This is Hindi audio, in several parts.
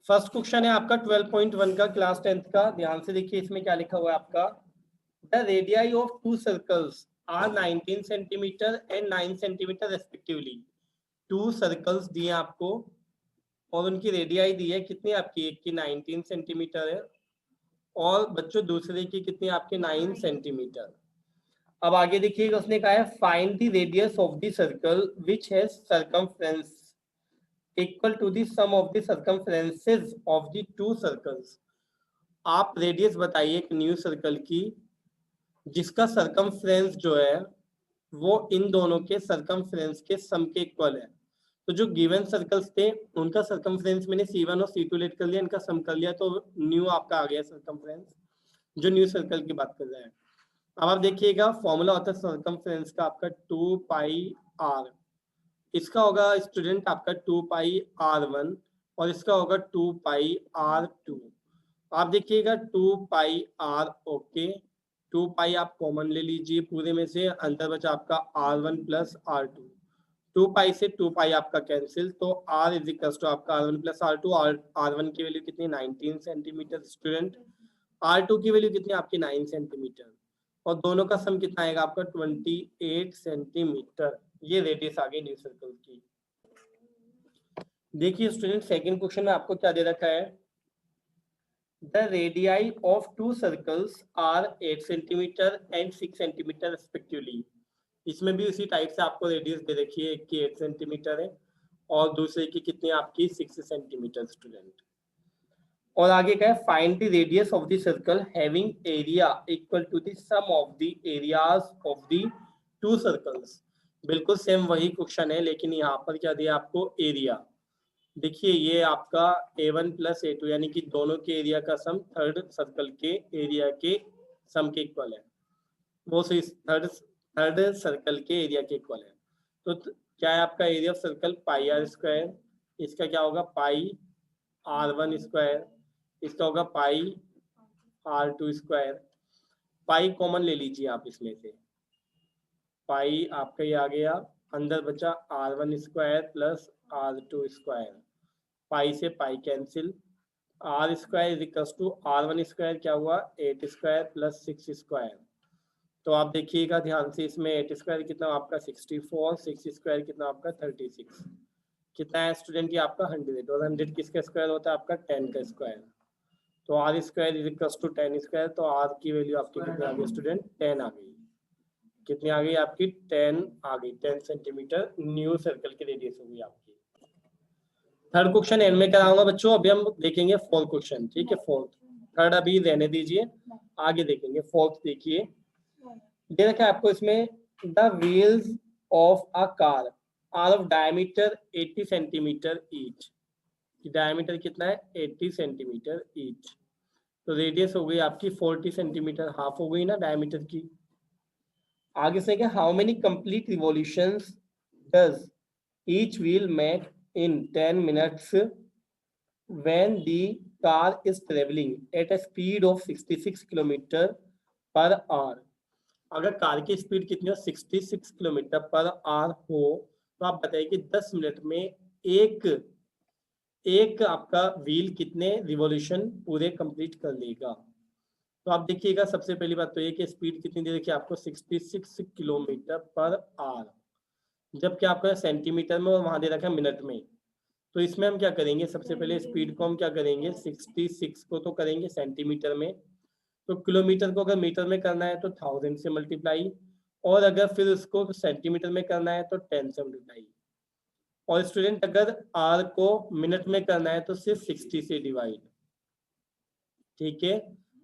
फर्स्ट क्वेश्चन है आपका 12.1 का क्लास 10th का। ध्यान से देखिए इसमें क्या लिखा हुआ है आपका। The radii of two circles are 19 centimetre and 9 centimetre respectively. Two circles दिए आपको और उनकी रेडियाई दी है कितनी आपकी, एक की 19 सेंटीमीटर है और बच्चों दूसरे की कितनी आपके 9 सेंटीमीटर। अब आगे देखिएगा उसने कहा है find the radius of the circle which has circumference equal to the sum of the circumferences of the two circles. आप रेडियस बताइए एक न्यू सर्कल की जिसका सर्कमफ्रेंस जो है वो इन दोनों के सर्कमफ्रेंस के सम के इक्वल है। तो जो गिवन सर्कल्स थे उनका सर्कमफ्रेंस मैंने C1 और C2 लेट कर लिया, इनका सम कर लिया तो न्यू आपका आ गया सर्कमफ्रेंस, जो न्यू सर्कल की बात कर रहे हैं। अब आप देखिएगा फॉर्मूला होता है सर्कमफ्रेंस का आपका 2 पाई r, इसका होगा स्टूडेंट आपका 2 पाई r1 और इसका होगा 2 पाई r2। आप देखिएगा 2 पाई r ओके, 2 पाई आप कॉमन ले लीजिए पूरे में से, अंदर बचा आपका r1 प्लस r2। 2 पाई से 2 पाई आपका कैंसिल तो r इज इक्वल टू आपका r1 प्लस r2। r1 की वैल्यू कितनी 19 सेंटीमीटर स्टूडेंट, r2 की वैल्यू कितनी आपकी 9 सेंटीमीटर और दोनों का सम कितना आएगा आपका 28 सेंटीमीटर। ये रेडियस आ गई न्यू सर्कल की। देखिए स्टूडेंट सेकंड क्वेश्चन में आपको क्या दे रखा है, the radii of two circles are 8 centimetre and 6 centimetre respectively. इसमें भी उसी टाइप से आपको रेडियस दे रखी है, एक की 8 सेंटीमीटर है और दूसरे की कितनी आपकी 6 सेंटीमीटर स्टूडेंट। और आगे क्या है find the radius of the circle having area equal to the sum of the areas of the two circles. बिल्कुल सेम वही क्वेश्चन है लेकिन यहाँ पर क्या दिया आपको एरिया। देखिए ये आपका A1 प्लस A2 यानी कि दोनों के एरिया का सम थर्ड सर्कल के एरिया के सम के इक्वल है, वो सही थर्ड सर्कल के एरिया के इक्वल है। तो क्या है आपका area of circle pi r square, इसका क्या होगा पाई r1 स्क्वायर, इसका होगा पाई r2 स्क्वायर। पाई कॉमन ले लीजिए आप इसमें से, पाई आपका ये आ गया, अंदर बचा r1 square plus r2 square, pi से pi cancel, r square is equal to r1 square क्या हुआ 8 स्क्वायर प्लस 6 स्क्वायर। तो आप देखिएगा ध्यान से इसमें 8 स्क्वायर कितना आपका 64, 6 स्क्वायर कितना आपका 36, कितना है स्टूडेंट ये आपका 100 और 100 किसका स्क्वायर होता है आपका 10 का स्क्वायर। तो r square is equal to 10 square, तो r की वैल्यू आपकी कितनी आ गई स्टूडेंट 10 आ गई। कितनी आ गई आपकी 10 आ गई, 10 सेंटीमीटर न्यू सर्कल की रेडियस होगी आपकी। थर्ड क्वेश्चन एंड में कराऊंगा बच्चों, अभी हम देखेंगे फोर्थ क्वेश्चन, ठीक है। फोर्थ, थर्ड अभी रहने दीजिए, आगे देखेंगे। फोर्थ देखिए दे रखा है आपको इसमें, the wheels of a car are of diameter 80 centimetre each. Diameter कितना है 80 सेंटीमीटर ईच, तो रेडियस हो गई आपकी 40 सेंटीमीटर, हाफ हो गई ना डायमीटर की। आगे से क्या, how many complete revolutions does each wheel make in 10 minutes when the car is traveling at a speed of 66 km per hour। अगर कार की स्पीड कितनी हो 66 किलोमीटर पर आवर हो तो आप बताइए कि 10 मिनट में एक आपका व्हील कितने रिवॉल्यूशन पूरे कंप्लीट कर लेगा। तो आप देखिएगा सबसे पहली बात तो ये कि स्पीड कितनी दे रखी है आपको 66 किलोमीटर पर आवर, जबकि आपका सेंटीमीटर में और वहां दे रखा है मिनट में। तो इसमें हम क्या करेंगे, सबसे पहले स्पीड को हम क्या करेंगे 66 को तो करेंगे सेंटीमीटर में, तो किलोमीटर को अगर मीटर में करना है तो 1000 से मल्टीप्लाई, और अगर फिर उसको सेंटीमीटर में करना है तो 10 से मल्टीप्लाई, और स्टूडेंट अगर आर को मिनट में करना है तो सिर्फ 60 से डिवाइड, ठीक है।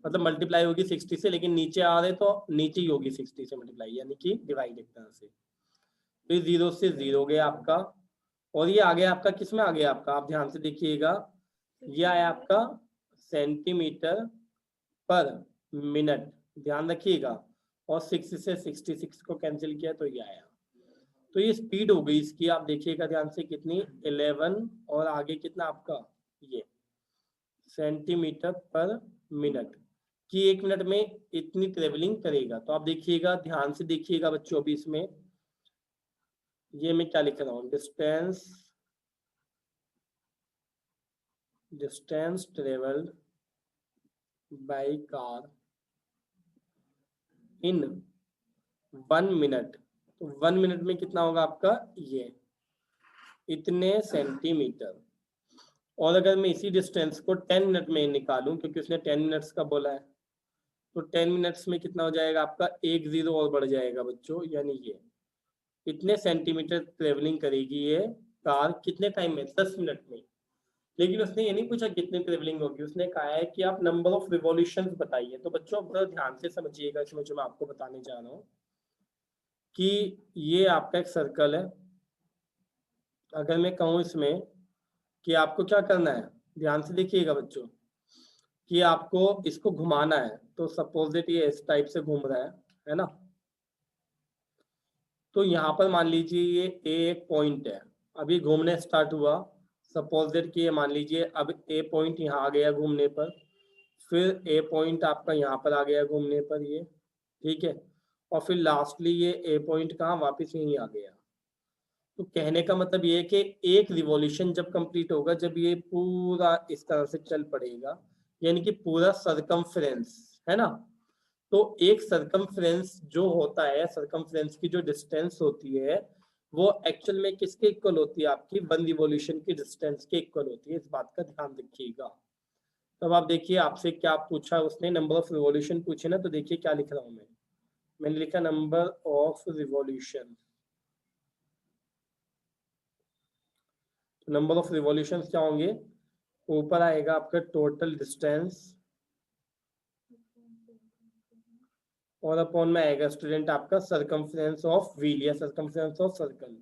मतलब मल्टीप्लाई होगी 60 से, लेकिन नीचे आ रहे तो नीचे ही होगी 60 से मल्टीप्लाई, यानी कि डिवाइड एक तरह से। तो 0 से 0 गया आपका, और ये आ गया आपका किसमें आ गया आपका, आप ध्यान से देखिएगा ये आया आपका सेंटीमीटर पर मिनट, ध्यान रखिएगा, और 6 से 66 को कैंसिल किया तो ये आया। तो ये स्पीड हो गई इसकी, आप देखिएगा ध्यान से कितनी 11, और आगे कितना आपका ये सेंटीमीटर पर मिनट की 1 मिनट में इतनी ट्रेवलिंग करेगा। तो आप देखिएगा ध्यान से देखिएगा बच्चों, अभी इसमें ये मैं क्या लिख रहा हूँ, distance distance travelled by car in 1 minute, तो 1 मिनट में कितना होगा आपका, ये इतने सेंटीमीटर। और अगर मैं इसी डिस्टेंस को 10 मिनट में निकालूं, क्योंकि उसने 10 मिनट्स का बोला है, तो 10 मिनट्स में कितना हो जाएगा आपका, एक जीरो और बढ़ जाएगा बच्चों, यानी ये इतने सेंटीमीटर ट्रेवलिंग करेगी ये कार कितने टाइम में, 10 मिनट में। लेकिन उसने ये नहीं पूछा कितनी ट्रेवलिंग होगी, उसने कहा है कि आप नंबर ऑफ रिवॉल्यूशंस बताइए। तो बच्चों बड़ा ध्यान से समझिएगा इसमें जो मैं आपको बताने जा रहा हूँ, कि ये आपका एक सर्कल है। अगर मैं कहूँ इसमें कि आपको क्या करना है, ध्यान से देखिएगा बच्चों, कि आपको इसको घुमाना है, तो सपोज दैट ये इस टाइप से घूम रहा है ना। तो यहाँ पर मान लीजिए ये एक पॉइंट है, अभी घूमने स्टार्ट हुआ, सपोज दैट कि ये मान लीजिए अब ए पॉइंट यहाँ आ गया घूमने पर, फिर ए पॉइंट आपका यहाँ पर आ गया घूमने पर, ये ठीक है, और फिर लास्टली ये ए पॉइंट कहाँ, वापस यहीं आ गया। तो कहने का मतलब ये है कि एक रिवॉल्यूशन जब कंप्लीट होगा, जब ये पूरा इस तरह से चल पड़ेगा, यानी कि पूरा सरकमफ्रेंस, है ना। तो एक सरकमफ्रेंस जो होता है, सरकमफ्रेंस की जो डिस्टेंस होती है, वो एक्चुअल में किसके इक्वल होती है, आपकी 1 रिवॉल्यूशन की डिस्टेंस के इक्वल होती है। इस बात का ध्यान रखिएगा। तब आप देखिए आपसे क्या पूछा उसने, नंबर ऑफ रिवॉल्यूशन पूछे ना, तो देखिए क्या लिख रहा हूं मैंने लिखा number of revolution. Number of revolution क्या होंगे, ऊपर आएगा आपका टोटल डिस्टेंस, और अपॉन में आएगा स्टूडेंट आपका सरकमफ्रेंस ऑफ व्हील या सरकमफ्रेंस ऑफ सर्कल।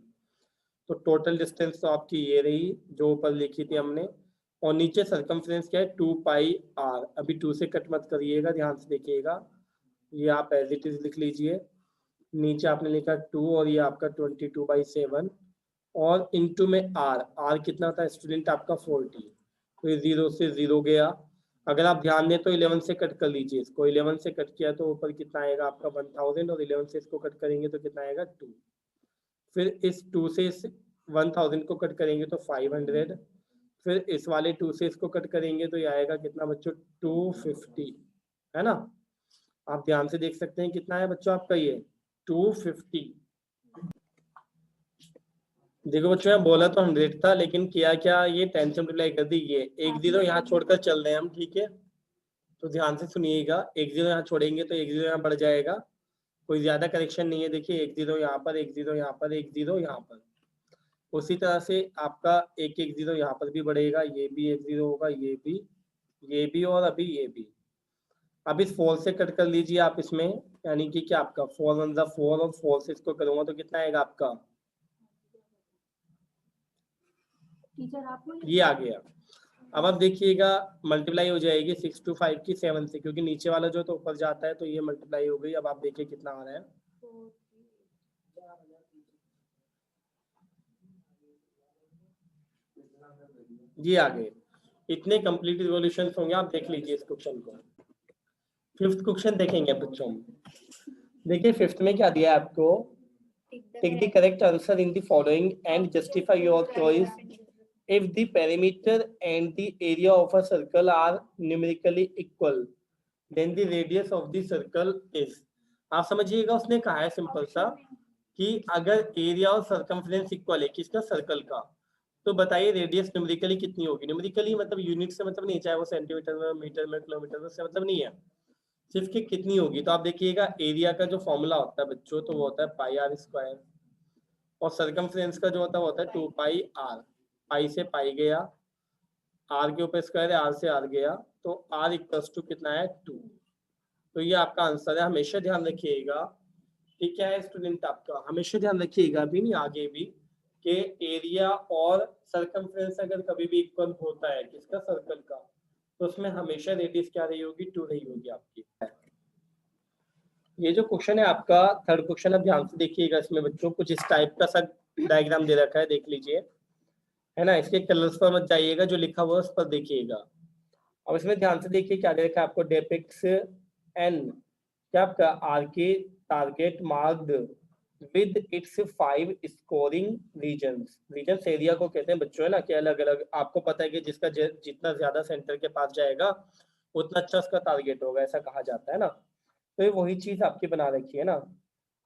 तो टोटल डिस्टेंस तो आपकी ये रही जो ऊपर लिखी थी हमने, और नीचे सरकमफ्रेंस क्या है, 2πr। अभी 2 से कट मत करिएगा, ध्यान से देखिएगा, ये आप एज इट इज लिख लीजिए। नीचे आपने लिखा 2 और ये आपका 22/7, और इनटू में आर कितना था स्टूडेंट आपका 40। तो ये 0 से 0 गया। अगर आप ध्यान दें तो 11 से कट कर लीजिए इसको, 11 से कट किया तो ऊपर कितना आएगा आपका 1000, और 11 से इसको कट करेंगे तो कितना आएगा 2। फिर इस 2 से इस 1000 को कट करेंगे तो 500, फिर इस वाले 2 से इसको कट करेंगे तो ये आएगा कितना बच्चों, 250, है ना। आप ध्यान से देख सकते हैं कितना है बच्चों आपका ये 250। देखो बच्चों मैं बोला तो 100 था, लेकिन किया क्या, ये 10 से मल्टीप्लाई कर दी, ये एक जीरो यहाँ छोड़कर चल रहे हैं हम, ठीक है। तो ध्यान से सुनिएगा, एक जीरो यहाँ छोड़ेंगे तो एक जीरो यहाँ बढ़ जाएगा, कोई ज्यादा करेक्शन नहीं है। देखिए एक जीरो यहाँ पर, एक जीरो यहाँ पर, एक जीरो यहाँ पर। उसी तरह से आपका एक एक जीरो यहाँ पर भी बढ़ेगा, ये भी एक जीरो होगा, ये भी और अभी ये भी। अब इस 4 से कट कर लीजिए आप इसमें, यानी कि क्या आपका 4 1 जा 4, और 4 से इसको करूंगा तो कितना आएगा आपका, ये आ गया। अब आप देखिएगा मल्टीप्लाई हो जाएगी 6 to 5 की 7 से, क्योंकि नीचे वाला जो तो ऊपर जाता है, तो ये मल्टीप्लाई हो गई। अब आप देखिए कितना आ रहा है, ये आ गए। इतने कंप्लीट रिवॉल्यूशन होंगे, आप देख लीजिए इस क्वेश्चन को। फिफ्थ क्वेश्चन देखेंगे बच्चों, देखिए फिफ्थ में क्या दिया है आपको, take the correct answer in the following and justify your choice if the perimeter and the area of a circle are numerically equal then the radius of the circle is। आप समझिएगा उसने कहा है सिंपल सा कि अगर एरिया और सर्कमफ्रेंस इक्वल है किसका, सर्कल का, तो बताइए रेडियस न्यूमेरिकली कितनी होगी। न्यूमेरिकली मतलब यूनिट से मतलब नहीं, चाहे वो सेंटीमीटर में, मीटर में, किलोमीटर में, से मतलब नहीं है, सिर्फ कि कितनी होगी। तो आप देखिएगा एरिया का जो फॉर्मूला होता है बच्चों, तो वो होता है πr², और सर्कमफ्रेंस का जो होता है वो होता है 2πr। पाई से पाई गया, आर के ऊपर स्क्वायर है, आर से आर गया, तो आर इक्वल्स टू कितना है 2। तो ये आपका आंसर है। हमेशा ध्यान रखिएगा कि क्या है स्टूडेंट आपका, हमेशा ध्यान रखिएगा अभी नहीं आगे भी, कि एरिया और सर्कमफ्रेंस अगर कभी भी इक्वल होता है किसका, सर्कल का, तो उसमें हमेशा रेडियस क्या रही होगी, 2 रही होगी आपकी। ये जो क्वेश्चन है आपका थर्ड क्वेश्चन, अब ध्यान से देखिएगा, इसमें बच्चों कुछ इस टाइप का सा डायग्राम दे रखा है, देख लीजिए, है ना। इसके कलर्स पर मत जाइएगा, जो लिखा हुआ है उस पर देखिएगा। अब इसमें ध्यान से देखिए क्या दे रखा है आपको, डेपिक्स एन क्या आपका आर के target marked with its 5 scoring regions. Regions area को कहते हैं बच्चों, है ना, कि अलग अलग, आपको पता है कि जिसका जितना ज्यादा सेंटर के पास जाएगा उतना अच्छा उसका टारगेट होगा, ऐसा कहा जाता है ना। तो ये वही चीज आपकी बना रखी है ना।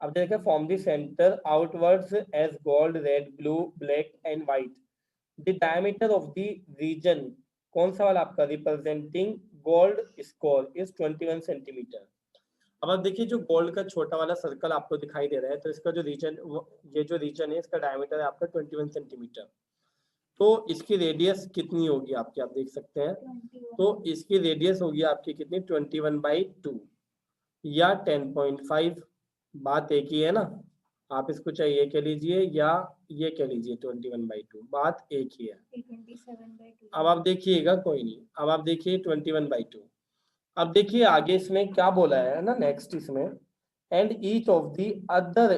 अब देखिए, from the centre outwards as gold, red, blue, black and white. The diameter of the region, कौन सा वाला आपका, representing gold score is 21 centimetre. अब आप देखिए, जो गोल्ड का छोटा वाला सर्कल आपको दिखाई दे रहा है, तो इसका जो रीजन, ये जो रीजन है इसका डायमीटर है आपका 21 सेंटीमीटर। तो इसकी रेडियस कितनी होगी आपकी, आप देख सकते हैं। तो इसकी रेडियस होगी आपकी कितनी, 21/2 या 10.5। बात एक ही है ना, आप इसको चाहे ये कह लीजिए या ये कह लीजिए, 21/2 बात एक ही है। 27/2। अब आप देखिएगा, कोई नहीं, अब आप देखिए 21/2। अब देखिए आगे इसमें क्या बोला है ना, नेक्स्ट इसमें, and each of the other,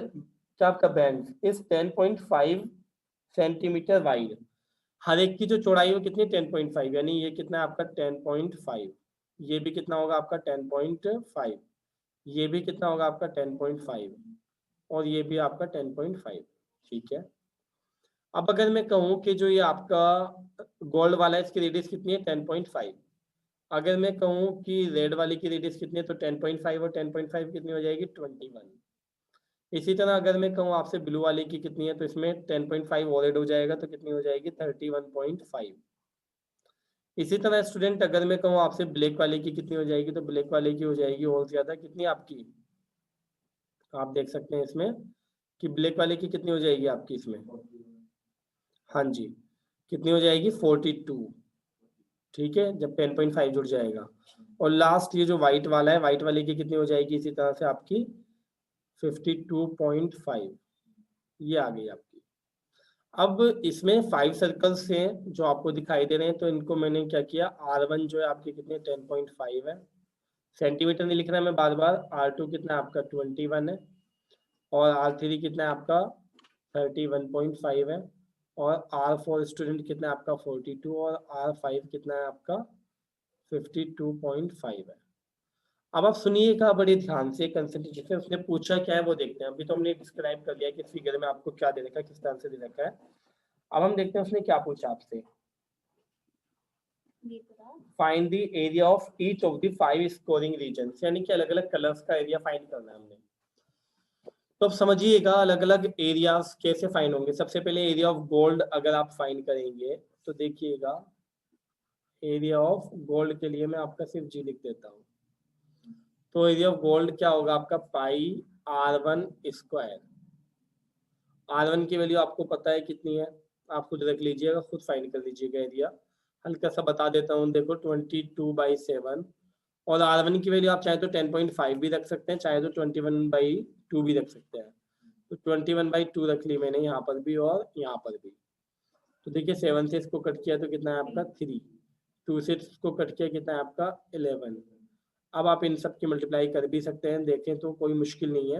क्या आपका बैंड इज 10.5 सेंटीमीटर वाइड। हर एक की जो चौड़ाई हो कितनी, 10.5, यानी ये कितना है आपका 10.5, ये भी कितना होगा आपका 10.5, ये भी कितना होगा आपका 10.5, और ये भी आपका 10.5। ठीक है। अब अगर मैं कहूँ कि जो ये आपका गोल्ड वाला है, इसकी रेडियस कितनी है, 10.5। अगर मैं कहूँ कि रेड वाली की रेडियस कितनी है, तो 10.5 और 10.5 कितनी हो जाएगी, 21। इसी तरह अगर मैं कहूँ आपसे ब्लू वाले की कितनी है, तो इसमें 10.5 और ऐड हो जाएगा, तो कितनी हो जाएगी, 31.5। इसी तरह स्टूडेंट, अगर मैं कहूँ आपसे ब्लैक वाले की कितनी हो जाएगी, तो ब्लैक वाले की हो जाएगी और ज्यादा, कितनी आपकी, आप देख सकते हैं इसमें कि ब्लैक वाले की कितनी हो जाएगी आपकी इसमें, हाँ जी, कितनी हो जाएगी, 42। ठीक है, जब 10.5 जुड़ जाएगा। और लास्ट ये जो व्हाइट वाला है, व्हाइट वाले की कितनी हो जाएगी इसी तरह से आपकी 52.5, ये आ गई आपकी। अब इसमें 5 सर्कल्स हैं जो आपको दिखाई दे रहे हैं, तो इनको मैंने क्या किया, R1 जो है आपकी कितने 10.5 है, सेंटीमीटर नहीं लिख रहा मैं बार बार। R2 कितना है आपका 21 है, और R3 कितना है आपका 31.5 है, और R4 स्टूडेंट कितना है आपका 42, और R5 कितना है आपका 52.5 है। अब आप सुनिएगा बड़े ध्यान से, कंसंट्रेशन से, उसने पूछा क्या है वो देखते हैं। अभी तो हमने डिस्क्राइब कर लिया कि फिगर में आपको क्या दे रखा है, किस तरह से दे रखा है। अब हम देखते हैं उसने क्या पूछा आपसे, find the area of each of the 5 scoring regions, यानी कि अलग अलग कलर्स का एरिया फाइंड करना है हमने। तो अब समझिएगा अलग अलग एरियाज कैसे फाइंड होंगे। सबसे पहले एरिया ऑफ गोल्ड अगर आप फाइंड करेंगे, तो देखिएगा एरिया ऑफ गोल्ड के लिए मैं आपका सिर्फ जी लिख देता हूँ। तो एरिया ऑफ गोल्ड क्या होगा आपका, पाई R1 स्क्वायर। R1 की वैल्यू आपको पता है कितनी है, आप खुद रख लीजिएगा, खुद फाइंड कर लीजिएगा एरिया। हल्का सा बता देता हूँ, देखो 22/7, और R1 की वैल्यू आप चाहे तो 10.5 भी रख सकते हैं, चाहे तो 21/2 भी रख सकते हैं। तो 21/2 रख ली मैंने यहाँ पर भी और यहाँ पर भी। तो देखिए 7 से इसको कट किया तो कितना है आपका 3, 2 से इसको कट किया कितना है आपका 11। अब आप इन सब की मल्टीप्लाई कर भी सकते हैं, देखें तो कोई मुश्किल नहीं है।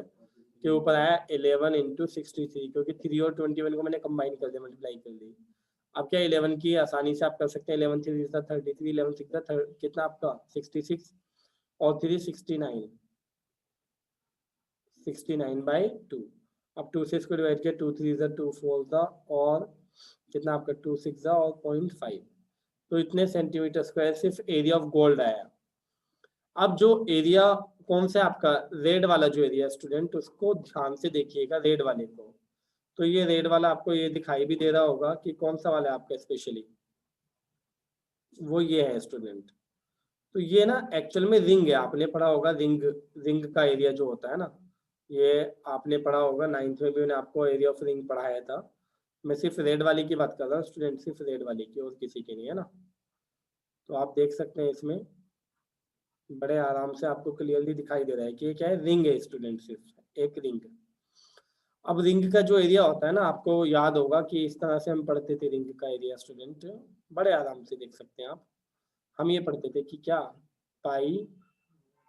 के ऊपर आया 11 × 63, क्योंकि 3 और 21 को मैंने कंबाइन कर दिया, मल्टीप्लाई कर दी। अब क्या 11 की आसानी से आप कर सकते हैं, 11 3 33, 11 6 कितना आपका 66, और 3 69, 69/2। अब 2 से इसको डिवाइड किया, 2 3 2 4 और कितना आपका 2 6 और 0.5। तो इतने सेंटीमीटर स्क्वायर सिर्फ एरिया ऑफ गोल्ड आया। अब जो एरिया कौन सा आपका रेड वाला जो एरिया स्टूडेंट, उसको ध्यान से देखिएगा, रेड वाले को। तो ये रेड वाला आपको ये दिखाई भी दे रहा होगा कि कौन सा वाला है आपका स्पेशली, वो ये है स्टूडेंट। तो ये ना एक्चुअल में रिंग है, आपने पढ़ा होगा रिंग, रिंग का एरिया जो होता है ना, ये आपने पढ़ा होगा 9th में भी मैंने आपको एरिया ऑफ रिंग पढ़ाया था। मैं सिर्फ रेड वाली की बात कर रहा हूँ स्टूडेंट, सिर्फ रेड वाली की, और किसी की नहीं है ना। तो आप देख सकते हैं इसमें बड़े आराम से आपको क्लियरली दिखाई दे रहा है कि ये क्या है, रिंग है स्टूडेंट, सिर्फ एक रिंग। अब रिंग का जो एरिया होता है ना, आपको याद होगा कि इस तरह से हम पढ़ते थे रिंग का एरिया स्टूडेंट, बड़े आराम से देख सकते हैं आप। हम ये पढ़ते थे कि क्या, पाई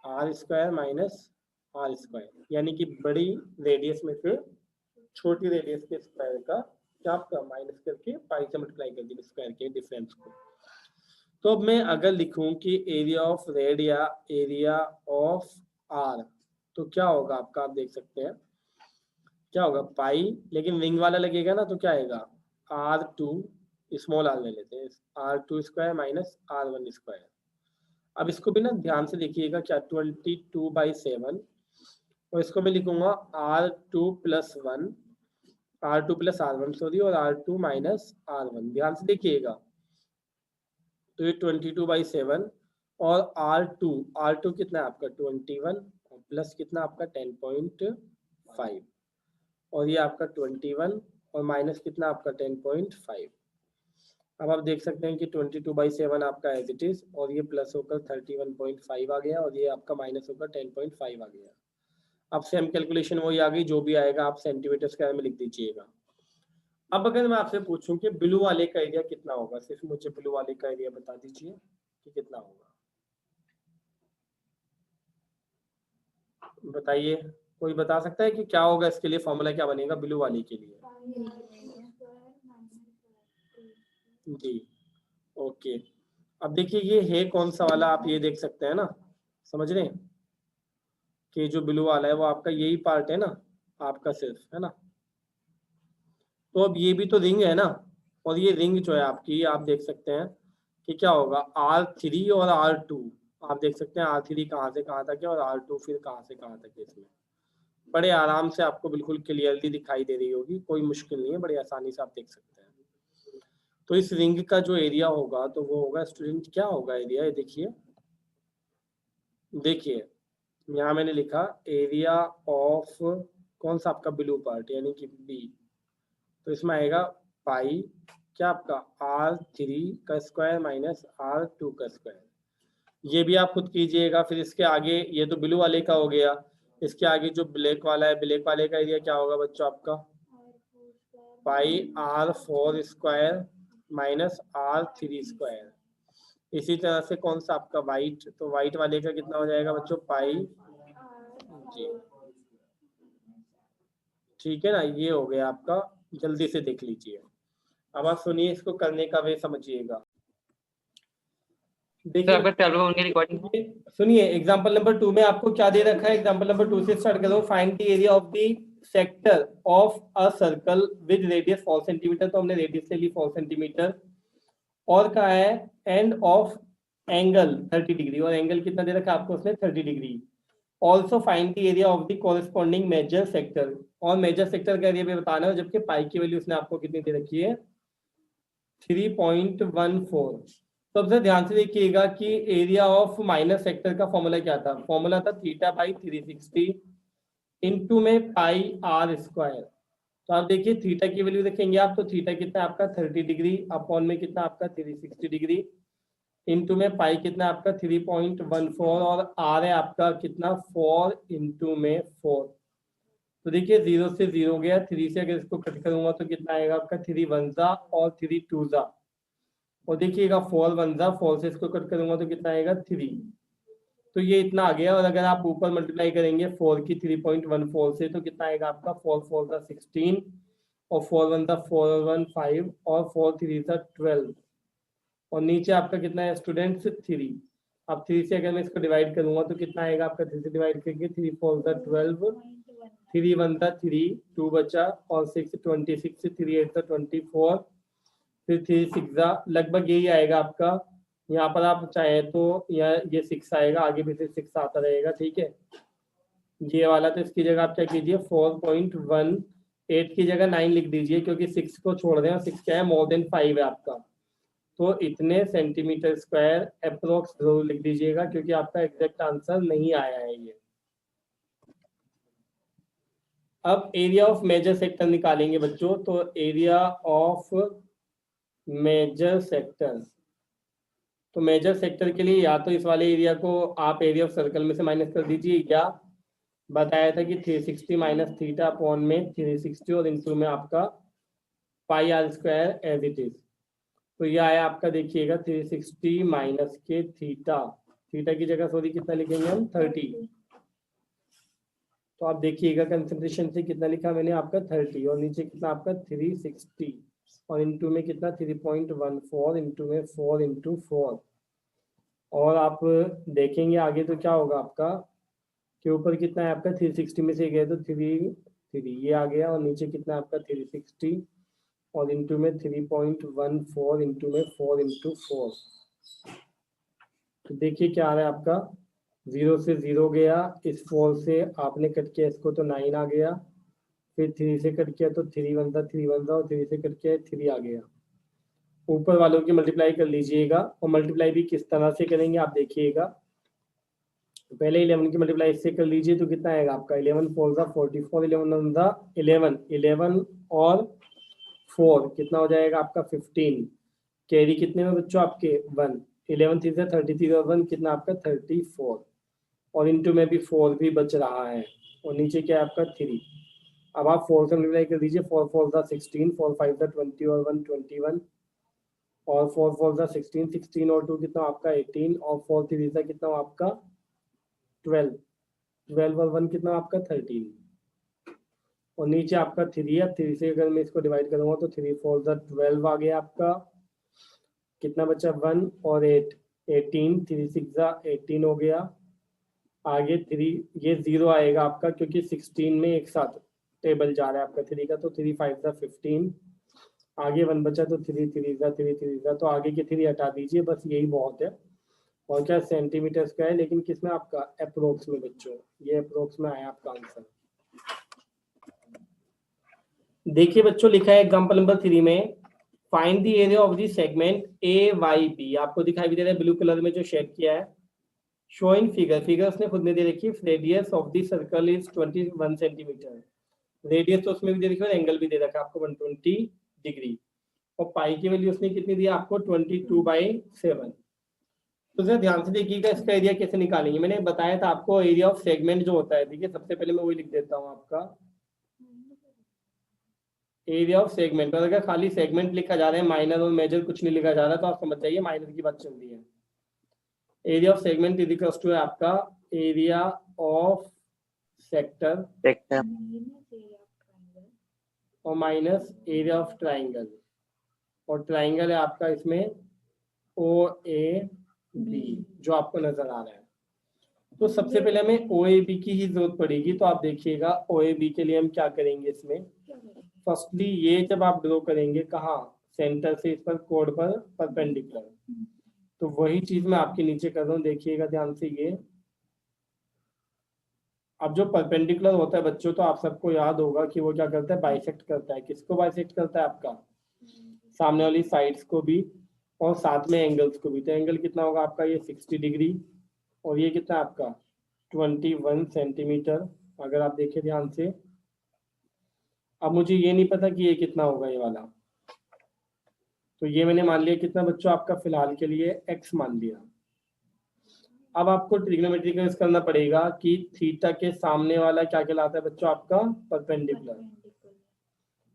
R² - R², यानी कि बड़ी रेडियस में से छोटी रेडियस के स्क्वायर का क्या आपका माइनस करके पाई से मल्टीप्लाई कर दी स्क्वायर के डिफरेंस को। तो अब मैं अगर लिखूं कि एरिया ऑफ रेड या एरिया ऑफ आर, तो क्या होगा आपका, आप देख सकते हैं क्या होगा पाई, लेकिन रिंग वाला लगेगा ना तो क्या आएगा R2, स्मॉल r ले लेते हैं, R2 square minus R1 square. अब इसको भी ना ध्यान से देखिएगा, क्या 22/7, और इसको मैं लिखूंगा R2+1, R2+R1 सॉरी, और R2 माइनस R1, ध्यान से देखिएगा। तो ये 22/7 और R2 कितना है आपका 21, प्लस कितना आपका 10.5, और ये आपका 21 और माइनस कितना आपका 10.5। अब आप देख सकते हैं कि 22/7 आपका एज इट इज, और ये प्लस होकर 31.5 आ गया, और ये आपका माइनस होकर 10.5 आ गया। अब सेम कैलकुलेशन वही आ गई, जो भी आएगा आप सेंटीमीटर स्क्वायर में लिख दीजिएगा। अब अगर मैं आपसे पूछूं कि ब्लू वाले का एरिया कितना होगा, सिर्फ मुझे ब्लू वाले का एरिया बता दीजिए कि कितना होगा, बताइए। कोई बता सकता है कि क्या होगा, इसके लिए फॉर्मूला क्या बनेगा ब्लू वाले के लिए? जी ओके। अब देखिए ये है कौन सा वाला, आप ये देख सकते हैं ना, समझ रहे हैं कि जो ब्लू वाला है वो आपका यही पार्ट है ना आपका, सिर्फ है ना। तो अब ये भी तो रिंग है ना, और ये रिंग जो है आपकी, आप देख सकते हैं कि क्या होगा R3 और R2, आप देख सकते हैं R3 कहाँ से कहाँ तक है और R2 फिर कहाँ से कहाँ तक है। इसमें बड़े आराम से आपको बिल्कुल क्लियरली दिखाई दे रही होगी, कोई मुश्किल नहीं है, बड़े आसानी से आप देख सकते हैं। तो इस रिंग का जो एरिया होगा तो वो होगा स्टूडेंट, क्या होगा एरिया, ये देखिए, देखिए यहाँ मैंने लिखा एरिया ऑफ कौन सा आपका ब्लू पार्ट यानी कि बी, तो इसमें आएगा पाई क्या आपका R3 का स्क्वायर माइनस R2 का स्क्वायर। ये भी आप खुद कीजिएगा। फिर इसके आगे ये तो ब्लू वाले का हो गया, इसके आगे जो ब्लैक वाला है, ब्लैक वाले का एरिया क्या होगा बच्चों आपका पाई R4 square minus R3 square. इसी तरह से कौन सा आपका वाइट, तो वाइट वाले का कितना हो जाएगा बच्चों पाई, जी ठीक है ना, ये हो गया आपका, जल्दी से देख लीजिए। अब आप सुनिए, इसको करने का वे समझिएगा। देखिए आपका चालू होंगे रिकॉर्डिंग। सुनिए एग्जांपल नंबर 2 में आपको क्या दे रखा है, एग्जांपल नंबर 2 से स्टार्ट करो। Find the area of the sector of a circle with radius 4 centimetre, तो हमने रेडियस ले ली 4 सेंटीमीटर, और कहा है एंड ऑफ एंगल 30 डिग्री, और एंगल कितना दे रखा है आपको उसने 30 degree. Also find the area of the corresponding major sector, और मेजर सेक्टर का एरिया भी बताना है, जबकि पाई की वैल्यू उसने आपको कितनी दे रखी है 3.14। सबसे ध्यान से देखिएगा कि एरिया ऑफ माइनर सेक्टर का फॉर्मूला क्या था, फॉर्मूला था θ/360 इंटू में पाई R स्क्वायर। तो आप देखिए थीटा की वैल्यू देखेंगे आप, तो थीटा कितना आपका 30 डिग्री अपॉन में कितना आपका 360 डिग्री, इंटू में पाई कितना आपका 3.14, और आर है आपका कितना 4 इंटू में 4। तो देखिए 0 से 0 गया, 3 से अगर इसको कट करूंगा तो कितना आएगा आपका 3 वन जा और 3 टू जा, और देखिएगा 4 वन जा, 4 से इसको कट करूंगा तो कितना आएगा 3, तो ये इतना आ गया। और अगर आप ऊपर मल्टीप्लाई करेंगे 4 की 3.14 से तो कितना आएगा आपका 4 4 जा 16, और 4 वन जा 4 1 5, और 4 3 जा 12, और नीचे आपका कितना है स्टूडेंट्स 3। अब 3 से अगर मैं इसको डिवाइड करूंगा तो कितना आएगा आपका 3 से डिवाइड करके 3 4 जा 12, 3 वन जा 3, 2 बचा, और 6 26, 3 8 जा 24, फिर 3 6 जा, लगभग यही आएगा आपका। यहाँ पर आप चाहे तो ये 6 आएगा, आगे भी फिर 6 आता रहेगा, ठीक है ये वाला। तो इसकी जगह आप क्या कीजिए 4.18 की जगह 9 लिख दीजिए, क्योंकि 6 को छोड़ दें, और 6 क्या है मोर देन 5 है आपका, तो इतने सेंटीमीटर स्क्वायर अप्रोक्स जरूर लिख दीजिएगा, क्योंकि आपका एग्जैक्ट आंसर नहीं आया है ये। अब एरिया ऑफ मेजर सेक्टर निकालेंगे बच्चों, तो एरिया ऑफ मेजर सेक्टर, तो मेजर सेक्टर के लिए या तो इस वाले एरिया को आप एरिया ऑफ सर्कल में से माइनस कर दीजिए, या बताया था कि 360 माइनस थीटा अपॉन में 360 और इंटू में आपका pi are square as it is. तो ये आया आपका, देखिएगा 360 माइनस के थीटा, थीटा की जगह सॉरी कितना लिखेंगे हम 30, तो आप देखिएगा कंसंट्रेशन से कितना लिखा मैंने आपका 30, और नीचे कितना आपका 360, और इंटू में कितना 3.14 इंटू में 4 इंटू 4, और आप देखेंगे आगे तो क्या होगा आपका, के ऊपर कितना है आपका 360 में से गए तो 3 3 ये आ गया, और नीचे कितना आपका 360 और इंटू में 3.14 इंटू में 4 इंटू 4। तो देखिए क्या आ रहा है आपका, 0 से 0 गया, इस 4 से आपने कट किया इसको तो 9 आ गया, फिर 3 से कट किया तो 3 बनता 3 बनता, और 3 से कट किया 3 आ गया। ऊपर वालों की मल्टीप्लाई कर लीजिएगा, और मल्टीप्लाई भी किस तरह से करेंगे आप देखिएगा। पहले 11 की मल्टीप्लाई इससे कर लीजिए तो कितना आएगा आपका, 11 4 ज़ा 44, 11 1 ज़ा 11, 11 और 4 कितना हो जाएगा आपका 15। कैरी कितने में बच्चों आपके 1, 11 3 से 33 और 1 कितना आपका 34, और इंटू में भी 4 भी बच रहा है, और नीचे क्या है आपका 3। अब आप 4 से मल्टीप्लाई कर दीजिए, 4 4 ज़ा 16, 4 5 ज़ा 20 और 1 21, और 4 4 ज़ा 16, 16 और 2 कितना आपका 18, और 4 3 ज़ा कितना आपका 12, 12 और 1 कितना आपका 13, और नीचे आपका 3 है। 3 से अगर मैं इसको डिवाइड करूंगा तो 3 4 ज़ा 12 आ गया आपका, कितना बचा 1 और 8 18, 3 6 ज़ा 18 हो गया, आगे 3 ये 0 आएगा आपका क्योंकि 16 में एक साथ टेबल जा रहा है आपका 3 का, तो 3 5 ज़ा 15, आगे 1 बचा तो 3 3 ज़ा 3 3 ज़ा, तो आगे के 3 हटा दीजिए, बस यही बहुत है। और क्या सेंटीमीटर का है, लेकिन किसमें आपका अप्रोक्स में बच्चों, ये अप्रोक्स में आया आपका आंसर। देखिए बच्चों लिखा है एग्जांपल नंबर 3 में, find the area of the segment A Y B, आपको दिखाई भी दे रहा है ब्लू कलर में जो शेड किया है। शोइंग फिगर, फिगर उसने खुद में दे रखी है, radius of the circle is 21 centimetre, radius तो उसमें भी दे रखी है और एंगल भी दे रखा है आपको 120 डिग्री, और पाई की वैल्यू उसने कितनी दी आपको 22/7। तो जरा ध्यान से देखिएगा इसका एरिया कैसे निकालेंगे। मैंने बताया था आपको एरिया ऑफ सेगमेंट जो होता है, देखिए सबसे पहले मैं वही लिख देता हूँ आपका एरिया ऑफ सेगमेंट, और अगर खाली सेगमेंट लिखा जा रहा है, माइनर और मेजर कुछ नहीं लिखा जा रहा, तो आप समझ जाइए माइनर की बात चल रही है। Area of segment is equal to है आपका एरिया ऑफ सेक्टर और माइनस एरिया ऑफ ट्राइंगल, और ट्राइंगल है आपका इसमें ओ ए बी जो आपको नजर आ रहा है। तो सबसे पहले हमें ओ ए बी की ही जरूरत पड़ेगी, तो आप देखिएगा ओ ए बी के लिए हम क्या करेंगे इसमें, फर्स्टली ये जब आप ड्रॉ करेंगे कहाँ, सेंटर से इस पर कोड पर परपेंडिकुलर, तो वही चीज मैं आपके नीचे कर रहा हूँ, देखिएगा ध्यान से ये। अब जो परपेंडिकुलर होता है बच्चों, तो आप सबको याद होगा कि वो क्या करता है, बाइसेक्ट करता है। किसको बाइसेक्ट करता है, आपका सामने वाली साइड्स को भी और साथ में एंगल्स को भी। तो एंगल कितना होगा आपका, ये 60 डिग्री, और ये कितना आपका 21 सेंटीमीटर, अगर आप देखें ध्यान से। अब मुझे ये नहीं पता कि ये कितना होगा ये वाला, तो ये मैंने मान लिया कितना बच्चों आपका फिलहाल के लिए x मान लिया। अब आपको ट्रिग्नोमेट्री का यूज करना पड़ेगा कि थीटा के सामने वाला क्या कहलाता है बच्चों, आपका परपेंडिकुलर,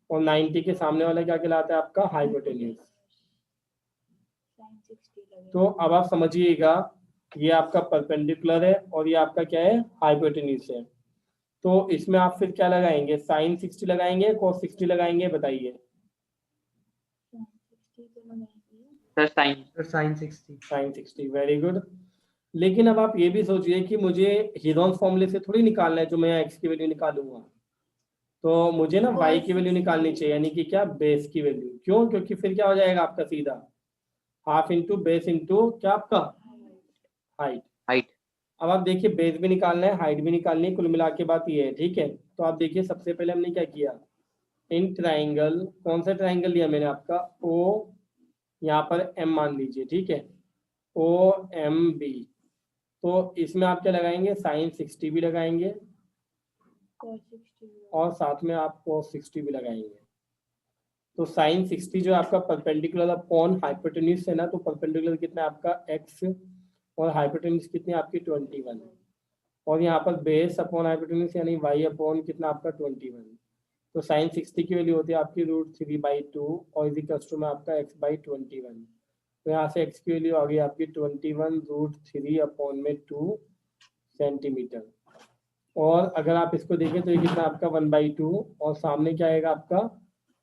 और 90 के सामने वाला क्या कहलाता है आपका हाइपोटेन्यूज। तो अब आप समझिएगा ये आपका परपेंडिकुलर है और ये आपका क्या है, हाइपोटेन्यूज है। तो इसमें आप फिर क्या लगाएंगे, साइन 60 लगाएंगे, cos 60 लगाएंगे, बताइए। Sine 60, very good. लेकिन अब आप ये भी सोचिए कि मुझे हीरोन्स फॉर्मूले से थोड़ी निकालना है जो मैं x की वैल्यू निकालूंगा, तो मुझे ना y की वैल्यू निकालनी चाहिए, यानी कि क्या, बेस की वैल्यू। क्यों, क्योंकि फिर क्या हो जाएगा आपका सीधा हाफ इंटू बेस इंटू क्या आपका हाइट। अब आप देखिए बेस भी निकालना है, हाइट भी निकालनी है, कुल मिला के बात ये है, ठीक है। तो आप देखिए सबसे पहले हमने क्या किया, इन ट्राइंगल, कौन सा ट्राइंगल लिया मैंने आपका ओ, यहाँ पर m मान लीजिए, ठीक है, ओ एम बी। तो इसमें आप क्या लगाएंगे, साइन 60 भी लगाएंगे और साथ में आप cos 60 भी लगाएंगे। तो साइन 60 जो आपका परपेंडिकुलर अपॉन हाइपोटेन्यूज है ना, तो परपेंडिकुलर कितना है आपका x और हाइपोटेन्यूज कितनी है आपकी 21, और यहाँ पर बेस अपॉन हाइपोटेन्यूज यानी y अपॉन कितना आपका 21। तो साइन 60 की वैल्यू होती है आपकी √3/2 और इज इक्वल टू में आपका x/21। तो यहाँ से x की वैल्यू आ गई आपकी 21 √3/2 सेंटीमीटर। और अगर आप इसको देखें तो ये कितना आपका 1/2, और सामने क्या आएगा आपका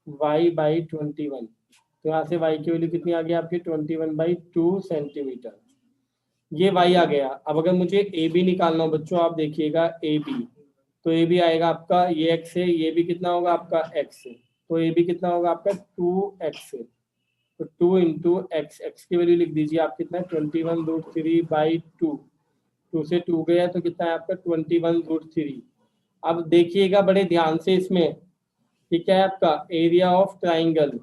y/21। तो यहाँ से y की वैल्यू कितनी आ गई आपकी 21/2 सेंटीमीटर, ये y आ गया। अब अगर मुझे ए बी निकालना हो बच्चों, आप देखिएगा ए बी, तो ये भी आएगा आपका, ये x है, ये भी कितना होगा आपका x है, तो ये भी कितना होगा आपका 2x है। तो 2 इंटू एक्स, एक्स की वैल्यू लिख दीजिए आप, कितना है 21√3/2, 2 से 2 गया तो कितना है आपका 21√3। अब देखिएगा बड़े ध्यान से इसमें, ठीक है आपका area of triangle,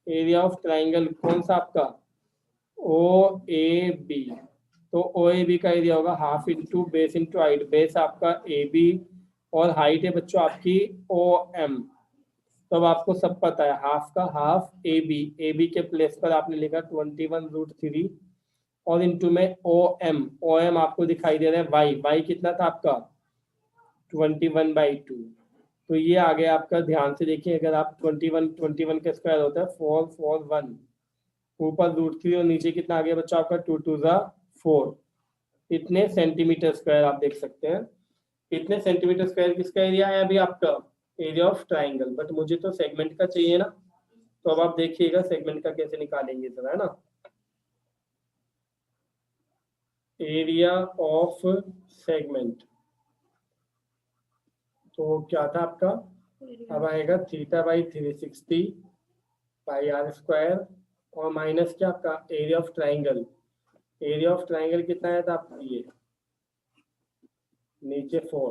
area of triangle कौन सा आपका ओ ए बी, तो ओ ए बी का एरिया होगा half into base into height, base आपका ए बी और हाइट है बच्चों आपकी ओ एम। तो अब आपको सब पता है, हाफ का हाफ ए बी के प्लेस पर आपने लिखा 21√3 और इंटू में ओ एम आपको दिखाई दे रहा है वाई, वाई कितना था आपका 21/2। तो ये आ गया आपका, ध्यान से देखिए, अगर आप 21 का स्क्वायर होता है 441, ऊपर √3 और नीचे कितना आ गया बच्चों आपका 2 2 जा 4, इतने सेंटीमीटर स्क्वायर आप देख सकते हैं। इतने सेंटीमीटर स्क्वायर किसका एरिया है अभी आपका, एरिया ऑफ ट्राइंगल। बट मुझे तो सेगमेंट का चाहिए ना, तो अब आप देखिएगा सेगमेंट का कैसे निकालेंगे जरा, है ना। एरिया ऑफ सेगमेंट तो क्या था आपका, अब आएगा θ/360 पाई आर स्क्वायर और माइनस क्या आपका area of triangle, area of triangle कितना है था आपका ये नीचे 4।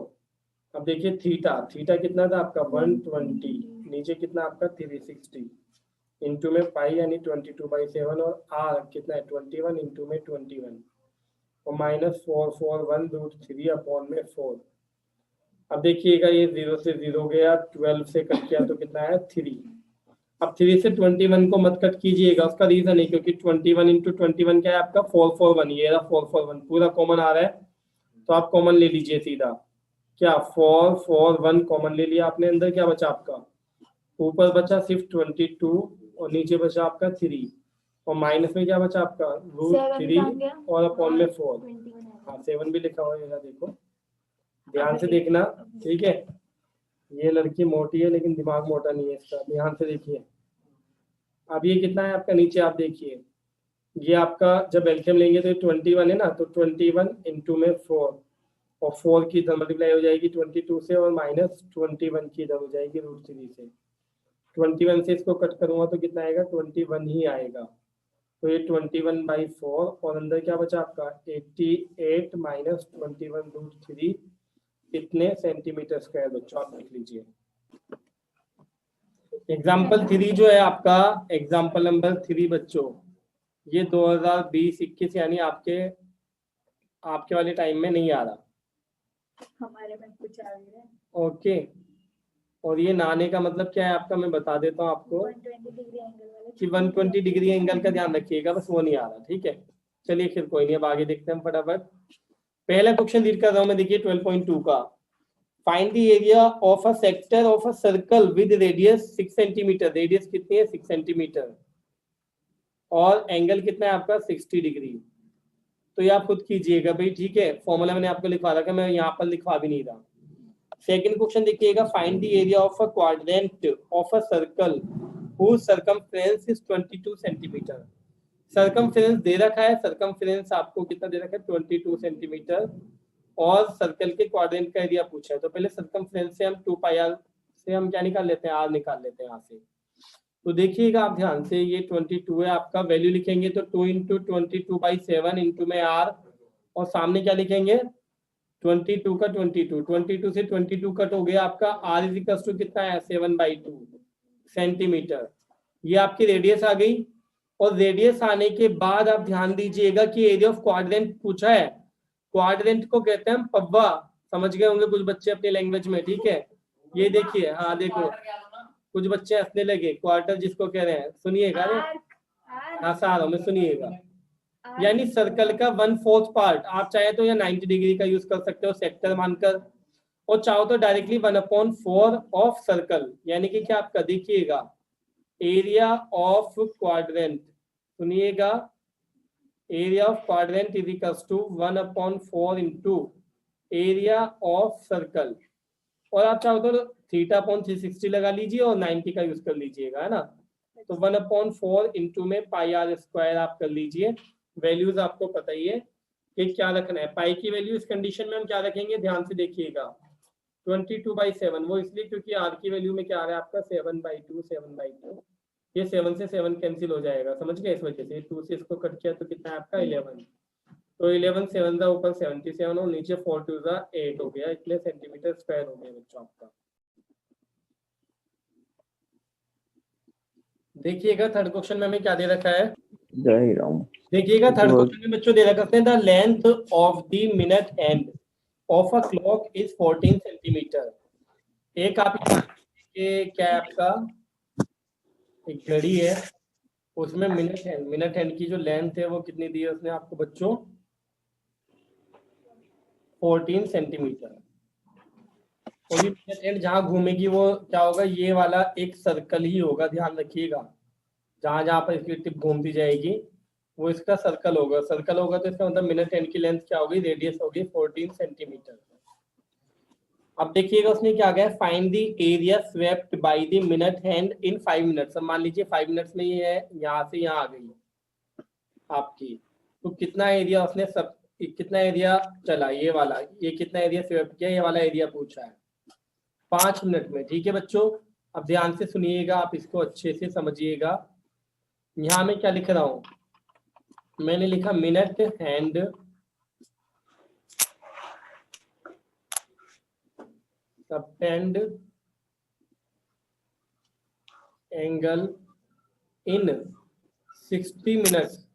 अब देखिए थीटा कितना था आपका 120, नीचे कितना आपका 360 इंटू में पाई यानी 22/7 और आर कितना है 21 इंटू में 21 और माइनस 441√3 अपॉन में 4। अब देखिएगा ये 0 से 0 गया, 12 से कट गया तो कितना है 3। अब 3 से 21 को मत कट कीजिएगा, उसका रीजन है क्योंकि 21 इंटू 21 क्या है आपका 441, ये रहा 441 पूरा कॉमन आ रहा है, तो आप कॉमन ले लीजिए सीधा, क्या 441 कॉमन ले लिया आपने, अंदर क्या बचा आपका, ऊपर बचा सिर्फ 22 और नीचे बचा आपका 3 और माइनस में क्या बचा आपका √3 और अपॉन में 4। हाँ 7 भी लिखा हुआ है, देखो ध्यान से देखना, ठीक है। ये लड़की मोटी है लेकिन दिमाग मोटा नहीं है इसका, ध्यान से देखिए। अब ये कितना है आपका नीचे आप देखिए, ये आपका जब एलसीएम लेंगे तो 21 है ना, तो 21 इंटू में 4 और 4 की इधर मल्टीप्लाई हो जाएगी 22 से और माइनस 21 की इधर हो जाएगी √3 से। 21 से इसको कट करूंगा तो कितना आएगा 21 ही आएगा, तो ये 21/4 और अंदर क्या बचा आपका 88 माइनस 21√3 कितने सेंटीमीटर स्क्वायर बच्चों आप लिख लीजिए। एग्जाम्पल 3 जो है आपका, एग्जाम्पल नंबर 3 बच्चों, ये 2020-21 यानी आपके वाले टाइम में नहीं आ रहा, हमारे में कुछ आ गया। ओके। और ये ना आने का मतलब क्या है आपका, मैं बता देता हूँ आपको 120 डिग्री एंगल वाला कि 120 डिग्री एंगल का ध्यान रखिएगा, बस वो नहीं आ रहा, ठीक है। चलिए फिर कोई नहीं, अब आगे देखते हैं फटाफट। पहला क्वेश्चन रीड कर रहा हूँ मैं, देखिए 12.2 का, find the area of a sector of a circle with radius 6 centimetre, radius कितनी है 6 सेंटीमीटर और एंगल कितना है आपका 60 डिग्री। तो ये आप खुद कीजिएगा भाई, ठीक है, फॉर्मूला मैंने आपको लिखवा रखा है, मैं यहाँ पर लिखवा भी नहीं रहा। सेकंड क्वेश्चन देखिएगा, find the area of a quadrant of a circle whose circumference is 22 centimetre. Circumference दे रखा है, सर्कमफ्रेंस आपको कितना दे रखा है 22 सेंटीमीटर और सर्कल के क्वाड्रेंट का एरिया पूछा है, तो पहले सर्कमफ्रेंस से हम 2πr से हम क्या निकाल लेते हैं, आर निकाल लेते हैं यहाँ से। तो देखिएगा आप ध्यान से, ये 22 है आपका, वैल्यू लिखेंगे तो 2 इंटू 22/7 इंटू में आर और सामने क्या लिखेंगे 22 का 22 से 22 कट हो गया आपका, आर इज इक्वल टू कितना है 7/2 सेंटीमीटर। ये आपकी रेडियस आ गई और रेडियस आने के बाद आप ध्यान दीजिएगा कि एरिया ऑफ क्वाड्रेंट पूछा है, क्वाड्रेंट को कहते हैं हम पब्बा, समझ गए होंगे कुछ बच्चे अपनी लैंग्वेज में, ठीक है। ये देखिए, हाँ देखो कुछ बच्चे हंसने लगे, क्वार्टर जिसको कह रहे हैं, सुनिएगा हाँ सारों में सुनिएगा, यानी सर्कल का 1/4 पार्ट, आप चाहे तो या 90 डिग्री का यूज कर सकते हो सेक्टर मानकर, और चाहो तो डायरेक्टली 1/4 ऑफ सर्कल, यानी कि क्या आपका देखिएगा एरिया ऑफ क्वाड्रेंट, सुनिएगा area of quadrant is equals to 1/4 into area of circle, और आप चाहो तो θ/360 लगा लीजिए और 90 का यूज कर लीजिएगा, है ना। तो 1/4 इंटू में पाई आर स्क्वायर आप कर लीजिए। वैल्यूज आपको पता ही है कि क्या रखना है, पाई की वैल्यू इस कंडीशन में हम क्या रखेंगे, ध्यान से देखिएगा 22/7, वो इसलिए क्योंकि r की वैल्यू में क्या आ रहा है आपका 7/2, 7/2, ये 7 से 7 कैंसिल हो जाएगा, समझ गए, इस वजह से 2 से इसको कट किया तो कितना है आपका 11, तो 11 7 का ऊपर 77 और नीचे 4 2 का 8 हो गया, इसलिए सेंटीमीटर स्क्वायर हो गया बच्चों आपका। देखिएगा थर्ड क्वेश्चन में हमें क्या दे रखा है, देखिएगा थर्ड क्वेश्चन में बच्चों दे रखा है the length of the minute hand of a clock is 14 centimetre. एक आप ये क्या है आपका, एक घड़ी है, उसमें मिनट हैंड की जो लेंथ है वो कितनी दी है उसने आपको बच्चों, 14 सेंटीमीटर। और ये मिनट हैंड जहाँ घूमेगी वो क्या होगा, ये वाला एक सर्कल ही होगा, ध्यान रखिएगा, जहां जहां पर इसकी टिप घूमती जाएगी वो इसका सर्कल होगा, सर्कल होगा तो इसका मतलब मिनट हैंड की लेंथ क्या होगी, रेडियस होगी 14 सेंटीमीटर। अब देखिएगा उसने क्या गया, find the area swept by the minute hand in 5 minutes. अब मान लीजिए 5 मिनट्स में ये है, यहाँ से यहाँ आ गई आपकी, तो कितना एरिया उसने सब, कितना एरिया चला, ये वाला, ये कितना एरिया स्वेप्ट किया, ये वाला एरिया पूछा है 5 मिनट में। ठीक है बच्चों, अब ध्यान से सुनिएगा, आप इसको अच्छे से समझिएगा। यहाँ मैं क्या लिख रहा हूँ, मैंने लिखा minute hand subtend angle in 60 minutes.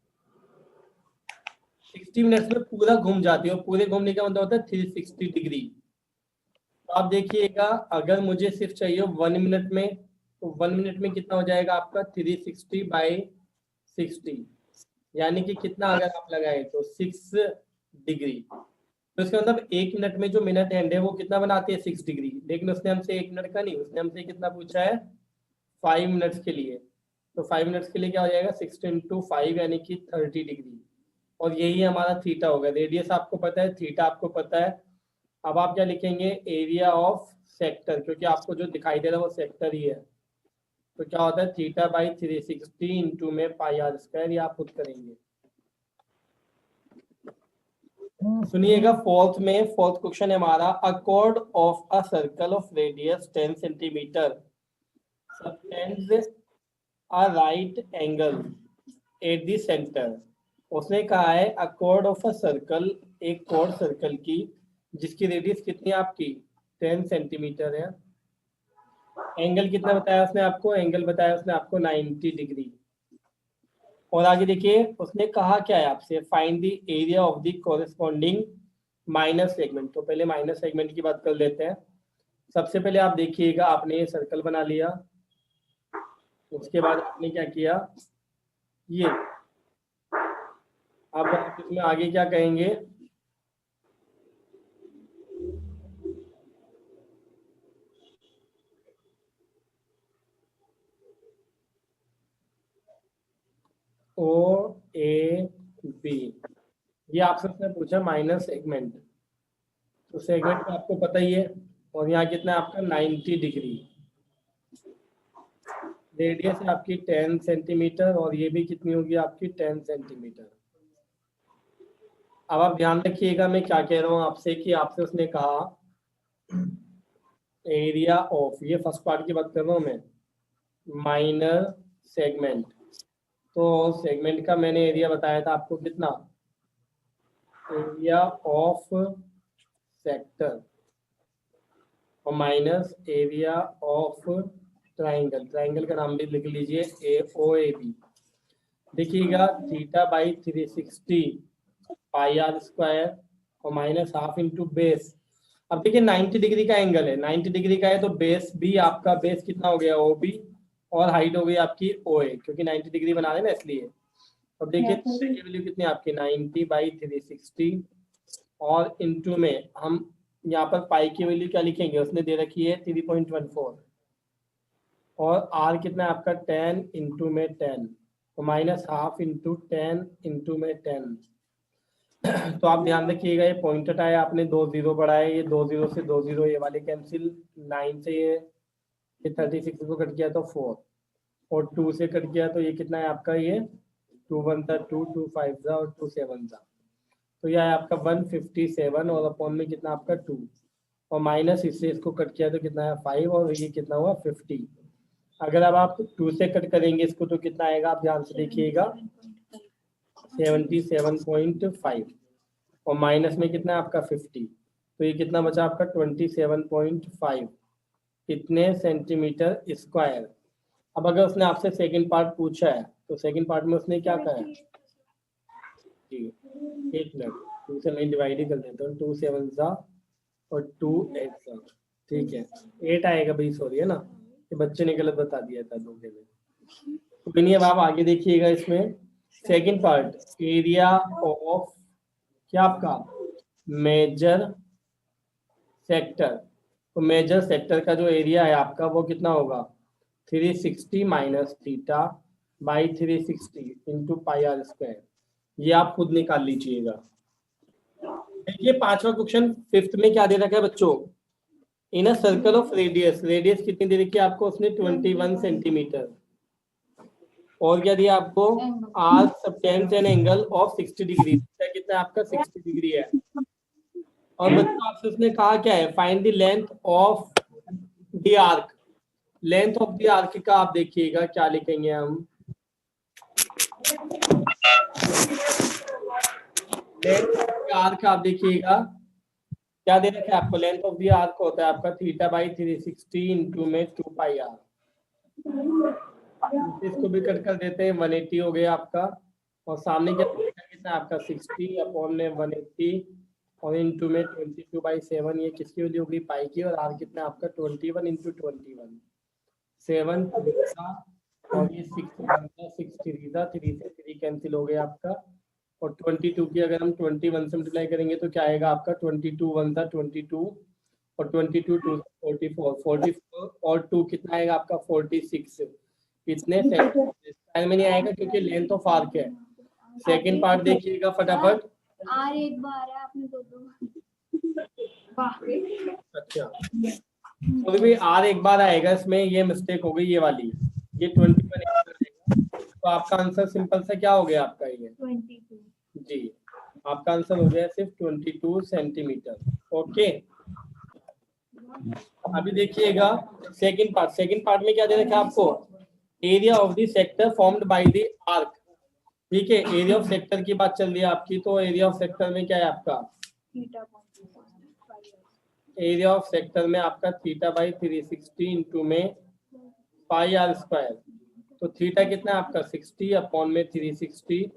60 minutes में पूरा घूम जाती है, और पूरे घूमने का मतलब होता है 360 डिग्री। तो आप देखिएगा, अगर मुझे सिर्फ चाहिए 1 मिनट में, तो 1 मिनट में कितना हो जाएगा आपका 360/60, यानी कि कितना अगर आप लगाए तो 6 डिग्री। तो इसका मतलब 1 मिनट में जो मिनट हैंड है वो कितना बनाती है 6 डिग्री, लेकिन उसने हमसे 1 मिनट का नहीं, उसने हमसे कितना पूछा है 5 मिनट्स के लिए। तो 5 मिनट्स के लिए क्या हो जाएगा 60 × 5 यानी कि 30 डिग्री, और यही हमारा थीटा होगा। रेडियस आपको पता है, थीटा आपको पता है। अब आप क्या लिखेंगे, एरिया ऑफ सेक्टर, क्योंकि आपको जो दिखाई दे रहा है वो सेक्टर ही है, तो क्या होता है θ/360 इंटू में πr², ये आप खुद करेंगे। सुनिएगा फोर्थ में, फोर्थ क्वेश्चन है हमारा, अ chord of a circle of radius 10 centimetre subtends a right angle at the centre. उसने कहा है अ chord ऑफ अ सर्कल, एक chord सर्कल की जिसकी रेडियस कितनी है आपकी 10 सेंटीमीटर है। एंगल कितना बताया उसने आपको, एंगल बताया उसने आपको 90 डिग्री। और आगे देखिए उसने कहा क्या है आपसे, find the area of the corresponding minus segment. तो पहले माइनस सेगमेंट की बात कर लेते हैं। सबसे पहले आप देखिएगा, आपने ये सर्कल बना लिया, उसके बाद आपने क्या किया, ये, अब आप इसमें आगे क्या कहेंगे, OAB, ये आपसे उसने पूछा माइनस सेगमेंट, तो सेगमेंट तो आपको पता ही है, और यहाँ कितना है आपका 90 डिग्री। रेडियस है आपकी 10 सेंटीमीटर, और ये भी कितनी होगी आपकी 10 सेंटीमीटर। अब आप ध्यान रखिएगा मैं क्या कह रहा हूँ आपसे, कि आपसे उसने कहा एरिया ऑफ, ये फर्स्ट पार्ट की बात कर रहा हूँ मैं, माइनर सेगमेंट। तो सेगमेंट का मैंने एरिया बताया था आपको कितना, एरिया ऑफ सेक्टर, और minus area of triangle, triangle का नाम भी लिख लीजिए AOAB। देखिएगा θ/360 πr² और माइनस हाफ इंटू बेस। अब देखिए 90 डिग्री का एंगल है, 90 डिग्री का है, तो बेस भी आपका, बेस कितना हो गया OB, और हाइट हो गई आपकी OA, क्योंकि 90 डिग्री बना रहे ना इसलिए। अब देखिए की वैल्यू कितनी है आपकी 90/360, और इंटू में हम यहाँ पर पाई की वैल्यू क्या लिखेंगे, उसने दे रखी है 3.14, और r कितना है आपका 10 इंटू में 10, तो माइनस हाफ इंटू 10 इंटू में 10। तो आप ध्यान रखिएगा, ये पॉइंट हटाया आपने, 2 0 बढ़ाए, ये 2 0 से 2 0 ये वाले कैंसिल, 9 से ये 36 को कट किया तो 4, और 2 से कट किया तो ये कितना है आपका, ये 2 1 था 2, 2 5 था, और 2 7 था, तो यह है आपका 157, और अपॉन में कितना आपका 2, और माइनस इससे इसको कट किया तो कितना है 5 और ये कितना हुआ 50। अगर अब आप 2 से कट करेंगे इसको तो कितना आएगा, आप ध्यान से देखिएगा 77.5 और माइनस में कितना है आपका 50, तो ये कितना बचा आपका 27.5 कितने सेंटीमीटर स्क्वायर। अब अगर उसने आपसे सेकंड पार्ट पूछा है तो सेकंड पार्ट में उसने क्या कहा है जी, एक मिनट 2 से मैं डिवाइड ही कर देता हूँ, 2 7 जा और 2 8 जा, ठीक है 8 आएगा भाई, सॉरी है ना, ये बच्चे ने गलत बता दिया था धोखे में। तो अब आप आगे देखिएगा इसमें सेकंड पार्ट एरिया ऑफ क्या आपका मेजर सेक्टर, तो मेजर सेक्टर का जो एरिया है आपका वो कितना होगा 360 minus theta by 360 into pi are square, ये आप खुद निकाल लीजिएगा। देखिए पांचवा क्वेश्चन फिफ्थ में क्या दे रखा है बच्चों, in a circle of radius, radius कितनी दे रखी है आपको उसने 21 सेंटीमीटर, और क्या दिया आपको arc subtends an angle of 60 degree, कितना आपका 60 डिग्री है। और बच्चों आपसे उसने कहा क्या है find the length of the arc, length of the arc का आप देखिएगा क्या लिखेंगे हम, लेंथ ऑफ द आर्क आप देखिएगा क्या दे रखा है आपको, लेंथ ऑफ द आर्क होता है आपका थीटा बाई 360 इंटू में 2 पाई आर, इसको भी कट कर देते हैं 180 हो गया आपका, और सामने क्या कितना आपका 60 अपॉन में 180 और इंटू में 22/7, ये किसकी वैल्यू होगी पाई की, और आर कितना आपका 21 इंटू 21 7 और ये 6 3 से 3 कैंसिल हो गया आपका, और 22 की अगर हम 21 से मल्टीप्लाई करेंगे तो क्या आएगा आपका 22 1 22 और 22 2 44 और 2 कितना आएगा आपका 46, कितने सेंटीमीटर में नहीं आएगा क्योंकि लेंथ ऑफ आर्क है। सेकंड पार्ट देखिएगा फटाफट, आर एक बार है आपने दो अच्छा तो भी आर एक बार आएगा इसमें, ये मिस्टेक हो गई ये वाली, ये 21 आएगा, तो आपका आंसर सिंपल सा क्या हो गया आपका ये 22 जी, आपका आंसर हो गया सिर्फ 22 सेंटीमीटर। ओके अभी देखिएगा सेकंड पार्ट में क्या दे रखा है आपको, area of the sector formed by the arc, ठीक है एरिया ऑफ सेक्टर की बात चल रही है आपकी, तो एरिया ऑफ सेक्टर में क्या है आपका थीटा एरिया ऑफ सेक्टर में आपका थीटा बाई 360 इंटू में पाई आर स्क्वायर, तो थीटा कितना है आपका 60 अपॉन में 360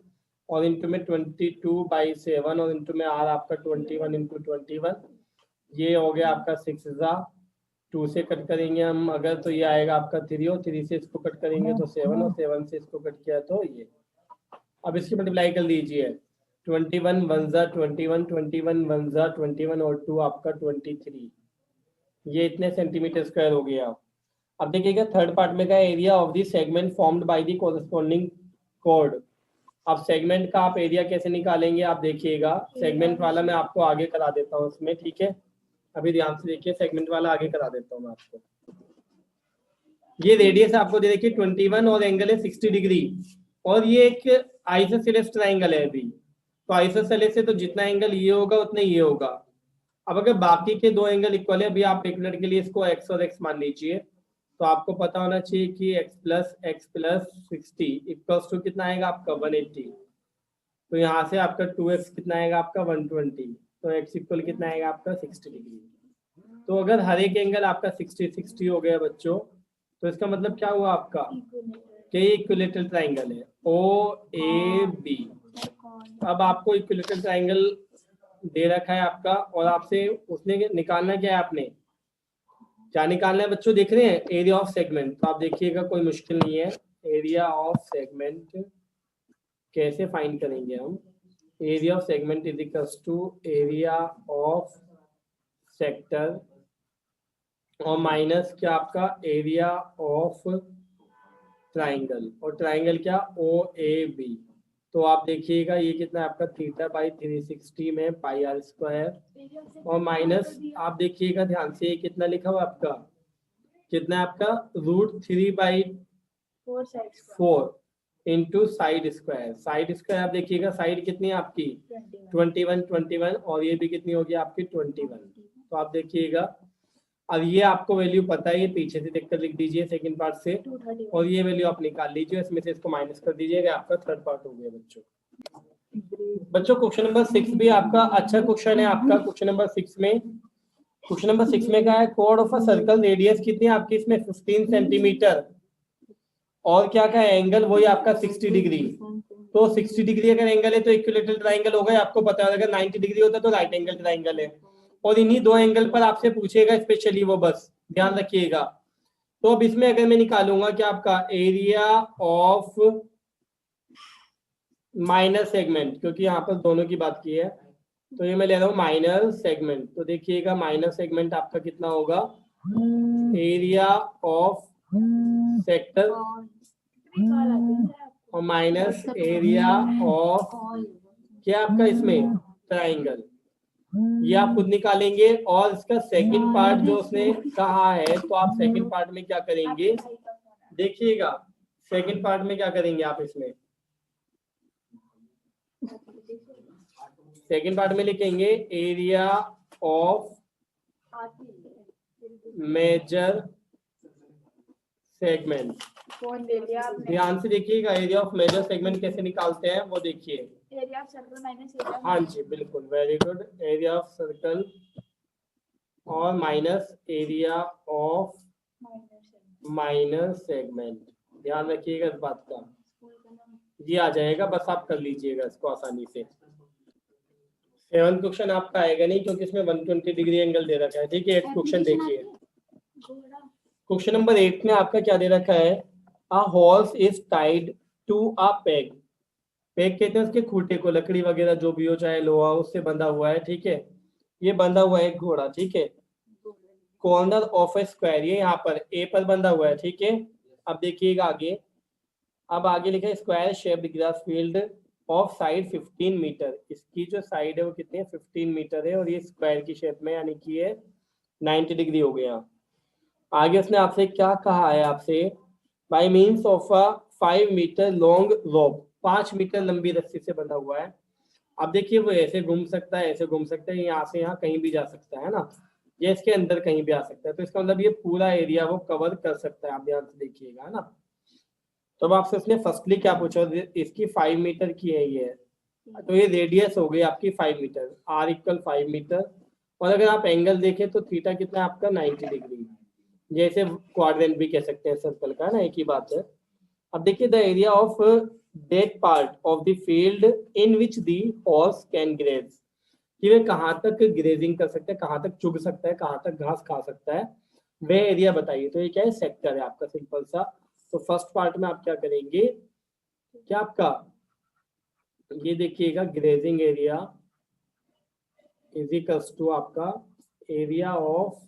और इंटू में 22/7 और इंटू में आर आपका 21 इंटू 21, ये हो गया आपका 6 2 से कट करेंगे हम अगर तो ये आएगा आपका 3 और 3 से इसको कट करेंगे तो 7 और 7 से इसको कट किया तो ये, अब इसकी मल्टीप्लाई कर लीजिए 21 1 जा 21 21 1 जा 21 और 2 आपका 23, ये इतने सेंटीमीटर स्क्वायर हो गया। अब देखिएगा थर्ड पार्ट में का area of the segment formed by the corresponding code, अब सेगमेंट का आप एरिया कैसे निकालेंगे आप देखिएगा, सेगमेंट वाला मैं आपको आगे करा देता हूँ उसमें, ठीक है अभी ध्यान से देखिए सेगमेंट वाला आगे करा देता हूँ मैं आपको। ये रेडियस आपको दे देखिए 21 और एंगल है 60 डिग्री, और ये एक आइसोसेलेस ट्रायंगल है अभी, तो आइसोसेलेस से तो जितना एंगल ये होगा उतना ये होगा। अब अगर बाकी के दो एंगल इक्वल है, अभी आप एक मिनट के लिए इसको x और x मान लीजिए, तो आपको पता होना चाहिए कि x प्लस 60 इक्वल्स टू कितना आएगा आपका 180, तो यहाँ से आपका 2x कितना आएगा आपका 120, तो x इक्वल कितना आएगा आपका 60 डिग्री। तो अगर हर एक एंगल आपका 60 हो गया बच्चों, तो इसका मतलब क्या हुआ आपका कि इक्विलेटरल ट्रायंगल है OAB। अब आपको इक्विलेटरल ट्रायंगल दे रखा है आपका, और आपसे उसने निकालना क्या है, आपने क्या निकालना है बच्चों देख रहे हैं एरिया ऑफ सेगमेंट, तो आप देखिएगा कोई मुश्किल नहीं है, एरिया ऑफ सेगमेंट कैसे फाइंड करेंगे हम, area of segment is equals to area of sector और माइनस क्या आपका एरिया ऑफ ट्राइंगल, और ट्राइंगल क्या OAB, तो आप देखिएगा ये कितना आपका थीटा बाई 360 में पाई आर स्क्वायर और माइनस आप देखिएगा ध्यान से ये कितना लिखा हुआ आपका, कितना आपका √3/4 into side square, side square आप देखिएगा साइड कितनी है आपकी 21 और ये भी कितनी होगी आपकी 21, तो आप देखिएगा, अब ये आपको वैल्यू पता है, ये पीछे से देखकर लिख दीजिए सेकंड पार्ट से, 231 और ये वैल्यू आप निकाल लीजिए, इसमें से इसको माइनस कर दीजिएगा, आपका थर्ड पार्ट हो गया बच्चों। बच्चों क्वेश्चन नंबर 6 भी आपका अच्छा क्वेश्चन है आपका। क्वेश्चन नंबर 6 में, क्वेश्चन नंबर 6 में क्या है, code of a circle radius कितनी है आपकी इसमें 15 सेंटीमीटर, और क्या क्या एंगल वही आपका 60 डिग्री। तो 60 डिग्री अगर एंगल है तो इक्विलेटरल ट्राइंगल होगा, आपको पता है। अगर 90 डिग्री होता तो राइट एंगल ट्राइंगल है, और इन्हीं दो एंगल पर आपसे पूछेगा स्पेशली, वो बस ध्यान रखिएगा। तो अब इसमें अगर मैं निकालूंगा कि आपका एरिया ऑफ माइनर सेगमेंट, क्योंकि यहाँ पर दोनों की बात की है, तो ये मैं ले रहा हूँ माइनर सेगमेंट। तो देखिएगा माइनर सेगमेंट आपका कितना होगा, एरिया ऑफ सेक्टर और माइनस एरिया ऑफ क्या आपका इसमें ट्राइंगल, ये आप खुद निकालेंगे। और इसका सेकंड पार्ट जो उसने कहा है, तो आप सेकंड पार्ट में क्या करेंगे, देखिएगा सेकंड पार्ट में क्या करेंगे आप इसमें, सेकंड पार्ट में लिखेंगे एरिया ऑफ मेजर सेगमेंट। ध्यान से देखिएगा, एरिया ऑफ मेजर सेगमेंट कैसे निकालते हैं वो देखिए। Area of circle minus area, हाँ जी बिल्कुल, very good. Area of circle और minus area of minor segment, ध्यान रखिएगा इस बात का, ये आ जाएगा, बस आप कर लीजिएगा इसको आसानी से। 7th क्वेश्चन आपका आएगा नहीं, क्योंकि इसमें 120 डिग्री एंगल दे रखा है, ठीक है। एक क्वेश्चन देखिए, क्वेश्चन नंबर 8 में आपका क्या दे रखा है, a horse is tied to a peg. Peg कहते हैं उसके खूंटे को, लकड़ी वगैरह जो भी हो, चाहे लोहा, उससे बंधा हुआ है, ठीक है। ये बंधा हुआ है एक घोड़ा, ठीक है। कॉर्नर ऑफ ए स्क्वायर, ये यहाँ पर ए पर बंधा हुआ है, ठीक है। अब देखिएगा आगे, अब आगे लिखा है square shaped grass field of side 15 metre. इसकी जो साइड है वो कितनी है, 15 मीटर है, और ये स्क्वायर की शेप में, यानी कि ये 90 डिग्री हो गया। आगे उसने आपसे क्या कहा है, आपसे by means of a 5 metre long rope, 5 metre लंबी रस्सी से बंधा हुआ है। अब देखिए वो ऐसे घूम सकता है, ऐसे घूम सकता है, यहाँ से यहाँ कहीं भी जा सकता है ना, ये इसके अंदर कहीं भी आ सकता है। तो इसका मतलब ये पूरा एरिया वो कवर कर सकता है, आप ध्यान से देखिएगा, है ना। तो अब आपसे उसने फर्स्टली क्या पूछा, इसकी 5 मीटर की है ये, तो ये रेडियस हो गई आपकी 5 मीटर, आर इक्वल 5 मीटर। और अगर आप एंगल देखें तो थीटा कितना है आपका 90 डिग्री, जैसे क्वाड्रेंट भी कह सकते हैं सर्कल का, ना, एक ही बात है। अब देखिए the area of that part of the field in which the horse can graze, कि वे कहाँ तक ग्रेजिंग कर सकते हैं, कहाँ तक चुग सकता है, कहाँ तक घास खा सकता है, वह एरिया बताइए। तो ये क्या है, सेक्टर है आपका, सिंपल सा। तो फर्स्ट पार्ट में आप क्या करेंगे, क्या आपका ये देखिएगा, grazing area is equals to आपका एरिया ऑफ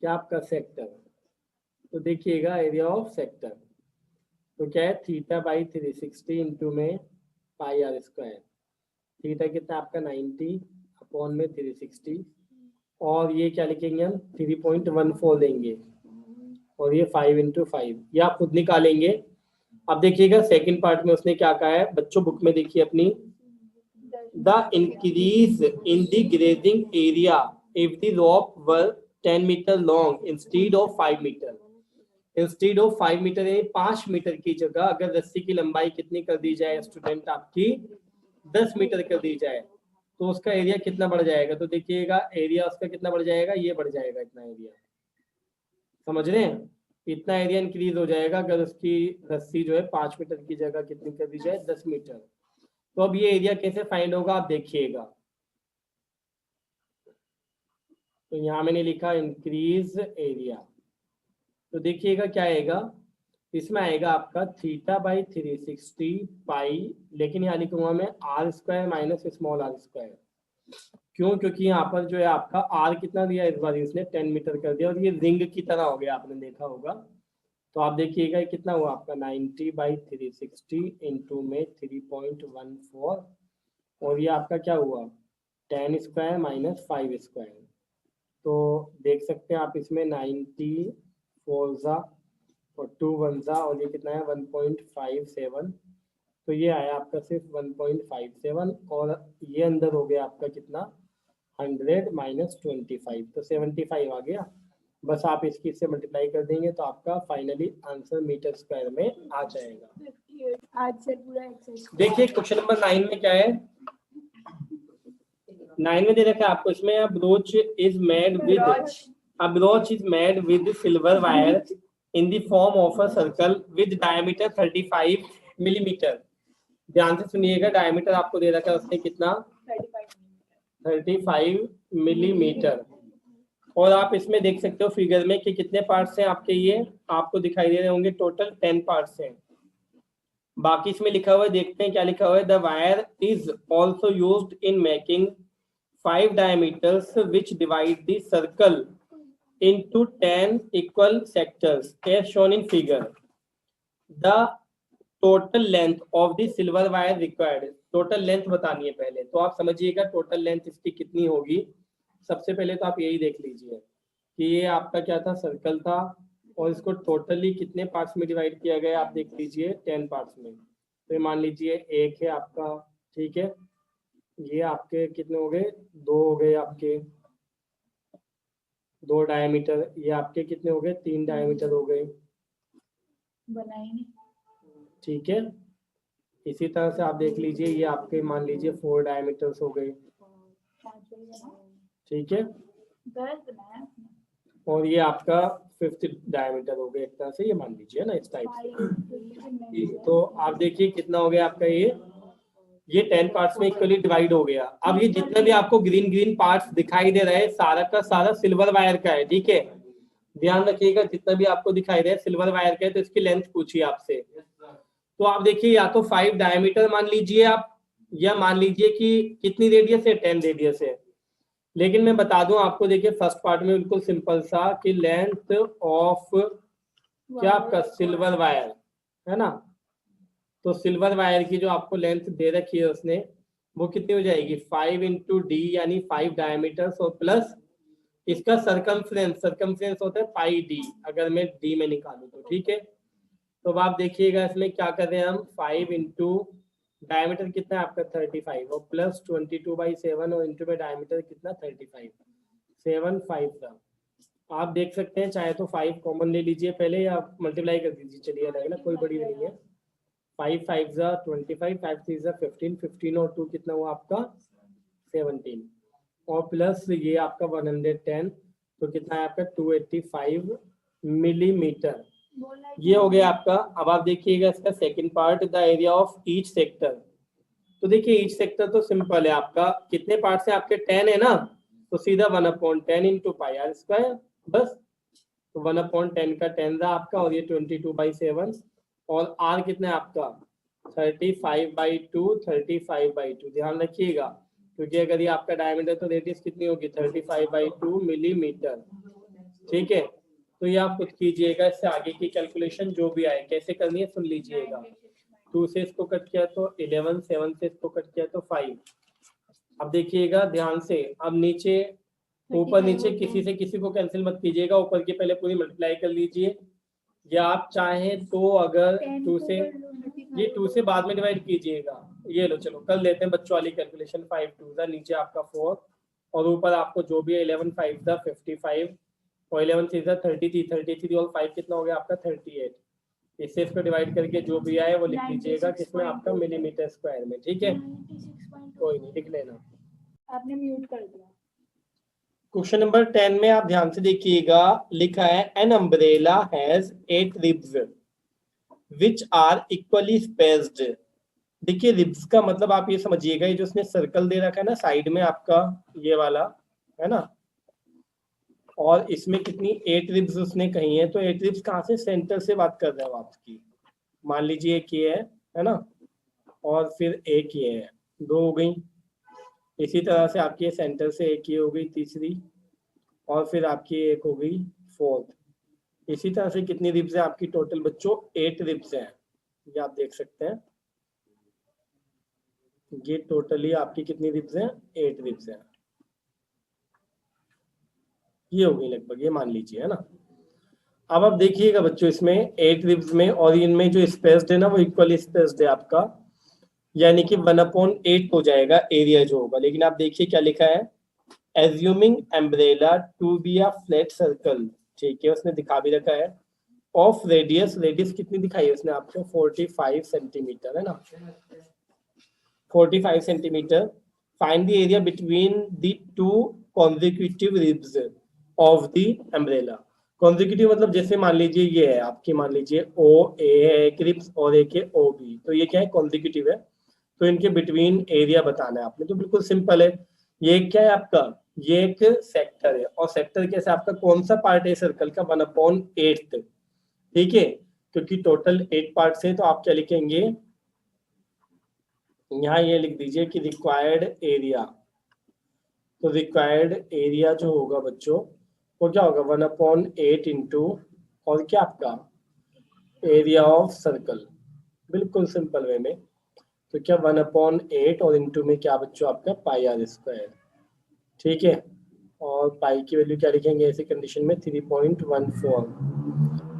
क्या आपका सेक्टर। तो देखिएगा एरिया ऑफ सेक्टर तो क्या है, थीटा बाई 360 इंटू में पाई आर स्क्वायर। थीटा कितना आपका 90 अपॉन में 360, और ये क्या लिखेंगे हम 3.14 देंगे, और ये 5 इंटू 5, ये आप खुद निकालेंगे। अब देखिएगा सेकंड पार्ट में उसने क्या कहा है, बच्चों बुक में देखिए अपनी, the increase in the grazing area if the rope were 10 metre long instead of 5 metre. Instead of 5 metre यानी 5 मीटर की जगह अगर रस्सी की लंबाई कितनी कर दी जाए स्टूडेंट, आपकी 10 मीटर कर दी जाए, तो उसका एरिया कितना बढ़ जाएगा। तो देखिएगा एरिया उसका कितना बढ़ जाएगा, ये बढ़ जाएगा इतना एरिया, समझ रहे हैं, इतना एरिया इंक्रीज हो जाएगा अगर उसकी रस्सी जो है 5 मीटर की जगह कितनी कर दी जाए, 10 मीटर। तो अब ये एरिया कैसे फाइंड होगा, आप देखिएगा। तो यहाँ मैंने लिखा इंक्रीज एरिया, तो देखिएगा क्या आएगा, इसमें आएगा आपका थीटा बाई 360 पाई, लेकिन यहाँ लिखूंगा मैं R square minus small are square. क्यों, क्योंकि यहाँ पर जो है आपका आर कितना दिया इस बार इसने 10 मीटर कर दिया, और ये रिंग की तरह हो गया, आपने देखा होगा। तो आप देखिएगा कितना हुआ आपका 90 बाई 360 इंटू में 3.14, और ये आपका क्या हुआ 10 स्क्वायर माइनस 5 स्क्वायर। तो देख सकते हैं आप इसमें 90 4 ज़ा और 2 1 ज़ा, और ये कितना है 1.57। तो ये आया आपका सिर्फ 1.57, और ये अंदर हो गया आपका कितना 100 माइनस 25 तो 75 आ गया। बस आप इसकी से मल्टीप्लाई कर देंगे तो आपका फाइनली आंसर मीटर स्क्वायर में आ जाएगा। आज से पूरा एक्सरसाइज देखिए क्वेश्चन नंबर 9 में क्या है, 9 में दे रखा है आपको इसमें broach is made with silver wire in the form of a circle with diameter 35 millimetre. ध्यान से सुनिएगा, डायमीटर आपको दे रखा है उसने कितना, 35 मिलीमीटर। और आप इसमें देख सकते हो फिगर में कि कितने पार्ट्स हैं आपके, ये आपको दिखाई दे रहे होंगे, टोटल 10 पार्ट्स हैं। बाकी इसमें लिखा हुआ है, देखते हैं क्या लिखा हुआ है। The wire is also used in making 5 diameters which divide the circle into 10 equal sectors as shown in figure. The total length of the silver wire required. Total length बतानी है पहले, तो आप समझिएगा टोटल लेंथ इसकी कितनी होगी। सबसे पहले तो आप यही देख लीजिए कि ये आपका क्या था, सर्कल था, और इसको टोटली कितने पार्ट्स में डिवाइड किया गया, आप देख लीजिए 10 पार्ट्स में। तो ये मान लीजिए एक है आपका, ठीक है, ये आपके कितने हो गए, 2 हो गए आपके, 2 डायमीटर। ये आपके कितने हो गए, 3 डायमीटर हो गए, बनाएंगे। ठीक है। इसी तरह से आप देख लीजिए ये आपके मान लीजिए 4 डायमीटर्स हो गए, ठीक है। और ये आपका 5th डायमीटर हो गया एक तरह से, ये मान लीजिए ना इस टाइप से। तो आप देखिए कितना हो गया आपका, ये 10 पार्ट्स में इक्वली डिवाइड हो गया। अब ये जितना भी आपको ग्रीन ग्रीन पार्ट्स दिखाई दे रहा है सारा का सारा सिल्वर वायर का है, ठीक है। ध्यान रखिएगा जितना भी आपको दिखाई दे रहा है सिल्वर वायर का है। तो इसकी लेंथ पूछिए आपसे, तो आप देखिए या तो 5 डायमीटर मान लीजिए आप, या मान लीजिए कि कितनी रेडियस है, 10 रेडियस है। लेकिन मैं बता दूं आपको, देखिए फर्स्ट पार्ट में बिल्कुल सिंपल सा कि लेंथ ऑफ क्या आपका सिल्वर वायर है ना, तो सिल्वर वायर की जो आपको लेंथ दे रखी है उसने, वो कितनी हो जाएगी 5 इंटू डी, यानी 5 डायमीटर्स, और प्लस इसका सरकमफ्रेंस होता है पाई डी, अगर मैं डी में निकालूं तो, ठीक है। तो अब आप देखिएगा इसमें क्या कर रहे हैं हम, 5 इंटू डायमीटर कितना है आपका 35, और प्लस 22/7, और इंटू में डायमीटर कितना 35, 7 5 का। आप देख सकते हैं चाहे तो 5 कॉमन ले लीजिए पहले, या मल्टीप्लाई कर दीजिए, चलिए अलग ना, कोई बड़ी नहीं है। 5 5 जा 25, 5 3 जा 15, 15 और 2 कितना हुआ आपका 17, और प्लस ये आपका 110, तो कितना है आपका 285 मिलीमीटर, ये हो गया आपका। अब आप देखिएगा इसका second part, the area of each sector. तो देखिए ईच सेक्टर तो सिंपल है आपका, कितने पार्ट है आपके 10 है ना, तो सीधा 1/10 इंटू पाई आर स्क्वायर, बस। तो 1/10 का 10 था आपका, और ये 22/7, और आर कितना है आपका 35/2, 35/2। ध्यान रखिएगा क्योंकि अगर ये आपका डायमीटर तो रेडियस कितनी होगी 35/2 मिलीमीटर, ठीक है। तो ये आप खुद कीजिएगा, इससे आगे की कैलकुलेशन जो भी आए कैसे करनी है सुन लीजिएगा। 2 से इसको कट किया तो 11, 7 से इसको कट किया तो 5। अब देखिएगा ध्यान से, अब नीचे ऊपर नीचे किसी से किसी को कैंसिल मत कीजिएगा, ऊपर की पहले पूरी मल्टीप्लाई कर लीजिए, या आप चाहें तो अगर 2 से, ये 2 से बाद में डिवाइड कीजिएगा। ये लो चलो कर लेते हैं बच्चों वाली कैलकुलेशन, 5 2 था, नीचे आपका 4, और ऊपर आपको जो भी है 11 5 था 55, और 11 3 था 33 और 5 कितना हो गया आपका 38। इससे इसको डिवाइड करके जो भी आए वो लिख लीजिएगा किसमें आपका मिलीमीटर स्क्वायर में, ठीक है। कोई नहीं लिख लेना, आपने म्यूट कर दिया। क्वेश्चन नंबर 10 में आप ध्यान से देखिएगा, लिखा है an umbrella has 8 ribs which are equally spaced. देखिए रिब्स का मतलब आप ये समझिएगा, ये जो उसने सर्कल दे रखा है ना साइड में आपका, ये वाला है ना, और इसमें कितनी 8 रिब्स उसने कही है। तो 8 रिब्स कहाँ से, सेंटर से बात कर रहे हो आपकी, मान लीजिए एक ये है ना, और फिर एक ये है, 2 हो गई। इसी तरह से आपकी सेंटर से एक ये हो गई तीसरी, और फिर आपकी एक हो गई 4th। इसी तरह से कितनी रिब्स है आपकी टोटल बच्चों, 8 रिब्स हैं, ये आप देख सकते हैं। ये टोटली आपकी कितनी रिब्स हैं, 8 रिब्स हैं, ये हो गई लगभग, ये मान लीजिए है ना। अब आप देखिएगा बच्चों इसमें 8 रिब्स में, और इनमें जो स्पेस्ड है ना वो इक्वली स्पेस्ड है आपका, यानी कि 1/8 हो जाएगा एरिया जो होगा। लेकिन आप देखिए क्या लिखा है, assuming umbrella to be a flat circle, ठीक है, उसने दिखा भी रखा है, ऑफ रेडियस, रेडियस कितनी दिखाई है उसने आपको, 45 सेंटीमीटर है ना, 45 centimetre. Find the area between the two consecutive ribs of the umbrella. Consecutive मतलब जैसे मान लीजिए ये है आपकी, मान लीजिए ओ ए है एक रिब्स और एक है ओ बी, तो ये क्या है, कॉन्जिक्यूटिव है, तो इनके बिटवीन एरिया बताना है आपने, तो बिल्कुल सिंपल है। ये क्या है आपका, ये एक सेक्टर है, और सेक्टर कैसे आपका कौन सा पार्ट है सर्कल का, 1/8, ठीक है, क्योंकि टोटल 8 पार्ट्स हैं, तो आप क्या लिखेंगे यहाँ, ये लिख दीजिए कि रिक्वायर्ड एरिया, तो रिक्वायर्ड एरिया जो होगा बच्चों वो क्या होगा, 1/8 इंटू, और क्या आपका एरिया ऑफ सर्कल, बिल्कुल सिंपल वे में, तो क्या 1/8 और इंटू में क्या बच्चों आपका पाई आर स्क्वायर, ठीक है, और पाई की वैल्यू क्या लिखेंगे ऐसी कंडीशन में 3.14,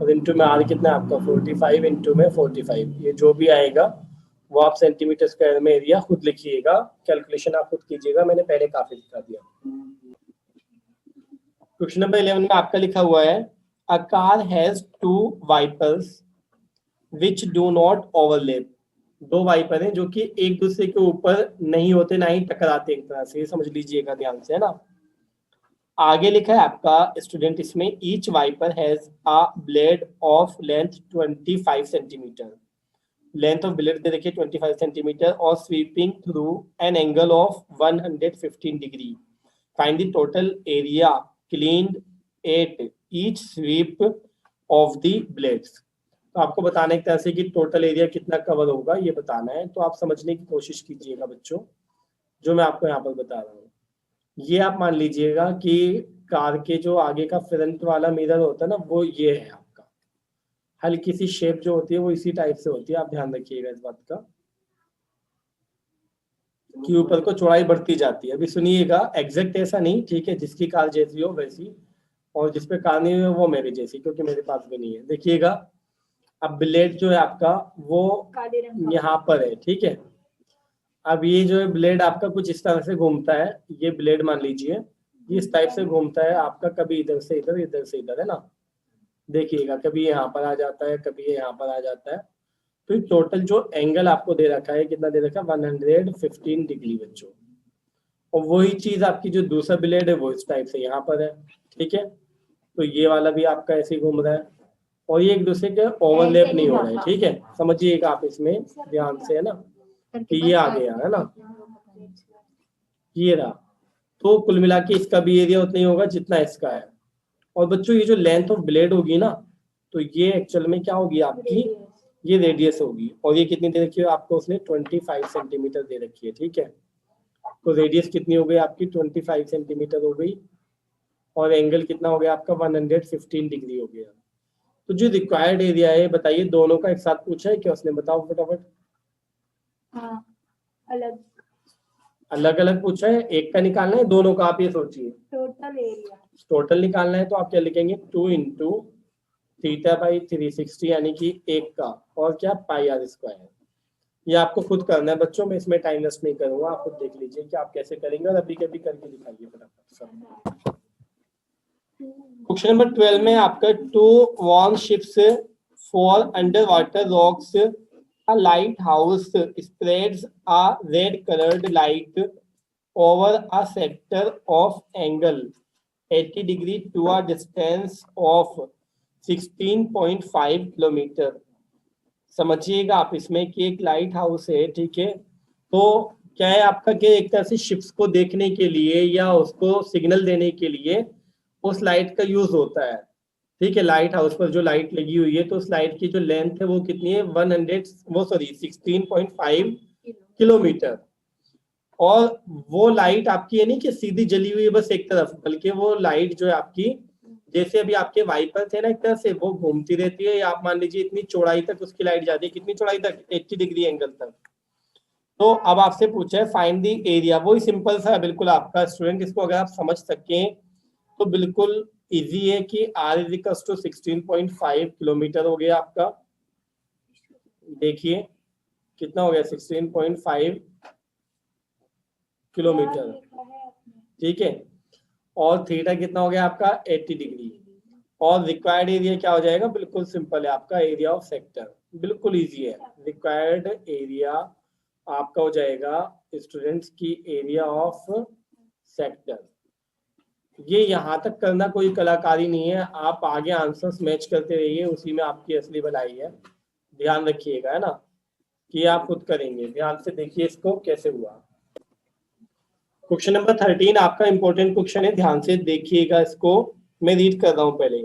और इंटू में आर कितना है आपका 45, इंटू में 45, ये जो भी आएगा वो आप सेंटीमीटर स्क्वायर में एरिया खुद लिखिएगा, कैलकुलेशन आप खुद कीजिएगा, मैंने पहले काफी दिखा दिया। क्वेश्चन नंबर 11 में आपका लिखा हुआ है, a car has 2 wipers which do not overlap, 2 wiper हैं जो कि एक दूसरे के ऊपर नहीं होते, ना ही टकराते, एक तरह से समझ लीजिएगा ध्यान से, है ना। आगे लिखा है आपका स्टूडेंट इसमें, each wiper has a blade of length 25 centimetre, length of blade दे रखिए 25 सेंटीमीटर, और sweeping through an angle of 115 degree, find the total area cleaned at each sweep of the blades. तो आपको बताना एक तरह से कि टोटल एरिया कितना कवर होगा ये बताना है, तो आप समझने की कोशिश कीजिएगा बच्चों, जो मैं आपको यहाँ पर बता रहा हूँ। ये आप मान लीजिएगा कि कार के जो आगे का फ्रंट वाला मिरर होता है ना, वो ये है आपका, हल्की सी शेप जो होती है वो इसी टाइप से होती है, आप ध्यान रखिएगा इस बात का, कि ऊपर को चौड़ाई बढ़ती जाती है। अभी सुनिएगा, एग्जैक्ट ऐसा नहीं, ठीक है, जिसकी कार जैसी हो वैसी, और जिसपे कार नहीं हो वो मेरी जैसी, क्योंकि मेरे पास भी नहीं है। देखिएगा, अब ब्लेड जो है आपका वो यहाँ पर है, ठीक है, अब ये जो है ब्लेड आपका कुछ इस तरह से घूमता है, ये ब्लेड मान लीजिए ये इस टाइप से घूमता है आपका, कभी इधर से इधर, इधर से इधर, है ना, देखिएगा कभी यहाँ पर आ जाता है, कभी यहाँ पर आ जाता है, तो टोटल जो एंगल आपको दे रखा है कितना दे रखा है, 115 डिग्री बच्चों, और वही चीज आपकी जो दूसरा ब्लेड है वो इस टाइप से यहाँ पर है, ठीक है, तो ये वाला भी आपका ऐसे ही घूम रहा है, और ये एक दूसरे के ओवरलैप नहीं हो रहा है, ठीक है, समझिएगा आप इसमें ध्यान से, है ना, कि ये आ गया है ना, ये रहा, तो कुल मिला के इसका भी एरिया उतना ही होगा जितना इसका है। और बच्चों ये जो लेंथ ऑफ ब्लेड होगी ना, तो ये एक्चुअल में क्या होगी आपकी, ये रेडियस होगी, और ये कितनी दे रखी है आपको उसने 25 सेंटीमीटर दे रखी है, ठीक है, तो रेडियस कितनी हो गई आपकी 25 सेंटीमीटर हो गई, और एंगल कितना हो गया आपका 115 डिग्री हो गया। तो जो रिक्वायर्ड एरिया है बताइए, दोनों का एक साथ पूछा है क्या उसने, बताओ फटाफट। हाँ, अलग अलग अलग पूछा है, एक का निकालना है, दोनों का, आप ये सोचिए, टोटल एरिया, टोटल निकालना है, तो आप क्या लिखेंगे 2 इंटू थीटा बाई 360, यानी कि एक का, और क्या पाई आर स्क्वायर, ये आपको खुद करना है बच्चों, मैं इसमें टाइम वेस्ट नहीं करूंगा, आप खुद देख लीजिए कि आप कैसे करेंगे, और अभी कभी करके दिखाइए फटाफट सब। क्वेश्चन नंबर 12 में आपका 2 warn ships for underwater rocks, a lighthouse spreads a red colored light over a sector of angle 80 degree to a distance of 16.5 kilometre. समझिएगा आप इसमें कि एक लाइट हाउस है, ठीक है, तो क्या है आपका कि एक तरह से शिप्स को देखने के लिए या उसको सिग्नल देने के लिए उस लाइट का यूज होता है, ठीक है, लाइट हाउस पर जो लाइट लगी हुई है, तो उस लाइट की जो लेंथ है वो कितनी है 16.5 किलोमीटर, और वो लाइट आपकी है नहीं कि सीधी जली हुई है बस एक तरफ, बल्कि वो लाइट जो है आपकी, जैसे अभी आपके वाइपर थे ना एक तरह से, वो घूमती रहती है, या आप मान लीजिए इतनी चौड़ाई तक उसकी लाइट जाती है, कितनी चौड़ाई तक, 80 डिग्री एंगल तक। तो अब आपसे पूछा है फाइंड द एरिया, वही सिंपल सा है बिल्कुल आपका स्टूडेंट, इसको अगर आप समझ सकें तो बिल्कुल इजी है कि r is equal to 16.5 kilometre हो गया आपका, देखिए कितना हो गया 16.5 किलोमीटर, ठीक है, और थीटा कितना हो गया आपका 80 डिग्री। और रिक्वायर्ड एरिया क्या हो जाएगा, बिल्कुल सिंपल है आपका, एरिया ऑफ सेक्टर, बिल्कुल इजी है। रिक्वायर्ड एरिया आपका हो जाएगा स्टूडेंट्स की एरिया ऑफ सेक्टर। ये यहाँ तक करना कोई कलाकारी नहीं है, आप आगे आंसर्स मैच करते रहिए, उसी में आपकी असली भलाई है। ध्यान रखिएगा, है ना, कि आप खुद करेंगे। ध्यान से देखिए इसको कैसे हुआ। क्वेश्चन नंबर 13 आपका इंपॉर्टेंट क्वेश्चन है, ध्यान से देखिएगा इसको। मैं रीड कर रहा हूं पहले।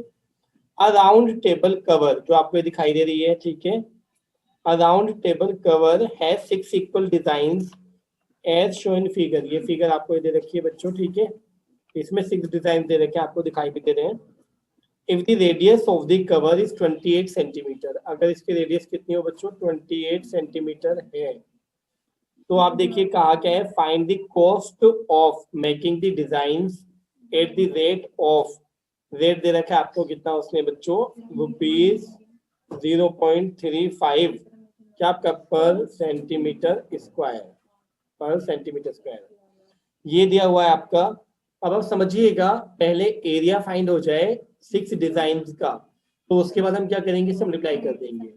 अ राउंड टेबल कवर, जो आपको दिखाई दे रही है, ठीक है। A round table cover has 6 equal designs as shown in figure. ये फिगर आपको दे रखी है बच्चों, ठीक है। इसमें 6 डिजाइन दे रखे हैं, आपको दिखाई भी दे रहे हैं। If the radius of the cover is 28 centimetre, अगर इसकी रेडियस कितनी हो बच्चों, 28 सेंटीमीटर है, तो आप देखिए कहा क्या है, find the cost of making the designs at the rate of, rate दे रखा है आपको कितना उसने बच्चों, ₹0.35 क्या आपका पर सेंटीमीटर स्क्वायर, पर सेंटीमीटर स्क्वायर ये दिया हुआ है आपका। अब आप समझिएगा, पहले एरिया फाइंड हो जाए 6 डिजाइन का, तो उसके बाद हम क्या करेंगे, सिंप्लीफाई कर देंगे।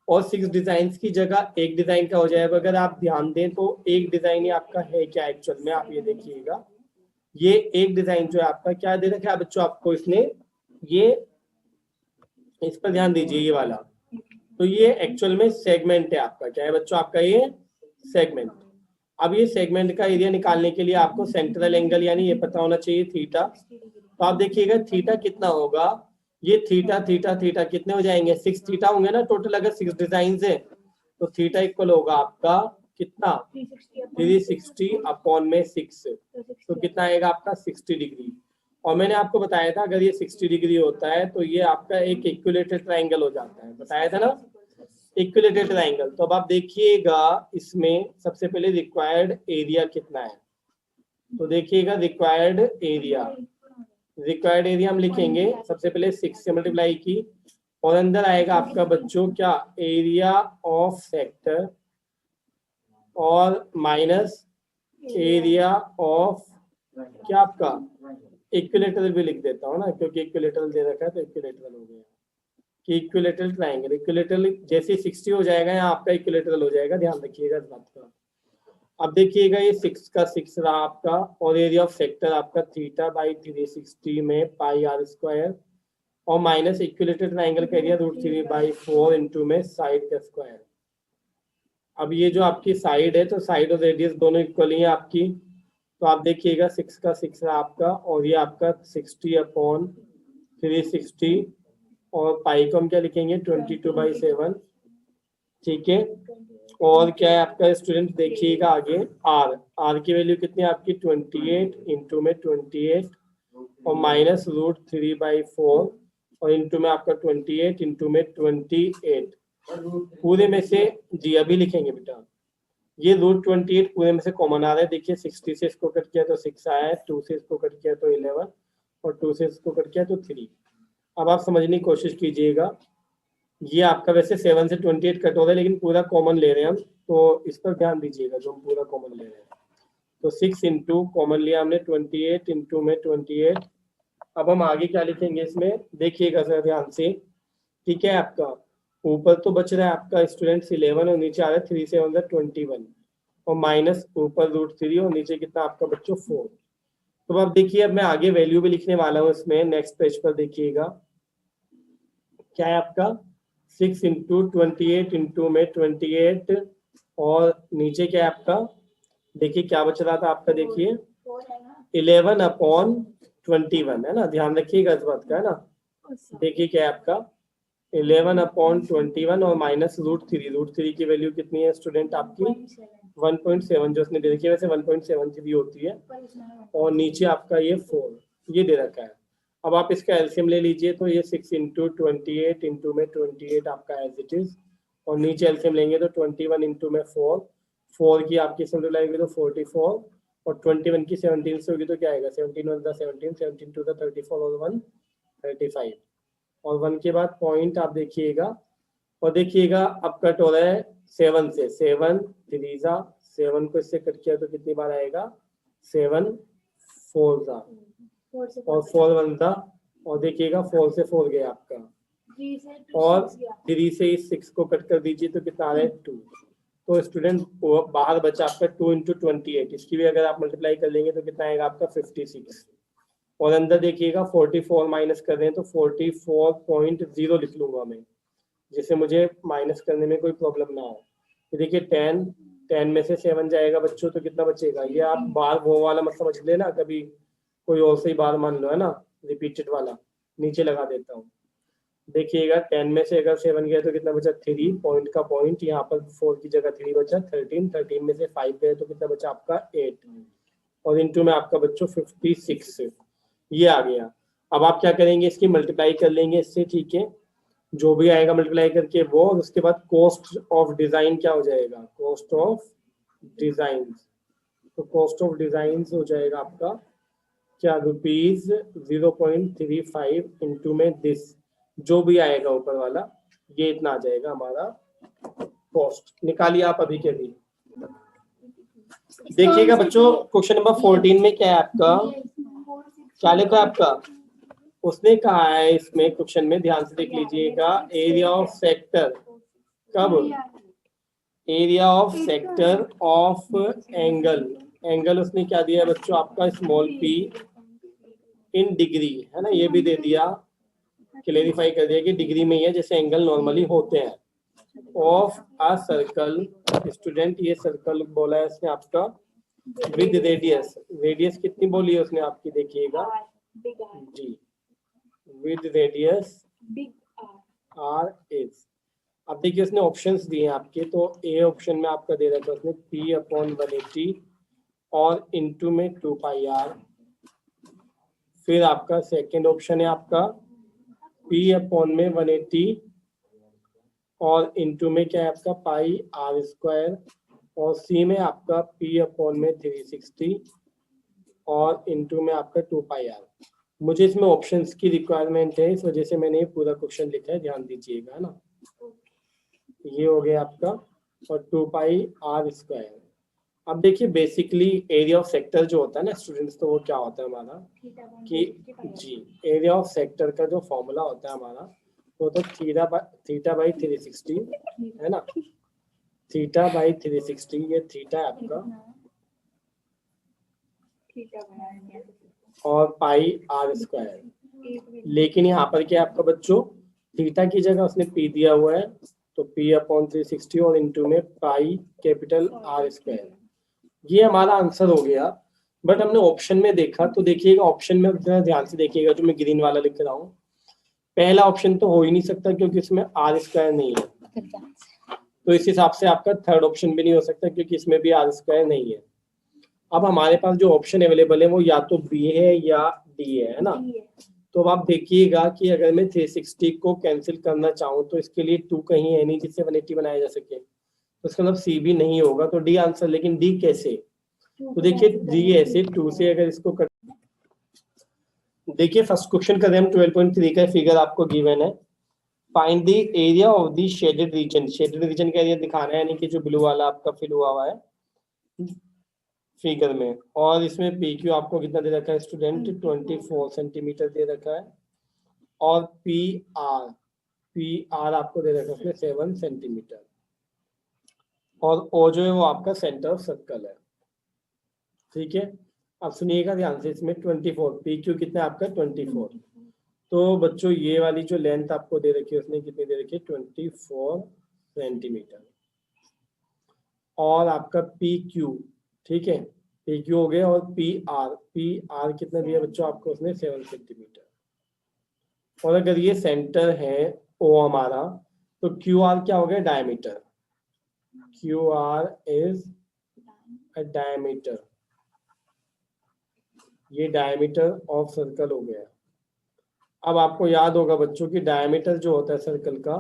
और 6 डिजाइन की जगह एक डिजाइन का हो जाएगा। अगर आप ध्यान दें तो एक डिजाइन ही आपका है क्या एक्चुअल में, आप ये देखिएगा, ये एक डिजाइन जो है आपका क्या दे रखा है बच्चों आपको इसने, ये इस पर ध्यान दीजिए, ये वाला, तो ये एक्चुअल में सेगमेंट है आपका, क्या है बच्चों आपका ये सेगमेंट। अब ये सेगमेंट का एरिया निकालने के लिए आपको सेंट्रल एंगल यानी ये पता होना चाहिए थीटा। तो आप देखिएगा थीटा कितना होगा, ये थीटा थीटा थीटा कितने हो जाएंगे, 6 थीटा होंगे ना टोटल, अगर 6 डिजाइन है तो थीटा इक्वल होगा आपका कितना, 360 अपॉन में 6, तो कितना आएगा आपका 60 डिग्री। और मैंने आपको बताया था अगर ये 60 डिग्री होता है तो ये आपका एक इक्विलेटरल ट्रायंगल हो जाता है, बताया था ना, इक्विलेटरल ट्रायंगल। तो अब आप देखिएगा इसमें सबसे पहले रिक्वायर्ड एरिया कितना है, तो देखिएगा रिक्वायर्ड एरिया, रिक्वायर्ड एरिया हम लिखेंगे सबसे पहले 6 से मल्टीप्लाई की, और अंदर आएगा आपका बच्चों क्या, एरिया ऑफ सेक्टर, और माइनस एरिया ऑफ क्या आपका इक्विलेटरल भी लिख देता हूँ ना, क्योंकि इक्विलेटरल दे रखा है तो इक्विलेटरल हो गया कि इक्विलेटरल ट्रायंगल, इक्विलेटरल जैसे 60 हो जाएगा यहाँ आपका इक्विलेटरल हो जाएगा, ध्यान रखिएगा इस बात का। अब देखिएगा ये 6 का 6 रहा आपका, और एरिया ऑफ सेक्टर आपका थीटा बाई 360 में पाई आर स्क्वायर, और माइनस इक्विलेटरल ट्रायंगल का एरिया √3/4 इंटू में साइड का स्क्वायर। अब ये जो आपकी साइड है तो साइड और रेडियस दोनों इक्वल ही है आपकी, तो आप देखिएगा 6 का 6 रहा आपका, और ये आपका 60 अपॉन 360, और पाई को हम क्या लिखेंगे 22/7, ठीक है। और क्या है आपका स्टूडेंट, देखिएगा आगे आर, आर की वैल्यू कितनी है आपकी 28 इंटू में 28, और माइनस √3/4, और इंटू में आपका 28 इंटू में 28, पूरे में से जी अभी लिखेंगे बेटा, ये √28 पूरे में से कॉमन आ रहा है, देखिए 60 से इसको कट किया तो 6 आया है, 2 से इसको कट किया तो 11, और 2 से इसको कट किया तो 3। अब आप समझने की कोशिश कीजिएगा, ये आपका वैसे 7 से 28 कट हो रहा है लेकिन पूरा कॉमन ले रहे हैं हम, तो इस पर ध्यान दीजिएगा जो हम पूरा कॉमन ले रहे हैं। तो 6 इंटू कॉमन लिया हमने 28 इंटू में 28। अब हम आगे क्या लिखेंगे इसमें, देखिएगा सर ध्यान से, ठीक है। आपका ऊपर तो बच रहा है आपका स्टूडेंट्स 11, और नीचे आ रहा है 3 से 21, और माइनस ऊपर √3, और नीचे कितना आपका बच्चों 4। तो अब देखिए, अब मैं आगे वैल्यू भी लिखने वाला हूँ इसमें, नेक्स्ट पेज पर देखिएगा क्या है आपका 6 इंटू 28 इंटू में 28, और नीचे क्या है आपका, देखिए क्या बच रहा था आपका, देखिए 11 अपॉन 21 है ना, ध्यान रखिएगा इस बात का, है ना। देखिए क्या है आपका 11 अपॉन 21, और माइनस √3 की वैल्यू कितनी है स्टूडेंट आपकी 1.7, जो उसने दे रखी है, वैसे 1.73 होती है, और नीचे आपका ये 4 ये दे रखा है। अब आप इसका एलसीएम ले लीजिए, तो ये 6 इंटू 28 इंटू में 28 आपका एज इट इज, और नीचे एलसीएम लेंगे तो 21 इंटू में 4 की आपकी सिंपल आएगी तो 44, और 21 की 17 से होगी तो क्या आएगा 17 1 17, 17 2 34, और 1 35, और 1 के बाद पॉइंट आप देखिएगा, और देखिएगा अब कट हो रहा है 7 से, 7 3 7 को इससे कट किया तो कितनी बार आएगा 7 4 सा, 4 से और 4 वन दा, और देखिएगा 4 से 4 गया आपका, 3 से 2 और 6 गया। 3 से इस 6 को कट कर दीजिए तो कितना आ रहा है 2। तो स्टूडेंट बाहर बचा आपका 2 × 28, इसकी भी अगर आप मल्टीप्लाई कर लेंगे तो कितना आएगा आपका 56। और अंदर देखिएगा 44 माइनस कर रहे हैं तो 44.0 लिख लूंगा मैं, जिससे मुझे माइनस करने में कोई प्रॉब्लम ना हो। तो देखिए 10 में से 7 जाएगा बच्चों तो कितना बचेगा, ये आप बार वो वाला मत समझ लेना, कभी कोई और से ही बार मान लो, है ना, रिपीटेड वाला। नीचे लगा देता हूँ, देखिएगा 10 में से अगर 7 गया तो कितना बचा 3, पॉइंट का पॉइंट, यहाँ पर 4 की जगह 3 बचा 13 में से 5 गए तो कितना बचा आपका 8, और इनटू में आपका बच्चों 56 ये आ गया। अब आप क्या करेंगे, इसकी मल्टीप्लाई कर लेंगे इससे, ठीक है, जो भी आएगा मल्टीप्लाई करके वो, और उसके बाद कॉस्ट ऑफ डिजाइन क्या हो जाएगा, कॉस्ट ऑफ डिजाइन। तो कॉस्ट ऑफ डिजाइन हो जाएगा आपका क्या, ₹0.35 इंटू में दिस, जो भी आएगा ऊपर वाला, ये इतना आ जाएगा हमारा कॉस्ट। निकालिए आप अभी के अभी। देखिएगा बच्चों क्वेश्चन नंबर 14 में क्या है आपका, क्या लिखा है आपका, उसने कहा है इसमें क्वेश्चन में, ध्यान से देख लीजिएगा, एरिया ऑफ सेक्टर, कब, area of sector of angle, angle उसने क्या दिया है बच्चों आपका स्मॉल p इन डिग्री, है ना, ये भी दे दिया, क्लेरिफाई कर दिया कि डिग्री में ही है जैसे एंगल नॉर्मली होते हैं, ऑफ अ सर्कल। स्टूडेंट ये सर्कल बोला है इसने आपका विद रेडियस, रेडियस कितनी बोली है उसने आपकी, देखिएगा जी, विद रेडियस r इज। अब देखिए उसने ऑप्शंस दिए हैं आपके, तो ए ऑप्शन में आपका दे रखा है उसने p/180 और इनटू में 2πr। फिर आपका सेकंड ऑप्शन है आपका p/180 और इनटू में क्या है आपका πr², और सी में आपका p/360 और इनटू में आपका 2πr। मुझे इसमें ऑप्शंस की रिक्वायरमेंट है, इस वजह से मैंने ये पूरा क्वेश्चन लिखा है, ध्यान दीजिएगा, है ना। ये हो गया आपका, और 2πr²। अब देखिए बेसिकली एरिया ऑफ सेक्टर जो होता है ना स्टूडेंट्स, तो वो क्या होता है हमारा कि जी, एरिया ऑफ सेक्टर का जो फॉर्मूला होता है हमारा, वो तो θ/360 है ना, θ/360, ये थीटा है आपका, और πr²। लेकिन यहाँ पर क्या है आपका बच्चों, थीटा की जगह उसने p दिया हुआ है, तो p/360 और इनटू में πR²। ये हमारा आंसर हो गया। बट हमने ऑप्शन में देखा, तो देखिएगा ऑप्शन में जरा ध्यान से देखिएगा, जो मैं ग्रीन वाला लिख रहा हूँ, पहला ऑप्शन तो हो ही नहीं सकता क्योंकि इसमें r² नहीं है, तो इस हिसाब से आपका थर्ड ऑप्शन भी नहीं हो सकता क्योंकि इसमें भी r² नहीं है। अब हमारे पास जो ऑप्शन अवेलेबल है वो या तो बी है या डी है ना। तो अब आप देखिएगा कि अगर मैं 360 को कैंसिल करना चाहूँ तो इसके लिए 2 कहीं है नहीं जिससे 180 बनाया जा सके, तो इसका मतलब सी भी नहीं होगा, तो डी आंसर। लेकिन डी कैसे, तो देखिए डी ऐसे 2 से अगर इसको कट, देखिए फर्स्ट क्वेश्चन कर रहे हैं हम 12.3 का फिगर आपको गिवन है, find the area of the shaded reason. Shaded region का एरिया दिखाना है, यानी कि जो ब्लू वाला आपका फिल हुआ है फिगर में, और इसमें पी क्यू आपको कितना दे रखा है स्टूडेंट, 24 सेंटीमीटर दे रखा है, और पी आर आपको दे रखा है उसमें 7 सेंटीमीटर, और ओ जो है वो आपका सेंटर ऑफ सर्कल है, ठीक है। अब सुनिएगा ध्यान से, इसमें 24 पी क्यू कितना है आपका 24, तो बच्चों ये वाली जो लेंथ आपको दे रखी है उसने कितनी दे रखी है 24 सेंटीमीटर, और आपका पी क्यू, ठीक है, पी क्यू हो गया, और पी आर कितना दिया बच्चों आपको उसने 7 सेंटीमीटर, और अगर ये सेंटर है ओ हमारा, तो क्यू आर क्या हो गया diameter, Q R is a diameter, ये डायमीटर ऑफ सर्कल हो गया। अब आपको याद होगा बच्चों की डायमीटर जो होता है सर्कल का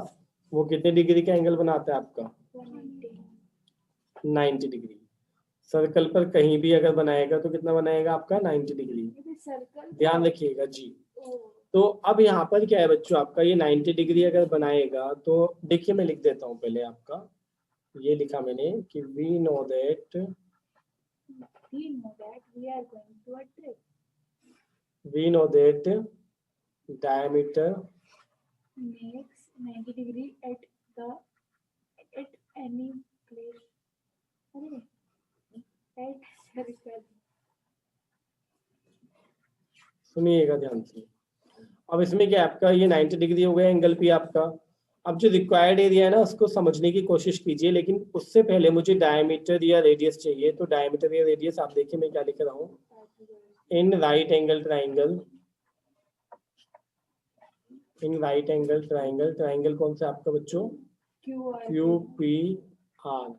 वो कितने डिग्री का एंगल बनाता है आपका 90 डिग्री। सर्कल पर कहीं भी अगर बनाएगा तो कितना बनाएगा आपका 90 डिग्री, ध्यान रखिएगा जी। तो अब यहाँ पर क्या है बच्चों आपका, ये 90 डिग्री अगर बनाएगा तो देखिए मैं लिख देता हूँ पहले आपका, ये लिखा मैंने कि we know that we know that diameter makes 90 degree at any place. अरे, at circle. सुनिएगा ध्यान से। अब इसमें क्या आपका ये 90 डिग्री हो गया एंगल पी आपका। अब जो रिक्वायर्ड एरिया है ना उसको समझने की कोशिश कीजिए, लेकिन उससे पहले मुझे डायमीटर या रेडियस चाहिए। तो डायमीटर या रेडियस आप देखिए मैं क्या लिख रहा हूँ, in right angle triangle, in right angle triangle, triangle कौन सा आपका बच्चों, क्यू पी आर।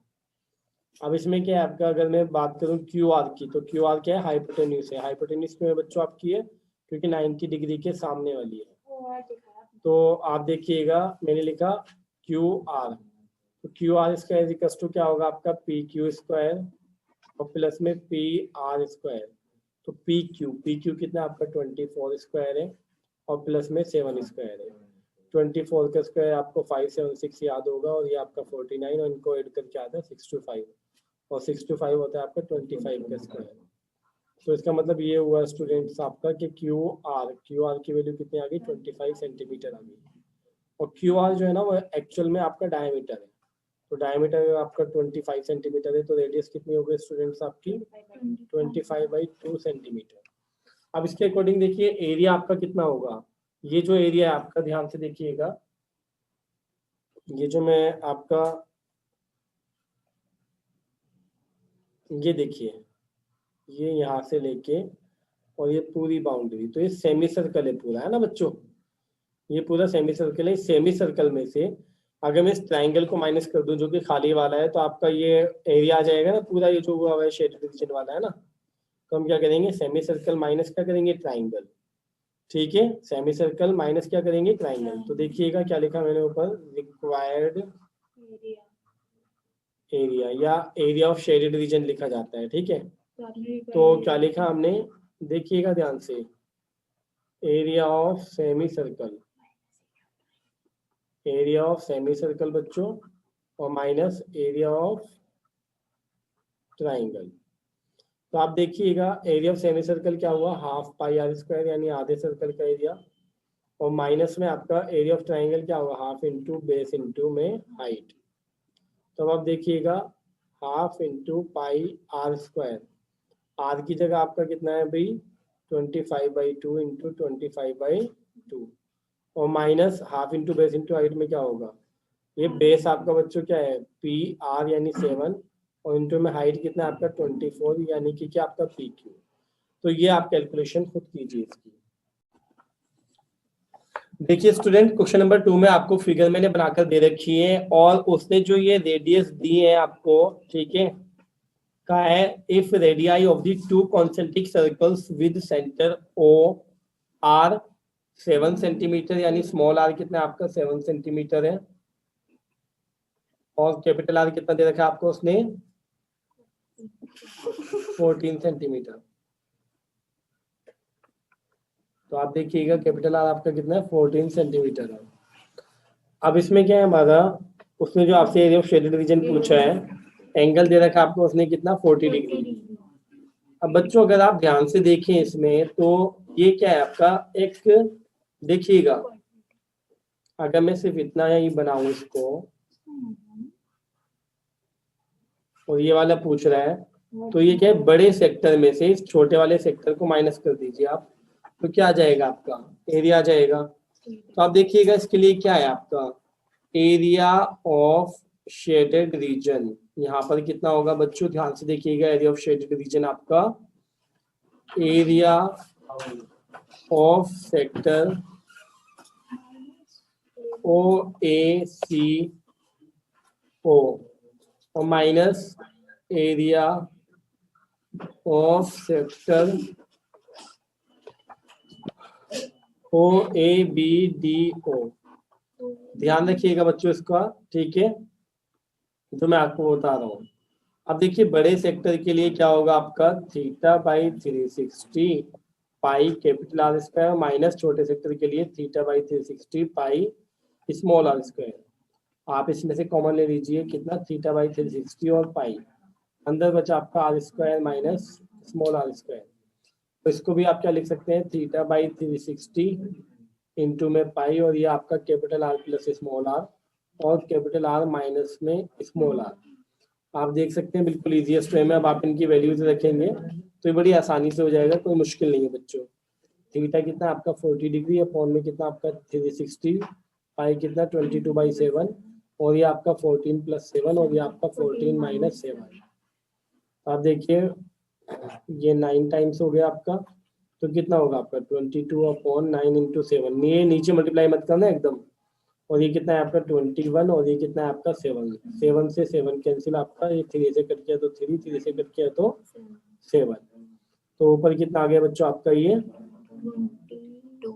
अब इसमें क्या है आपका, अगर मैं बात करूं क्यू आर की, तो क्यू आर क्या है, हाइपोटेन्यूज है। हाइपोटेन्यूज में बच्चों आपकी है क्योंकि 90 डिग्री के सामने वाली है। तो आप देखिएगा मैंने लिखा क्यू आर, तो Q R square equals to क्या होगा आपका, पी क्यू स्क्वायर और प्लस में पी आर स्क्वायर। तो पी क्यू कितना आपका 24 स्क्वायर है और प्लस में 7 स्क्वायर है। 24 का स्क्वायर आपको 576 याद होगा और ये आपका 49 और इनको ऐड करके आता है 625 और 625 होता है आपका 25 का स्क्वायर। तो इसका मतलब ये हुआ स्टूडेंट्स आपका कि क्यू आर की वैल्यू कितनी आ गई, 25 सेंटीमीटर आ गई। और क्यू आर जो है ना वो एक्चुअल में आपका डायमीटर है। तो डायमीटर आपका 25 सेंटीमीटर है, तो रेडियस कितनी हो गई स्टूडेंट्स आपकी 25/2 सेंटीमीटर। अब इसके अकॉर्डिंग देखिए एरिया आपका कितना होगा। ये जो एरिया है आपका ध्यान से देखिएगा, ये जो मैं आपका ये देखिए ये यहाँ से लेके और ये पूरी बाउंड्री, तो ये सेमी सर्कल है पूरा, है ना बच्चों, ये पूरा सेमी सर्कल है। सेमी सर्कल में से अगर मैं इस ट्राइंगल को माइनस कर दूं जो कि खाली वाला है, तो आपका ये एरिया आ जाएगा ना पूरा, ये जो हुआ है शेडेड रीजन वाला है ना। तो हम क्या करेंगे, सेमी सर्कल माइनस क्या करेंगे, ट्राइंगल। ठीक है, सेमी सर्कल माइनस क्या करेंगे, ट्राइंगल। तो देखिएगा क्या लिखा मैंने ऊपर, रिक्वायर्ड एरिया या एरिया ऑफ शेडेड रीजन लिखा जाता है। ठीक है, तो क्या लिखा हमने, देखिएगा ध्यान से, area of semi circle, area of semi circle बच्चों और माइनस एरिया ऑफ ट्राइंगल। तो आप देखिएगा एरिया ऑफ सेमी सर्कल क्या हुआ, हाफ पाई आर स्क्वायर यानी आधे सर्कल का एरिया, और माइनस में आपका एरिया ऑफ ट्राइंगल क्या हुआ, हाफ इंटू बेस इंटू में हाइट। तो अब आप देखिएगा half into pi are square, r की जगह आपका कितना है भाई 25/2 इंटू 25/2 और minus half into base into height में क्या होगा, ये बेस आपका बच्चों क्या है पी आर यानी 7 और इंटू में हाइट कितना है आपका 24 यानी कि क्या आपका पी क्यू। तो ये आप कैलकुलेशन खुद कीजिए इसकी। देखिए स्टूडेंट क्वेश्चन नंबर 2 में आपको फिगर मैंने बनाकर दे रखी है और उसने जो ये रेडियस दी है आपको, ठीक है, का है if radii of the two concentric circles with centre O are 7 centimetre, यानी स्मॉल आर कितना आपका 7 सेंटीमीटर है और कैपिटल आर कितना दे रखा है आपको उसने 14 सेंटीमीटर। तो आप देखिएगा कैपिटल आर आपका कितना है 14 सेंटीमीटर है। अब इसमें क्या है हमारा, उसने जो आपसे एरिया ऑफ शेडेड रीजन पूछा है, एंगल दे रखा है आपको उसने कितना 40 डिग्री। अब बच्चों अगर आप ध्यान से देखें इसमें तो ये क्या है आपका एक, देखिएगा अगर मैं सिर्फ इतना ही बनाऊं इसको और ये वाला पूछ रहा है, तो ये क्या है बड़े सेक्टर में से इस छोटे वाले सेक्टर को माइनस कर दीजिए आप, तो क्या आ जाएगा आपका एरिया आ जाएगा। तो आप देखिएगा इसके लिए क्या है आपका एरिया ऑफ शेडेड रीजन, यहाँ पर कितना होगा बच्चों, ध्यान से देखिएगा एरिया ऑफ शेडेड रीजन आपका area of sector O A C O और minus area of sector O A B D O. ध्यान रखिएगा बच्चों इसका, ठीक है, जो मैं आपको बता रहा हूँ। अब देखिए बड़े सेक्टर के लिए क्या होगा आपका θ/360 pi capital R square minus छोटे सेक्टर के लिए θ/360 पाई स्मॉल आर स्क्वायर। आप इसमें से कॉमन ले लीजिए कितना θ/360 और पाई, अंदर बचा आपका R square minus small are square. तो इसको भी आप क्या लिख सकते हैं, थीटा बाई 360 इंटू में पाई, और ये आपका capital R plus small R और कैपिटल आर माइनस में स्मॉल आर। आप देख सकते हैं बिल्कुल इजीएस्ट वे में अब आप इनकी वैल्यूज रखेंगे तो ये बड़ी आसानी से हो जाएगा, कोई मुश्किल नहीं है बच्चों। थीटा कितना आपका 40 डिग्री, अपॉन में कितना आपका 360, पाई कितना 22/7, और ये आपका 14 + 7, और ये आपका 14 - 7। आप देखिए ये 9 टाइम्स हो गया आपका, तो कितना होगा आपका 22/9 × 7। ये नीचे मल्टीप्लाई मत करना एकदम। और ये कितना है आपका 21, और ये कितना है आपका 7। 7 से 7 कैंसिल आपका, ये 3 से कट किया तो 3, 3 से कट किया तो 7। तो ऊपर कितना आ गया बच्चों आपका ये, 22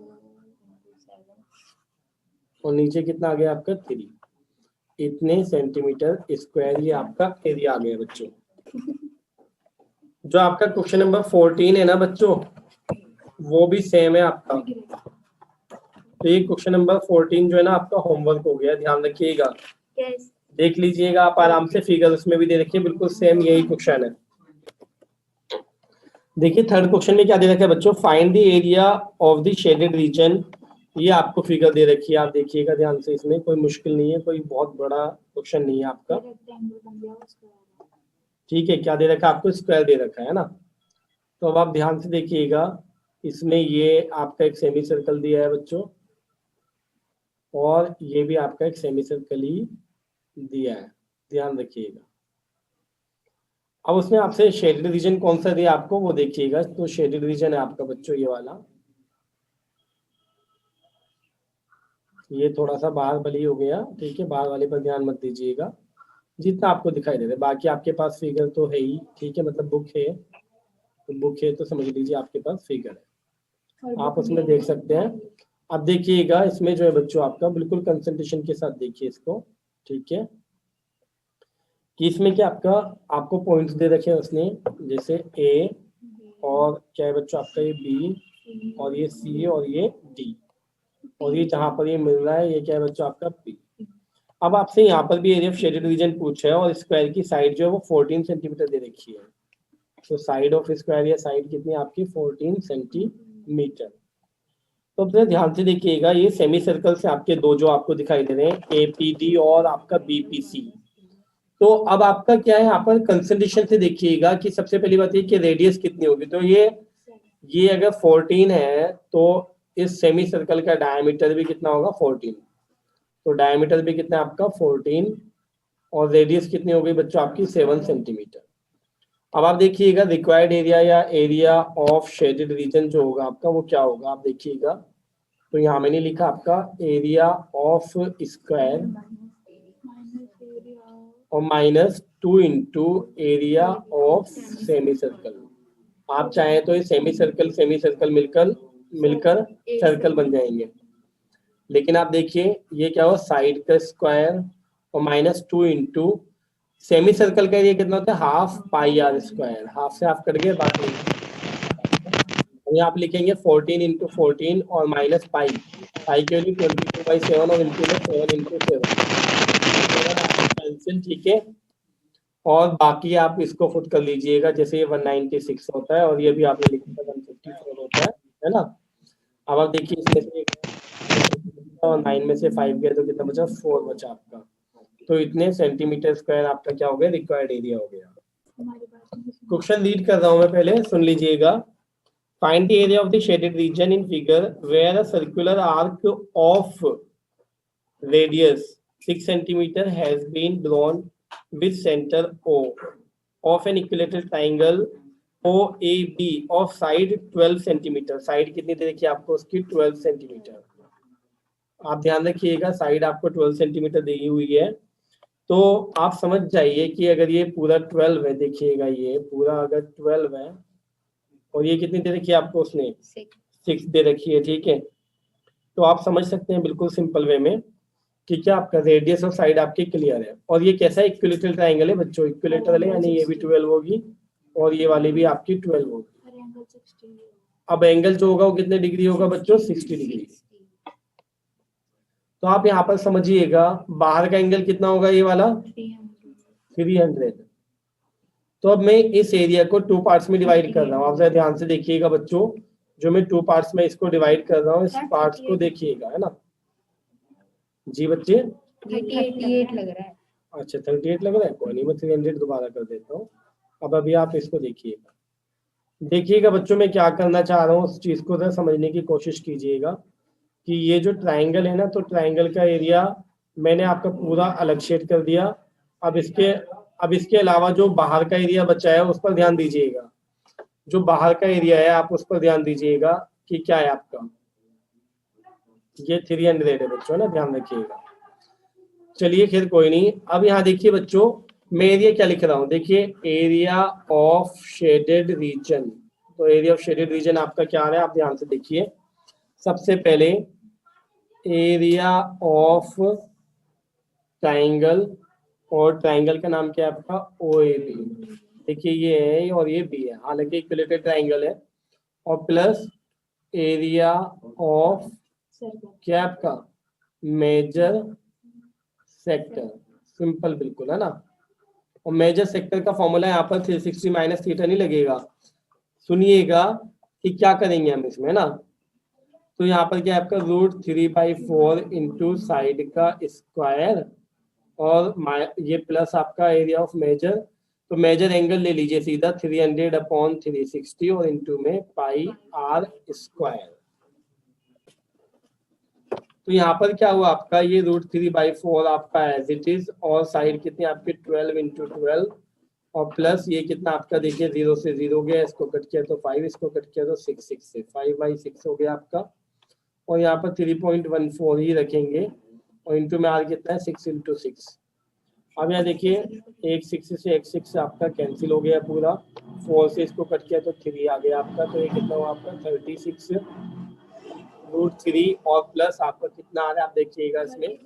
और नीचे कितना आ गया आपका 3। इतने सेंटीमीटर स्क्वायर ये आपका एरिया आ गया बच्चों। जो आपका क्वेश्चन नंबर 14 है ना बच्चों, वो भी सेम है आपका। तो ये क्वेश्चन नंबर 14 जो है ना आपका होमवर्क हो गया, ध्यान रखिएगा। Yes. देख लीजिएगा आप आराम से, फिगर उसमें भी दे रखिए, बिल्कुल सेम यही क्वेश्चन है। देखिए थर्ड क्वेश्चन में क्या दे रखा है बच्चों, find the area of the shaded reason. ये आपको फिगर दे रखी है, आप देखिएगा ध्यान से, इसमें कोई मुश्किल नहीं है, कोई बहुत बड़ा क्वेश्चन नहीं है आपका। ठीक है, क्या दे रखा है आपको, स्क्वायर दे रखा है ना। तो अब आप ध्यान से देखिएगा, इसमें ये आपका एक सेमी सर्कल दिया है बच्चों, और ये भी आपका एक सेमी सर्कल ही दिया है, ध्यान रखिएगा। अब उसमें आपसे शेडेड रीजन कौन सा दिया आपको वो देखिएगा। तो शेडेड रीजन है आपका बच्चों ये वाला, ये थोड़ा सा बाहर वाली हो गया, ठीक है, बाहर वाले पर ध्यान मत दीजिएगा, जितना आपको दिखाई दे रहा है। बाकी आपके पास फिगर तो है ही, ठीक है, मतलब बुक है, तो बुक है तो समझ लीजिए आपके पास फिगर है, आप उसमें देख सकते हैं। अब देखिएगा इसमें जो है बच्चों आपका बिल्कुल कंसंट्रेशन के साथ देखिए इसको, ठीक है, कि इसमें क्या आपको पॉइंट्स दे रखे हैं उसने, जैसे ए, और क्या है बच्चों आपका ये बी, और ये सी, और ये डी, और ये जहां पर ये मिल रहा है ये क्या है बच्चों आपका पी। अब आपसे यहाँ पर भी एरिया ऑफ शेडेड रीजन पूछा है, और स्क्वायर की साइड जो है वो 14 सेंटीमीटर दे रखी है। तो साइड ऑफ स्क्वायर या साइड कितनी आपकी 14 सेंटीमीटर। तो अपने ध्यान से देखिएगा, ये सेमी सर्कल से आपके दो जो आपको दिखाई दे रहे हैं, एपीडी और आपका बीपीसी। तो अब आपका क्या है यहाँ पर कंसंट्रेशन से देखिएगा कि सबसे पहली बात ये कि रेडियस कितनी होगी। तो ये अगर 14 है तो इस सेमी सर्कल का डायमीटर भी कितना होगा 14। तो डायमीटर भी कितना आपका 14, और रेडियस कितनी हो गई बच्चों आपकी 7 सेंटीमीटर। अब आप देखिएगा रिक्वायर्ड एरिया या एरिया ऑफ शेडेड रीजन जो होगा आपका वो क्या होगा, आप देखिएगा। तो यहाँ मैंने लिखा आपका एरिया ऑफ स्क्वायर और -2 into area of semi circle. आप चाहें तो ये सेमी सर्कल मिलकर सर्कल बन जाएंगे, लेकिन आप देखिए ये क्या हो, साइड का स्क्वायर और -2 इंटू सेमी सर्कल का एरिया कितना होता है, half pi are square. Half से हाफ कट गए, बाकी यहाँ आप लिखेंगे 14 इंटू 14 और माइनस पाई की वैल्यू 22/7 और इंटू में 7 इंटू 7 कैंसिल, ठीक है। और बाकी आप इसको खुद कर लीजिएगा, जैसे ये 196 होता है और ये भी आपने लिखा था 154 होता है ना। अब आप देखिए इसमें से 9 में से 5 गया तो कितना बचा, 4 बचा आपका। तो इतने सेंटीमीटर स्क्वायर आपका क्या हो गया, रिक्वायर्ड एरिया हो गया। क्वेश्चन रीड कर रहा हूं मैं, पहले सुन लीजिएगा। Find the area of the shaded region in figure where a circular arc of radius 6 centimetre has been drawn with centre O of an equilateral triangle OAB of side 12 centimetre. Side कितनी दे रखी है आपको उसकी 12 सेंटीमीटर। आप ध्यान रखिएगा साइड आपको 12 सेंटीमीटर दी हुई है। तो आप समझ जाइए कि अगर ये पूरा 12 है, देखिएगा ये पूरा अगर 12 है और ये कितनी दे रखी है आपको उसने 6 दे रखी है, ठीक है। तो आप समझ सकते हैं बिल्कुल सिंपल वे में कि क्या आपका रेडियस और साइड आपकी क्लियर है। और ये कैसा इक्विलेटरल ट्रायंगल है बच्चों, इक्विलेटरल है, यानी ये भी 12 होगी और ये वाली भी आपकी 12 होगी। अब एंगल जो होगा वो कितने डिग्री होगा बच्चों, 60 डिग्री। तो आप यहाँ पर समझिएगा बाहर का एंगल कितना होगा, ये वाला 300। तो अब मैं इस एरिया को 2 पार्ट्स में डिवाइड कर रहा हूँ। आप जरा ध्यान से देखिएगा बच्चों, जो मैं 2 पार्ट्स में इसको डिवाइड कर रहा हूँ, इस पार्ट्स को देखिएगा, है ना जी बच्चे? 38 लग रहा है। अच्छा 38 लग रहा है, कोई नहीं, मैं 300 दोबारा कर देता हूँ। अब अभी आप इसको देखिएगा, देखिएगा बच्चों मैं क्या करना चाह रहा हूँ, उस चीज को जरा समझने की कोशिश कीजिएगा कि ये जो ट्राइंगल है ना, तो ट्राइंगल का एरिया मैंने आपका पूरा अलग शेड कर दिया। अब इसके अलावा जो बाहर का एरिया बचा है उस पर ध्यान दीजिएगा। जो बाहर का एरिया है आप उस पर ध्यान दीजिएगा कि क्या है आपका, ये 300 है बच्चों ना, ध्यान रखिएगा। चलिए खैर कोई नहीं। अब यहाँ देखिए बच्चों, मैं एरिया क्या लिख रहा हूँ, देखिए एरिया ऑफ शेडेड रीजन। तो एरिया ऑफ शेडेड रीजन आपका क्या आ रहा है, आप ध्यान से देखिए। सबसे पहले एरिया ऑफ ट्राइंगल, और ट्राइंगल का नाम क्या है आपका, OAB। देखिए ये है और ये बी है, हालांकि इक्विलेटरल ट्राइंगल है। और प्लस एरिया ऑफ क्या आपका, मेजर सेक्टर, सिंपल बिल्कुल, है ना। और मेजर सेक्टर का फॉर्मूला यहाँ पर 360 माइनस थीटा नहीं लगेगा। सुनिएगा कि क्या करेंगे हम इसमें ना, तो यहाँ पर क्या है आपका √3/4 इंटू साइड का स्क्वायर, और ये प्लस आपका एरिया ऑफ मेजर। तो मेजर एंगल ले लीजिए सीधा 300/360 और इंटू में πr²। तो यहाँ पर क्या हुआ आपका, ये √3/4 आपका एज इट इज, और साइड कितनी आपके 12 इंटू 12, और प्लस ये कितना आपका देखिए 0 से 0 गया, इसको कट किया तो 5, इसको कट किया तो 6, 6 से 5/6 हो गया आपका। और यहाँ पर 3.14 ही रखेंगे, और इंटू में आर कितना है 6 इंटू 6। अब यहाँ देखिए एक 6 से एक 6 आपका कैंसिल हो गया पूरा, 4 से इसको कट किया तो 3 आ गया आपका। तो ये कितना हुआ आपका 36 √3, और प्लस आपका कितना आ रहा है आप देखिएगा इसमें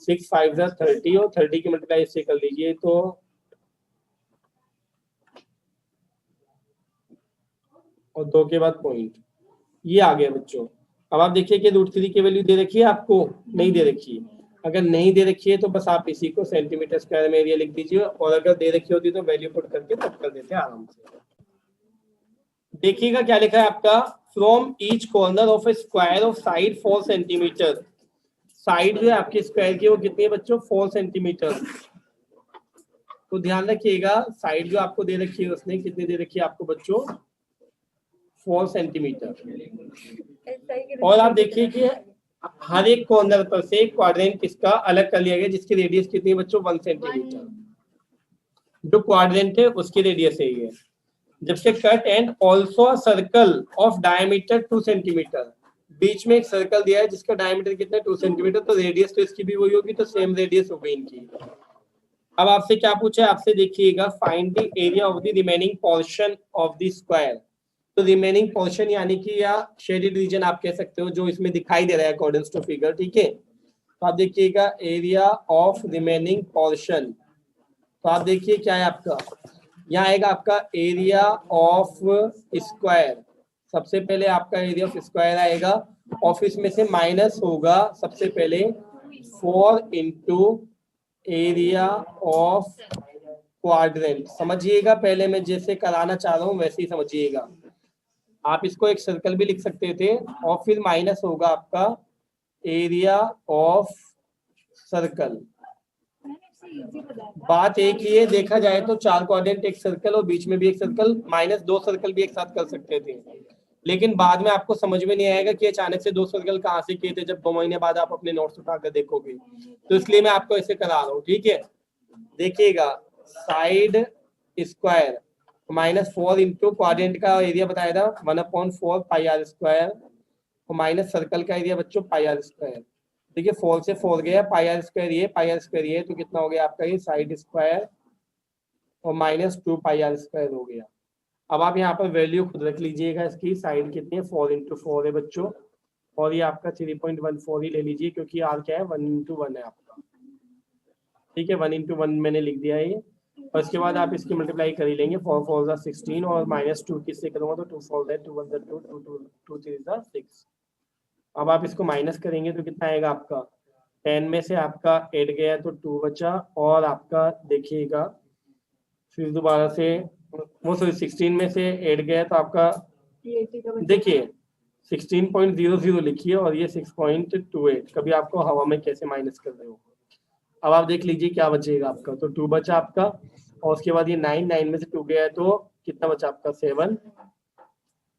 6 5 30, और 30 की मल्टीप्लाई इससे कर लीजिए तो और 2 के बाद पॉइंट, ये आ गया बच्चों। अब आप देखिए कि √3 की वैल्यू दे रखी है आपको, नहीं दे रखी है। अगर नहीं दे रखी है तो बस आप इसी को सेंटीमीटर स्क्वायर में एरिया लिख दीजिए, और अगर दे रखी होती तो वैल्यू पुट करके तब कर देते आराम से। देखिएगा क्या लिखा है आपका, from each corner of A square of side 4 centimetre. Side जो है आपके स्क्वायर की वो कितनी है बच्चों, 4 सेंटीमीटर। तो ध्यान रखिएगा साइड जो आपको दे रखी है उसने कितनी दे रखी है आपको बच्चों, 4 सेंटीमीटर। और आप देखिए कि हर एक कॉर्नर पर से क्वाड्रेंट किसका अलग कर लिया गया, जिसकी रेडियस कितनी है बच्चों, 1 सेंटीमीटर। जो क्वाड्रेंट है उसकी रेडियस यही है। जबकि cut and also circle of diameter 2 centimetre, बीच में एक सर्कल दिया है जिसका डायमीटर कितना है 2 सेंटीमीटर, तो रेडियस तो इसकी भी वही होगी, तो सेम रेडियस हो गई इनकी। अब आपसे क्या पूछा है, आपसे देखिएगा find the area of the remaining portion of the square. तो रिमेनिंग पोर्शन यानी कि या शेडेड रीजन आप कह सकते हो, जो इसमें दिखाई दे रहा है अकॉर्डिंग टू फिगर, ठीक है। तो आप देखिएगा एरिया ऑफ रिमेनिंग पोर्शन, तो आप देखिए क्या है आपका, यहाँ आएगा आपका एरिया ऑफ स्क्वायर। सबसे पहले आपका एरिया ऑफ स्क्वायर आएगा, ऑफिस में से माइनस होगा सबसे पहले 4 इंटू एरिया ऑफ क्वाड्रेंट। समझिएगा, पहले मैं जैसे कराना चाह रहा हूँ वैसे ही समझिएगा। आप इसको एक सर्कल भी लिख सकते थे, और फिर माइनस होगा आपका एरिया ऑफ सर्कल। बात एक ही है, देखा जाए तो 4 क्वाड्रेंट एक सर्कल और बीच में भी एक सर्कल, माइनस 2 सर्कल भी एक साथ कर सकते थे, लेकिन बाद में आपको समझ में नहीं आएगा कि अचानक से 2 सर्कल कहाँ से किए थे, जब 2 महीने बाद आप अपने नोट्स उठाकर देखोगे। तो इसलिए मैं आपको ऐसे करा रहा हूँ, ठीक है। देखिएगा साइड स्क्वायर -4 इंटू क्वाड्रेंट का एरिया बताया था 1/4 πr², और माइनस सर्कल का एरिया बच्चों πr²। देखिए 4 से 4 गया, πr² ये πr² ये, तो कितना हो गया आपका ये साइड स्क्वायर, और -2 πr² हो गया। अब आप यहाँ पर वैल्यू खुद रख लीजिएगा, इसकी साइड कितनी है 4 इंटू 4 है बच्चों, और ये आपका 3.14 ही ले लीजिए क्योंकि आर क्या है 1 इंटू 1 है आपका, ठीक है। 1 इंटू 1 मैंने लिख दिया है ये, और इसके बाद आप इसकी मल्टीप्लाई कर ही लेंगे। 4 4 16, और -2 किससे करूँगा तो 2 4 2 1 2 2 2 3 6। अब आप इसको माइनस करेंगे तो कितना आएगा आपका, 10 में से आपका 8 गया तो 2 बचा, और आपका देखिएगा फिर दोबारा से वो 16 में से 8 गया तो आपका 80 का बचा। देखिए 16.00 लिखिए और ये 6.28, कभी आपको हवा में कैसे माइनस कर रहे हो। अब आप देख लीजिए क्या बचेगा आपका, तो 2 बचा आपका, और उसके बाद ये 9 में से 2 गया है तो कितना बचा आपका 7,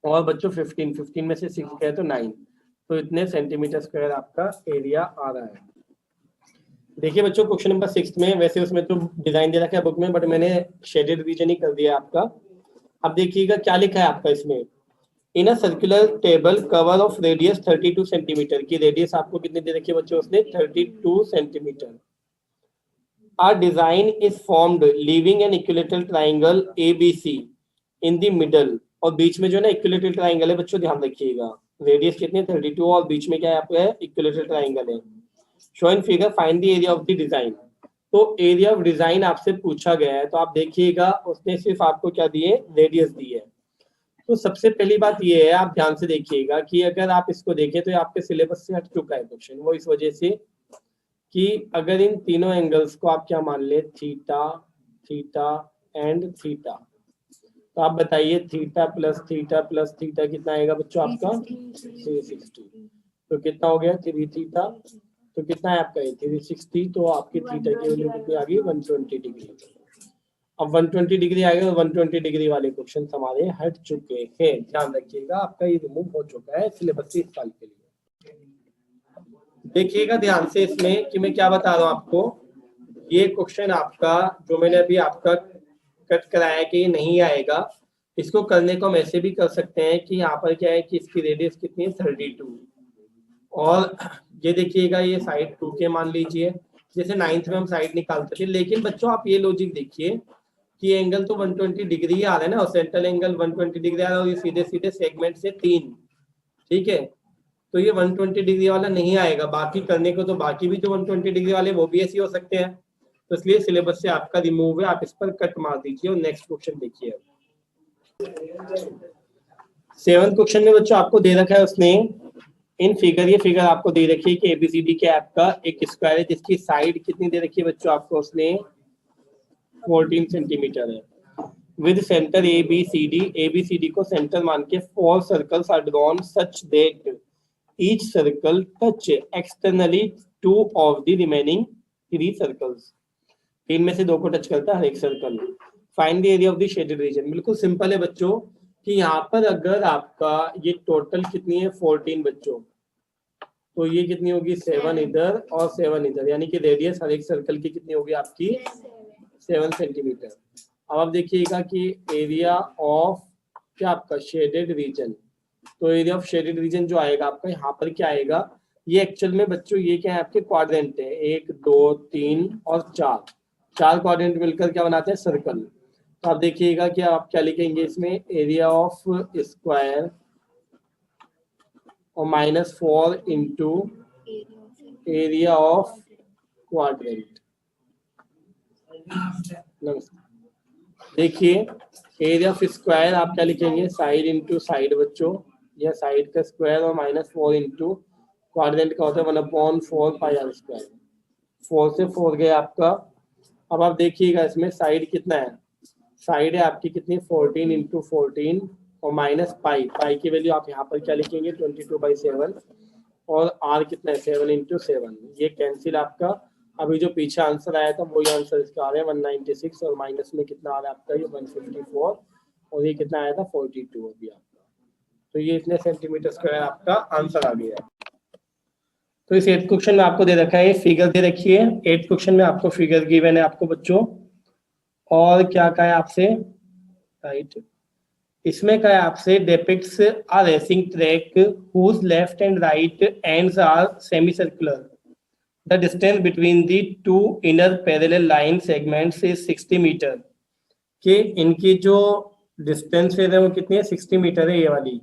और बच्चों 15 में से 6 गया तो 9, तो इतने सेंटीमीटर स्क्वायर आपका एरिया आ रहा है। देखिए बच्चों क्वेश्चन नंबर 6 में वैसे उसमें तो डिजाइन दे रखा है बुक में, बट मैंने शेडेड रीजन ही कर दिया आपका। अब देखिएगा क्या लिखा है आपका इसमें, in a circular table cover of radius 32 centimetre की रेडियस आपको कितनी दे रखी है बच्चों, उसने 32 centimetre. A design is formed leaving an equilateral triangle ABC in the middle, और बीच में जो है ना इक्विलेटरल ट्राइंगल है बच्चों, ध्यान रखिएगा। रेडियस कितनी है 32 और बीच में क्या है आपका इक्विलेटरल ट्राइंगल है। Show in figure find the area of the design, तो एरिया ऑफ डिजाइन आपसे पूछा गया है, तो आप देखिएगा उसने सिर्फ आपको क्या दिए, रेडियस दी है। तो सबसे पहली बात ये है, आप ध्यान से देखिएगा कि अगर आप इसको देखें तो आपके सिलेबस से हट चुका है क्वेश्चन, वो इस वजह से कि अगर इन तीनों एंगल्स को आप क्या मान ले, थीटा, थीटा एंड थीटा, तो आप बताइए theta plus theta plus theta कितना आएगा बच्चों आपका 360, तो कितना हो गया 3 थीटा, तो कितना है आपका 360, तो आपकी थीटा की वैल्यू कितनी आ गई 120 डिग्री। अब 120 डिग्री आएगा, 120 डिग्री वाले क्वेश्चन हमारे हट चुके हैं, ध्यान रखिएगा आपका ये रिमूव हो चुका है सिलेबस से इस साल के लिए। देखिएगा ध्यान से इसमें कि मैं क्या बता रहा हूँ आपको, ये क्वेश्चन आपका जो मैंने अभी आपका कट कराया कि ये नहीं आएगा, इसको करने को हम ऐसे भी कर सकते हैं कि यहाँ पर क्या है कि इसकी रेडियस कितनी है 32, और ये देखिएगा ये साइड 2 के मान लीजिए, जैसे 9th में हम साइड निकालते थे। लेकिन बच्चों आप ये लॉजिक देखिए कि एंगल तो 120 डिग्री आ रहा है ना, और सेंट्रल एंगल 120 डिग्री आ रहा है, और ये सीधे सीधे सेगमेंट से 3, ठीक है, तो ये 120 डिग्री वाला नहीं आएगा। बाकी करने को तो बाकी भी जो 120 डिग्री वाले वो भी ऐसे हो सकते हैं, तो इसलिए सिलेबस से आपका रिमूव है, आप इस पर कट मार दीजिए और नेक्स्ट क्वेश्चन देखिए। 7th क्वेश्चन में बच्चों आपको दे रखा है उसने इन फिगर, ये फिगर आपको दे रखी है कि एबीसीडी के आपका एक स्क्वायर है जिसकी साइड कितनी दे रखी है बच्चों आपको, उसने 14 सेंटीमीटर है, विद सेंटर एबीसीडी को सेंटर मान के 4 circles are drawn such that each circle touch externally 2 of the remaining 3 circles, 3 में से 2 को टच करता है हर एक circle. Find the area of the shaded reason, बिल्कुल सिंपल है बच्चों कि यहाँ पर अगर आपका ये टोटल कितनी है 14 बच्चों, तो ये कितनी होगी 7 इधर और 7 इधर, यानी कि रेडियस हर एक सर्कल की कितनी होगी आपकी 7 सेंटीमीटर। अब आप देखिएगा कि एरिया ऑफ क्या आपका शेडेड रीजन, तो एरिया ऑफ शेडेड रीजन जो आएगा आपका यहाँ पर क्या आएगा, ये एक्चुअल में बच्चों ये क्या है आपके क्वाड्रेंट है, 1 2 3 और 4 क्वाड्रेंट मिलकर क्या बनाते हैं सर्कल। तो आप देखिएगा कि आप क्या लिखेंगे इसमें, एरिया ऑफ स्क्वायर और -4 इंटू एरिया ऑफ क्वाड्रेंट। देखिए एरिया ऑफ स्क्वायर आप क्या लिखेंगे, साइड इंटू साइड बच्चों, या साइड का स्क्वायर, और -4 इंटू क्वाड्रेंट का होता है 1/4 पाई आर स्क्वायर, 4 से 4 गया आपका। अब आप देखिएगा इसमें साइड कितना है, साइड है आपकी कितनी 14 इंटू 14 और माइनस पाई की वैल्यू आप यहाँ पर क्या लिखेंगे 22/7, और आर कितना है 7 इंटू 7, ये कैंसिल आपका। अभी जो पीछे आंसर आया था वही आंसर इसका आ रहा है 196, और माइनस में कितना आ रहा है आपका ये 154, और ये कितना आया था 42 अभी आपका, तो ये इतने सेंटीमीटर स्क्वायर आपका आंसर आ गया। तो इस 8th क्वेश्चन में आपको दे रखा है फिगर दे रखी है, 8th क्वेश्चन में आपको फिगर गिवन है आपको बच्चों, और क्या कहा है आपसे, राइट, इसमें क्या है आपसे depicts a racing track whose left and right ends are semi circular, the distance between the 2 inner parallel line segments is 60 metre, कि इनकी जो डिस्टेंस है वो कितनी है 60 मीटर है, ये वाली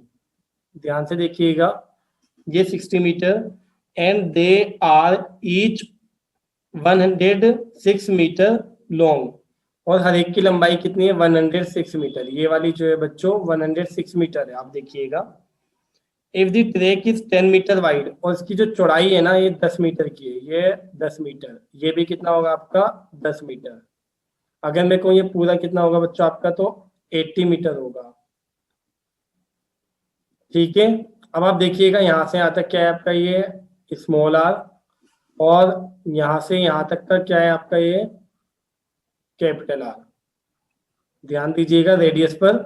ध्यान से देखिएगा, ये 60 metre, and they are each 106 metre long, और हर एक की लंबाई कितनी है 106 मीटर, ये वाली जो है बच्चों 106 मीटर है। आप देखिएगा if the track is 10 metre wide, और इसकी जो चौड़ाई है ना ये 10 मीटर की है, ये 10 मीटर, ये भी कितना होगा आपका 10 मीटर, अगर मैं कहूँ ये पूरा कितना होगा बच्चों आपका, तो 80 मीटर होगा। ठीक है, अब आप देखिएगा यहाँ से यहाँ तक क्या है आपका, ये स्मॉल आर, और यहाँ से यहाँ तक का क्या है आपका, ये कैपिटल आर। ध्यान दीजिएगा रेडियस पर।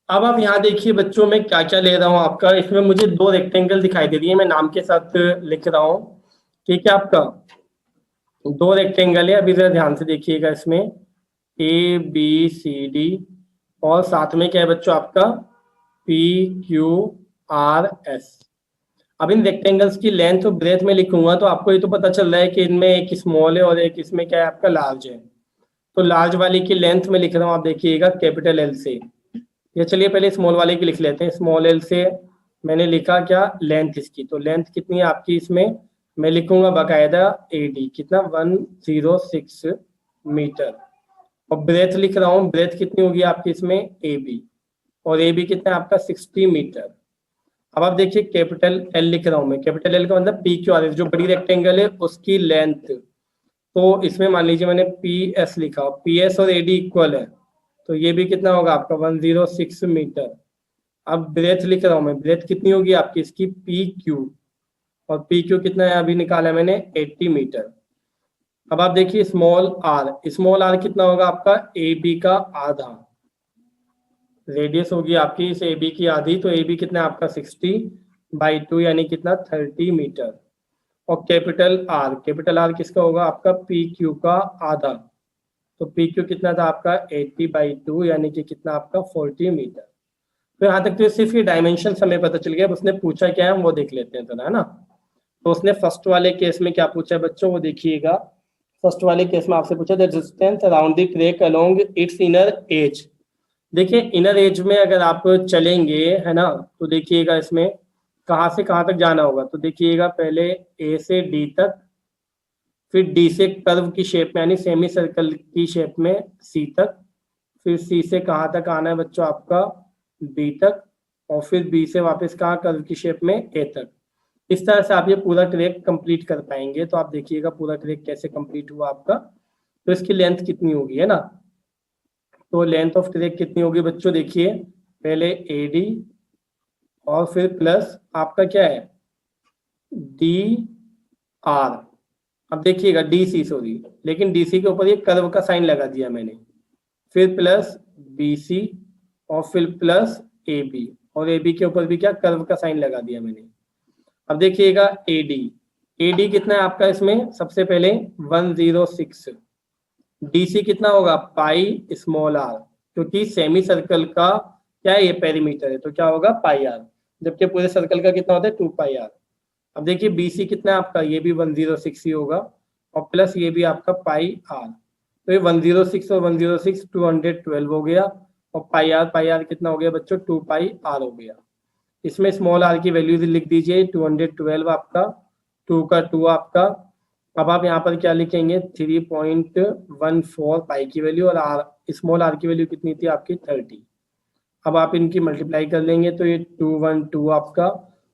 अब आप यहाँ देखिए बच्चों, मैं क्या क्या ले रहा हूँ आपका, इसमें मुझे 2 रेक्टेंगल दिखाई दे रही है, मैं नाम के साथ लिख रहा हूँ। ठीक है, आपका 2 रेक्टेंगल है, अभी जरा ध्यान से देखिएगा इसमें, ए बी सी डी, और साथ में क्या है बच्चों आपका, पी क्यू आर एस। अब इन रेक्टेंगल्स की लेंथ और ब्रेथ में लिखूंगा तो आपको ये तो पता चल रहा है कि इनमें एक स्मॉल है और एक इसमें क्या है आपका लार्ज है। तो लार्ज वाले की लेंथ में लिख रहा हूँ, आप देखिएगा कैपिटल एल से। ये चलिए पहले स्मॉल वाले की लिख लेते हैं। स्मॉल एल से मैंने लिखा क्या, लेंथ इसकी, तो लेंथ कितनी है आपकी इसमें, मैं लिखूंगा बाकायदा ए डी, कितना 106 मीटर। और ब्रेथ लिख रहा हूँ, ब्रेथ कितनी होगी आपकी इसमें ए बी, और ए बी कितना है आपका 60 मीटर। अब आप देखिए कैपिटल एल लिख रहा हूँ मैं, कैपिटल एल का मतलब पी क्यू आर एस, जो बड़ी रेक्टेंगल है उसकी लेंथ। तो इसमें मान लीजिए मैंने पी एस लिखा, पी एस और ए डी इक्वल है, तो ये भी कितना होगा आपका 106 मीटर। अब ब्रेथ लिख रहा हूँ मैं, ब्रेथ कितनी होगी आपकी इसकी पी क्यू, और पी क्यू कितना है अभी निकाला है मैंने 80 मीटर। अब आप देखिए स्मॉल आर कितना होगा आपका, ए बी का आधा, रेडियस होगी आपकी इस ए बी की आधी, तो ए बी कितना है आपका 60/2 यानी कितना 30 मीटर। और कैपिटल आर किसका होगा आपका, पी क्यू का आधा, तो पी क्यू कितना था आपका 80/2 यानी कि कितना आपका 40 मीटर। तो यहाँ तक तो सिर्फ ये डायमेंशन हमें पता चल गया, अब उसने पूछा क्या है हम वो देख लेते हैं थोड़ा, है ना। तो उसने फर्स्ट वाले केस में क्या पूछा है बच्चों, वो देखिएगा। फर्स्ट वाले केस में आपसे पूछा the distance around the track along it's inner as. देखिए इनर एज में अगर आप चलेंगे, है ना, तो देखिएगा इसमें कहाँ से कहाँ तक जाना होगा। तो देखिएगा पहले ए से डी तक, फिर डी से कर्व की शेप में यानी सेमी सर्कल की शेप में सी तक, फिर सी से कहाँ तक आना है बच्चों आपका बी तक, और फिर बी से वापस कहाँ कर्व की शेप में ए तक। इस तरह से आप ये पूरा ट्रैक कंप्लीट कर पाएंगे। तो आप देखिएगा पूरा ट्रैक कैसे कंप्लीट हुआ आपका, तो इसकी लेंथ कितनी होगी, है ना। तो लेंथ ऑफ ट्रैक कितनी होगी बच्चों, देखिए पहले ए डी और फिर प्लस आपका क्या है डी आर। अब देखिएगा डी सी, सॉरी, लेकिन डी सी के ऊपर ये कर्व का साइन लगा दिया मैंने, फिर प्लस बी सी और फिर प्लस ए बी, और ए बी के ऊपर भी क्या कर्व का साइन लगा दिया मैंने। अब देखिएगा ए डी कितना है आपका इसमें, सबसे पहले 106, डी सी कितना होगा पाई स्मॉल आर, क्योंकि सेमी सर्कल का क्या है ये पेरीमीटर है, तो क्या होगा पाई आर, जबकि पूरे सर्कल का कितना होता है 2 पाई आर। अब देखिए बी सी कितना है आपका, ये भी 106 ही होगा, और प्लस ये भी आपका पाई आर, तो ये 106 और 106 212 हो गया, और पाई आर कितना हो गया बच्चों 2 पाई आर हो गया। इसमें स्मॉल आर की वैल्यू लिख दीजिए 212 आपका, 2 का 2 आपका। अब आप यहाँ पर क्या लिखेंगे 3.14 पाई की वैल्यू, और आर स्मॉल आर की वैल्यू कितनी थी आपकी 30। अब आप इनकी मल्टीप्लाई कर लेंगे तो ये 212 आपका,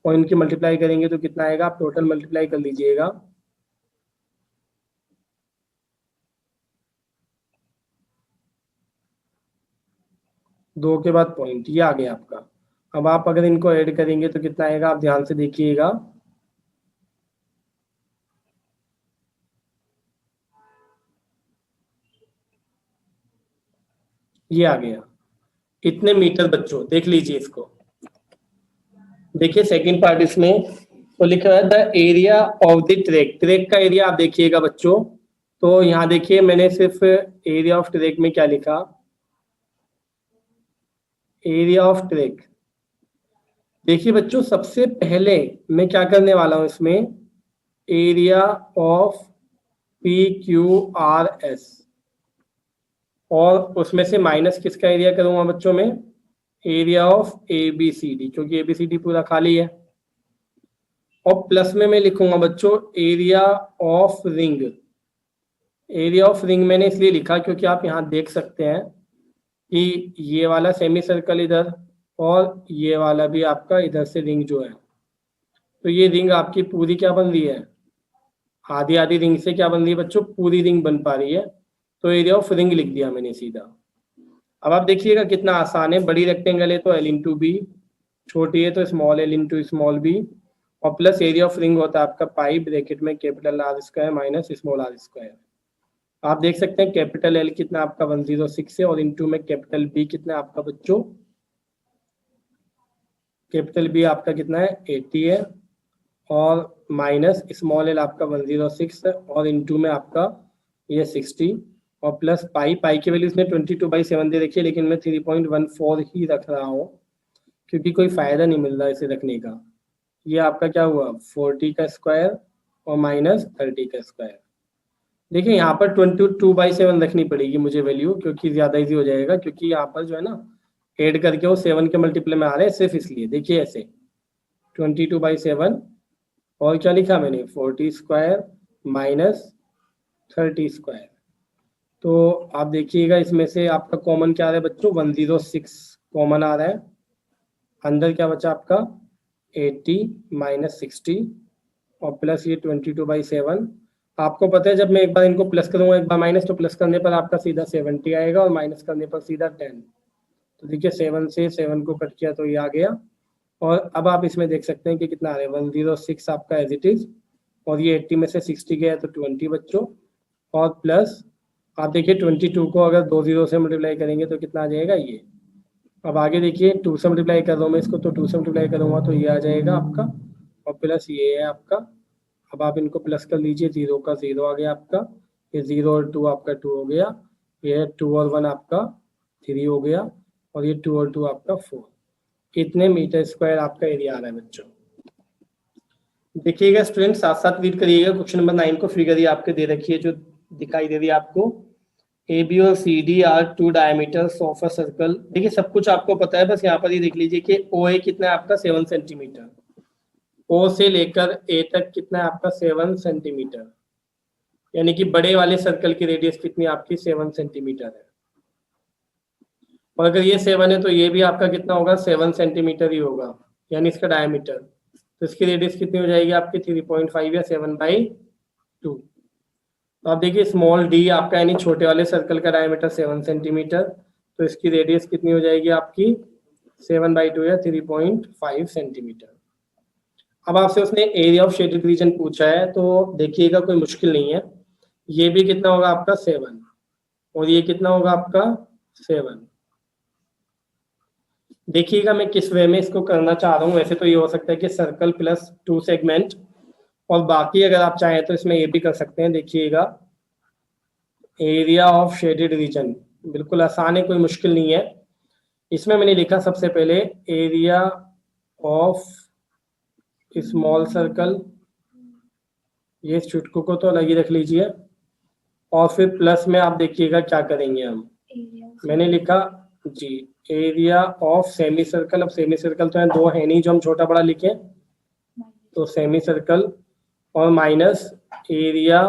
और इनकी मल्टीप्लाई करेंगे तो कितना आएगा, आप टोटल मल्टीप्लाई कर लीजिएगा। दो के बाद पॉइंट, ये आ गया आपका। अब आप अगर इनको ऐड करेंगे तो कितना आएगा, आप ध्यान से देखिएगा, ये आ गया इतने मीटर बच्चों, देख लीजिए इसको। देखिए सेकंड पार्ट इसमें तो लिखा है the area of the track का एरिया आप देखिएगा बच्चों। तो यहाँ देखिए मैंने सिर्फ एरिया ऑफ ट्रैक में क्या लिखा, एरिया ऑफ ट्रैक। देखिए बच्चों सबसे पहले मैं क्या करने वाला हूं इसमें, area of P Q R S, और उसमें से माइनस किसका एरिया करूंगा बच्चों में, area of A B C D, क्योंकि ए बी सी डी पूरा खाली है। और प्लस में मैं लिखूंगा बच्चों area of ring. Area of ring मैंने इसलिए लिखा क्योंकि आप यहाँ देख सकते हैं कि ये वाला सेमी सर्कल इधर, और ये वाला भी आपका इधर से रिंग जो है, तो ये रिंग आपकी पूरी क्या बन रही है, आधी आधी रिंग से क्या बन रही है बच्चों, पूरी रिंग बन पा रही है। तो एरिया ऑफ रिंग लिख दिया मैंने सीधा। अब आप देखिएगा कितना आसान है, बड़ी रेक्टेंगल है तो L इंटू बी, छोटी है तो small L into small B, और प्लस एरिया ऑफ रिंग होता है आपका पाई ब्रैकेट में capital R square minus small r square. आप देख सकते हैं कैपिटल L कितना आपका 106 है और इंटू में कैपिटल B कितना आपका बच्चों, कैपिटल B आपका कितना है 80 है, और माइनस स्मॉल l आपका 106 है, और इंटू में आपका ये 60, और प्लस पाई की वैल्यू इसमें 22/7 दे रखी है, लेकिन मैं 3.14 ही रख रहा हूँ क्योंकि कोई फायदा नहीं मिल रहा इसे रखने का। ये आपका क्या हुआ 40 का स्क्वायर और माइनस 30 का स्क्वायर। देखिए यहाँ पर 22/7 रखनी पड़ेगी मुझे वैल्यू, क्योंकि ज़्यादा इजी हो जाएगा, क्योंकि यहाँ पर जो है ना ऐड करके वो 7 के मल्टीप्लाई में आ रहे हैं सिर्फ इसलिए। देखिए ऐसे 22/7 और क्या लिखा मैंने 40 स्क्वायर माइनस 30 स्क्वायर। तो आप देखिएगा इसमें से आपका कॉमन क्या आ रहा है बच्चों 106 कॉमन आ रहा है, अंदर क्या बचा आपका 80 माइनस 60 और प्लस ये 22/7। आपको पता है जब मैं एक बार इनको प्लस करूंगा एक बार माइनस, तो प्लस करने पर आपका सीधा 70 आएगा और माइनस करने पर सीधा 10। तो देखिए 7 से 7 को कट किया तो ये आ गया, और अब आप इसमें देख सकते हैं कि कितना आ रहा है 106 आपका एज इट इज, और ये 80 में से 60 गया तो 20 बच्चों, और प्लस आप देखिए 22 को अगर 2 0 से मल्टीप्लाई करेंगे तो कितना आ जाएगा ये। अब आगे देखिए 2 से मल्टीप्लाई कर रहा हूँ मैं इसको, तो 2 से मल्टीप्लाई करूँगा तो ये आ जाएगा आपका, और प्लस ये है आपका। अब आप इनको प्लस कर लीजिए, 0 का 0 आ गया आपका, ये 0 और 2 आपका 2 हो गया, ये 2 और 1 आपका 3 हो गया, और ये 2 और 2 आपका 4। कितने मीटर स्क्वायर आपका एरिया आ रहा है बच्चों। देखिएगा स्टूडेंट साथ साथ रीड करिएगा, क्वेश्चन नंबर 9 को फिगर ये आपके दे रखी है जो दिखाई दे रही है आपको। ए बी और C D are 2 diameters of a circle. देखिए सब कुछ आपको पता है, बस यहाँ पर ये देख लीजिए कि ओ ए कितना है आपका 7 सेंटीमीटर, ओ से लेकर ए तक कितना है आपका 7 सेंटीमीटर, यानी कि बड़े वाले सर्कल की रेडियस कितनी आपकी 7 सेंटीमीटर है। और अगर ये 7 है तो ये भी आपका कितना होगा 7 सेंटीमीटर ही होगा, यानी इसका डायमीटर। तो इसकी रेडियस कितनी हो जाएगी आपकी 3.5 या 7/2। तो आप देखिए स्मॉल डी आपका यानी छोटे वाले सर्कल का डायमीटर 7 सेंटीमीटर, तो इसकी रेडियस कितनी हो जाएगी आपकी 7/2 या 3.5 सेंटीमीटर। अब आपसे उसने एरिया ऑफ शेडेड रीजन पूछा है, तो देखिएगा कोई मुश्किल नहीं है। ये भी कितना होगा आपका 7 और ये कितना होगा आपका 7। देखिएगा मैं किस वे में इसको करना चाह रहा हूँ। वैसे तो ये हो सकता है कि सर्कल प्लस 2 सेगमेंट, और बाकी अगर आप चाहें तो इसमें ये भी कर सकते हैं। देखिएगा एरिया ऑफ शेडेड रीजन बिल्कुल आसान है, कोई मुश्किल नहीं है। इसमें मैंने लिखा सबसे पहले एरिया ऑफ स्मॉल सर्कल, ये चुटकू को तो अलग ही रख लीजिए, और फिर प्लस में आप देखिएगा क्या करेंगे हम। मैंने लिखा जी एरिया ऑफ सेमी सर्कल। अब सेमी सर्कल तो है दो है नहीं जो हम छोटा बड़ा लिखें, तो सेमी सर्कल, और minus area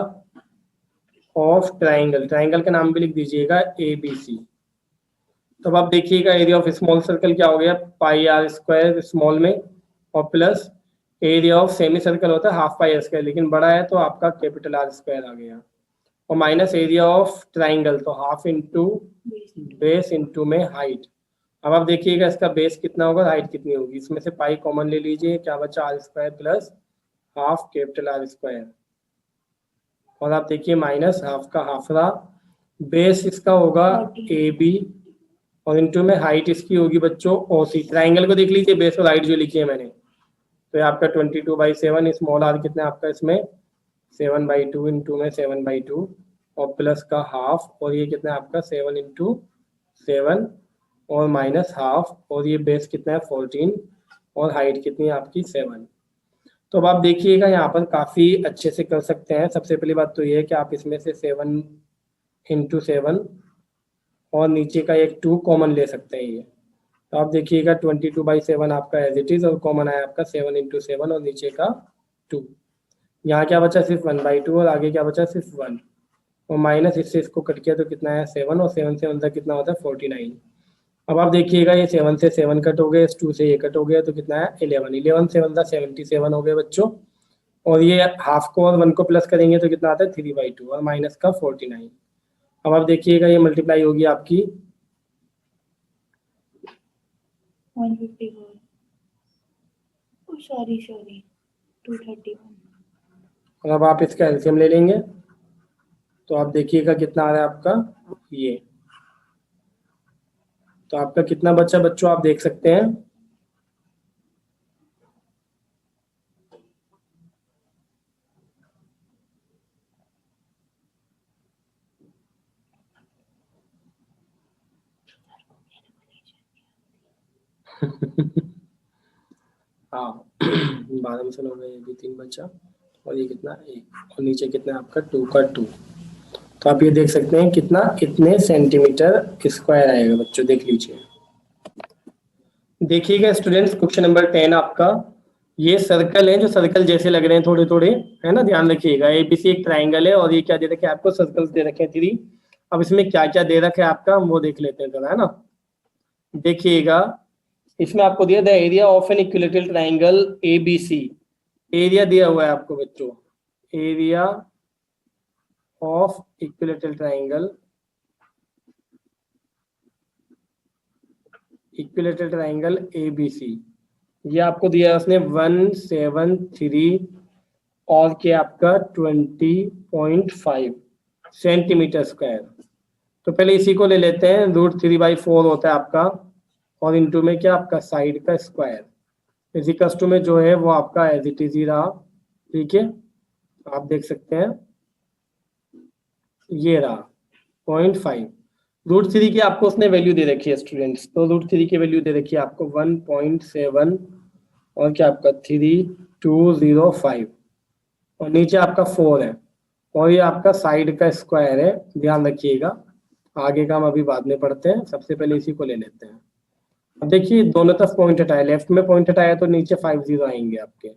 of triangle. Triangle का नाम भी लिख दीजिएगा ABC। तब आप देखिएगा एरिया ऑफ स्मॉल सर्कल क्या हो गया पाई आर स्क्वायर स्मॉल में, और plus area of semi circle होता है हाफ पाई आर स्क्वायर, लेकिन बड़ा है तो आपका कैपिटल R स्क्वायर आ गया, और माइनस एरिया ऑफ ट्राइंगल तो हाफ इंटू बेस इंटू में हाइट। अब आप देखिएगा इसका बेस कितना होगा हाइट कितनी होगी, इसमें से पाई कॉमन ले लीजिए, क्या बचा R square plus half capital R square, और आप देखिए माइनस हाफ का हाफ रहा। बेस इसका होगा AB और इंटू में हाइट इसकी होगी बच्चों OC। ट्राइंगल को देख लीजिए बेस और हाइट जो लिखी है मैंने, तो ये आपका 22/7, स्मॉल r कितना आपका इसमें 7/2 इंटू में 7/2 और प्लस का हाफ, और ये कितना आपका 7 इंटू 7 और माइनस हाफ, और ये बेस कितना है 14 और हाइट कितनी है आपकी 7। तो अब आप देखिएगा यहाँ पर काफ़ी अच्छे से कर सकते हैं। सबसे पहली बात तो ये है कि आप इसमें से 7 इंटू 7 और नीचे का एक 2 कॉमन ले सकते हैं ये। तो आप देखिएगा 22/7 आपका एज इट इज, और कॉमन आया आपका 7 इंटू 7 और नीचे का 2। यहाँ क्या बचा सिर्फ 1/2 और आगे क्या बचा सिर्फ 1, और माइनस इससे इसको कट किया तो कितना है 7, और 7 से 1 तक कितना होता है 49। अब आप देखिएगा ये 7 से 7 कट हो गए, 2 से ये कट हो गया तो कितना है 11, 11 से 1 77 हो गए बच्चों, और ये हाफ को और 1 को प्लस करेंगे तो कितना आता है 3/2 और माइनस का 49। अब आप देखिएगा ये मल्टीप्लाई होगी आपकी 151 सॉरी 231 और अब आप इसका एलसीएम ले लेंगे तो आप देखिएगा कितना आ रहा है आपका ये। तो आपका कितना बचा बच्चों आप देख सकते हैं। हाँ 12 में से 9 ये भी 3 बचा और ये कितना 1 और नीचे कितना आपका 2 का 2। तो आप ये देख सकते हैं कितना कितने सेंटीमीटर स्क्वायर आएगा बच्चों, देख लीजिए। देखिएगा स्टूडेंट्स क्वेश्चन नंबर 10 आपका, ये सर्कल है जो सर्कल जैसे लग रहे हैं थोड़े थोड़े, है ना, ध्यान रखिएगा। एबीसी एक ट्राइंगल है और ये क्या दे रखे हैं आपको, सर्कल्स दे रखे हैं 3। अब इसमें क्या क्या दे रखा है आपका वो देख लेते हैं जरा, है ना। देखिएगा इसमें आपको दिया the area of an equilateral triangle ABC, area दिया हुआ है आपको बच्चों, area of equilateral triangle, equilateral triangle ABC, ये आपको दिया है उसने 173 और क्या आपका 20.5 सेंटीमीटर स्क्वायर। तो पहले इसी को ले लेते हैं, √3/4 होता है आपका और इनटू में क्या आपका साइड का स्क्वायर इसी कस्टू में जो है वो आपका एज इट इज ही रहा, ठीक है। आप देख सकते हैं ये रहा 0.5। √3 की आपको उसने वैल्यू दे रखी है स्टूडेंट्स, तो √3 की वैल्यू दे रखी है आपको 1.7 और क्या आपका 3205 और नीचे आपका 4 है और ये आपका साइड का स्क्वायर है, ध्यान रखिएगा। आगे का हम अभी बाद में पढ़ते हैं, सबसे पहले इसी को ले लेते हैं। अब देखिए दोनों तरफ पॉइंट हटाया, लेफ्ट में पॉइंट हटाया तो नीचे 5 0 आएंगे आपके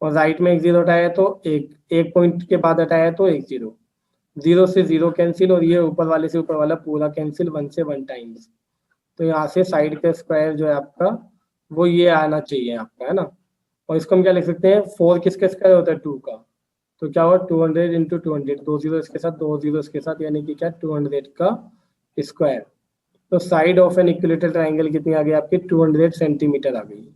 और राइट में 1 0 हटाया तो एक पॉइंट के बाद हटाया तो 1 0, 0 से 0 कैंसिल और ये ऊपर वाले से ऊपर वाला पूरा कैंसिल, 1 से 1 टाइम्स। तो यहाँ से साइड का स्क्वायर जो है आपका वो ये आना चाहिए आपका, है ना। और इसको हम क्या लिख सकते हैं, 4 किसका स्क्वायर होता है 2 का, तो क्या हुआ 200 इंटू 200, 2 0 इसके साथ 2 0 इसके साथ, यानी कि क्या 200 का स्क्वायर। तो side of an equilateral triangle कितनी आ गई आपकी 200 सेंटीमीटर आ गई।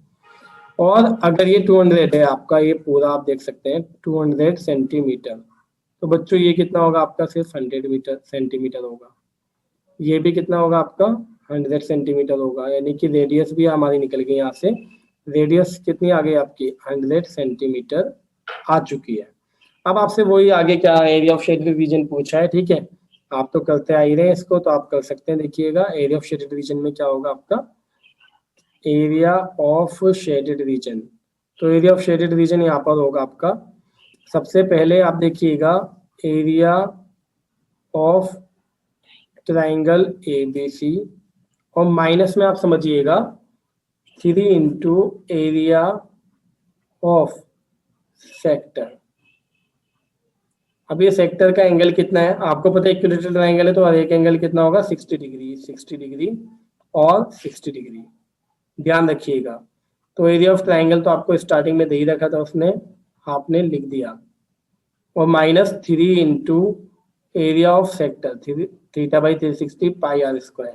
और अगर ये 200 है आपका, ये पूरा आप देख सकते हैं 200 सेंटीमीटर, तो बच्चों ये कितना होगा आपका सिर्फ 100 सेंटीमीटर होगा। ये भी कितना होगा आपका 100 सेंटीमीटर होगा, यानी कि रेडियस भी हमारी निकल गई यहाँ से। रेडियस कितनी आ गई आपकी 100 सेंटीमीटर आ चुकी है। अब आपसे वही आगे क्या एरिया ऑफ शेडेड रीजन पूछा है, ठीक है। आप तो करते आ ही रहे हैं इसको, तो आप कर सकते हैं। देखिएगा एरिया ऑफ शेडेड रीजन में क्या होगा आपका, एरिया ऑफ शेडेड रीजन, तो एरिया ऑफ शेडेड रीजन यहाँ पर होगा आपका। सबसे पहले आप देखिएगा एरिया ऑफ ट्राइंगल एबीसी और माइनस में आप समझिएगा 3 इंटू एरिया ऑफ सेक्टर। अब ये सेक्टर का एंगल कितना है आपको पता है, इक्विलेटरल ट्राइंगल है तो हर एक एंगल कितना होगा 60 डिग्री, 60 डिग्री और 60 डिग्री, ध्यान रखिएगा। तो एरिया ऑफ ट्राइंगल तो आपको स्टार्टिंग में दे ही रखा था उसने, आपने लिख दिया, और -3 into area of sector θ/360 πr²।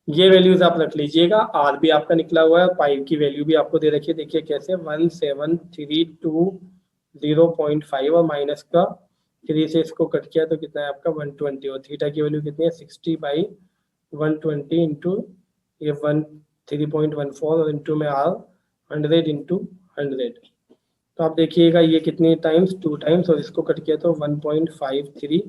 ये वैल्यूज आप रख लीजिएगा। आर भी आपका निकला हुआ है, पाई की वैल्यू भी आपको दे रखी है, देखिए कैसे 17320.5 और माइनस का 3 से इसको कट किया तो कितना है आपका 120 और थीटा की वैल्यू कितनी है 60/120 इंटू ये 3.14 और इंटू में आर 100 इंटू 100। तो आप देखिएगा ये कितनी टाइम्स 2 टाइम्स और इसको कट किया तो 1.53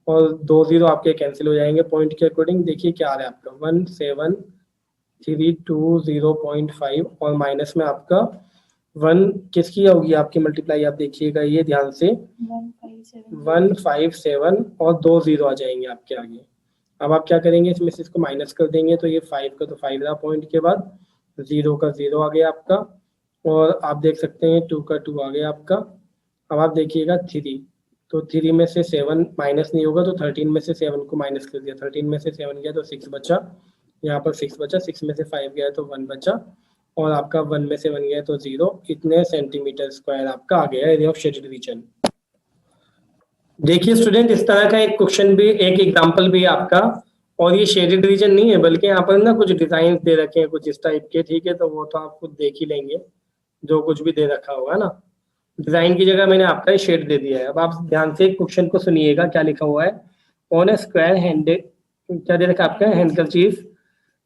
और 2 0 आपके कैंसिल हो जाएंगे पॉइंट के अकॉर्डिंग। देखिए क्या आ रहा है आपका 17320.5 और माइनस में आपका 1 किसकी होगी आपकी मल्टीप्लाई, आप देखिएगा ये ध्यान से 157 और 2 0 आ जाएंगे आपके आगे। अब आप क्या करेंगे, इसमें से इसको माइनस कर देंगे तो ये 5 का तो 5 रहा पॉइंट के बाद, 0 का 0 आ गया आपका और आप देख सकते हैं 2 का 2 आ गया आपका। अब आप देखिएगा 3, तो 3 में से 7 माइनस नहीं होगा तो 13 में से 7 को माइनस कर दिया, 13 में से 7 गया तो 6 बचा, यहाँ पर 6 बचा, 6 में से 5 गया तो 1 बचा और आपका 1 में से 1 गया तो 0। इतने सेंटीमीटर स्क्वायर आपका आ गया एरिया ऑफ शेडेड रीजन। देखिए स्टूडेंट, इस तरह का एक क्वेश्चन भी, एक एग्जांपल भी आपका, और ये शेडेड रीजन नहीं है बल्कि यहाँ पर ना कुछ डिजाइन दे रखे हैं कुछ इस टाइप के, ठीक है, तो वो तो आप खुद देख ही लेंगे जो कुछ भी दे रखा होगा ना। डिजाइन की जगह मैंने आपका शेड दे दिया है। अब आप ध्यान से क्वेश्चन को सुनिएगा, क्या लिखा हुआ है। ऑन ए स्क्वायर हैंडेड, क्या दे रखा है आपका, हैंडकरचीफ।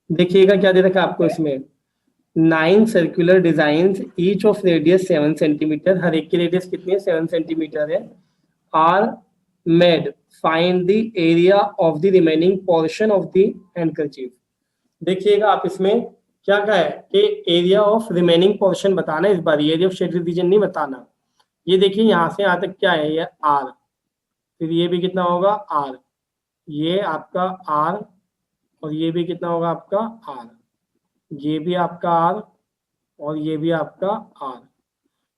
देखिएगा क्या दे रखा है आपको इसमें, 9 circular design, each of radius 7 centimetre, हर एक की रेडियस कितनी है, 7 सेंटीमीटर है। Are made, find the area of the remaining portion of the handkerchief. देखिएगा आप इसमें क्या कहा है कि एरिया ऑफ रिमेनिंग पोर्शन बताना है, इस बार एरिया ऑफ शेडेड रीजन नहीं बताना। ये देखिए यहाँ से यहाँ तक क्या है, ये आर, फिर ये भी कितना होगा आर, ये आपका आर, और ये भी कितना होगा आपका आर, ये भी आपका आर, और ये भी आपका आर।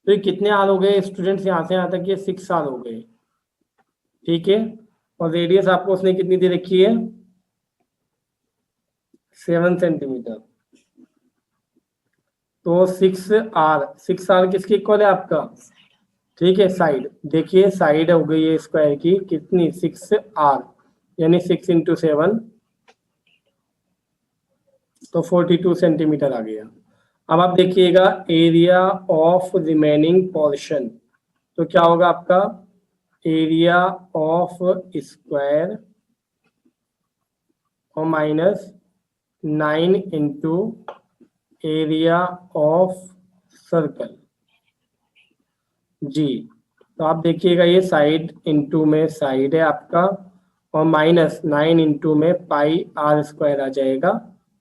तो ये कितने आर हो गए स्टूडेंट्स, यहाँ से यहाँ तक ये 6 आर हो गए, ठीक है। और रेडियस आपको उसने कितनी दे रखी है, 7 सेंटीमीटर। तो 6 आर किसके इक्वल है आपका, ठीक है, साइड। देखिए साइड हो गई है स्क्वायर की कितनी, 6 आर, यानी 6 इंटू 7, तो 42 सेंटीमीटर आ गया। अब आप देखिएगा एरिया ऑफ रिमेनिंग पोर्शन, तो क्या होगा आपका, एरिया ऑफ स्क्वायर और minus 9 into area of circle जी। तो आप देखिएगा ये साइड इंटू में साइड है आपका, और माइनस 9 इंटू में पाई आर स्क्वायर आ जाएगा,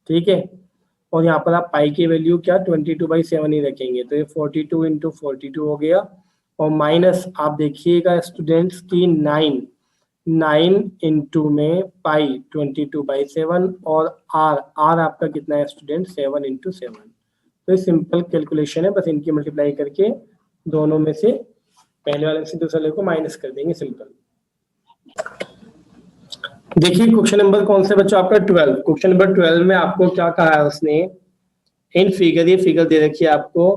ठीक है। और यहाँ पर आप पाई की वैल्यू क्या 22/7 ही रखेंगे, तो ये 42 इंटू 42 हो गया। और माइनस आप देखिएगा स्टूडेंट्स की 9 इंटू में पाई 22/7, और आर आपका कितना है स्टूडेंट, 7 इंटू 7। तो ये सिंपल कैलकुलेशन है, बस इनकी मल्टीप्लाई करके दोनों में से पहले वाले से दूसरे वाले को माइनस कर देंगे, सिंपल। देखिए क्वेश्चन नंबर कौन से बच्चों, आपका 12। क्वेश्चन नंबर 12 में आपको क्या कहा है उसने, इन फिगर, ये फिगर दे रखी है आपको,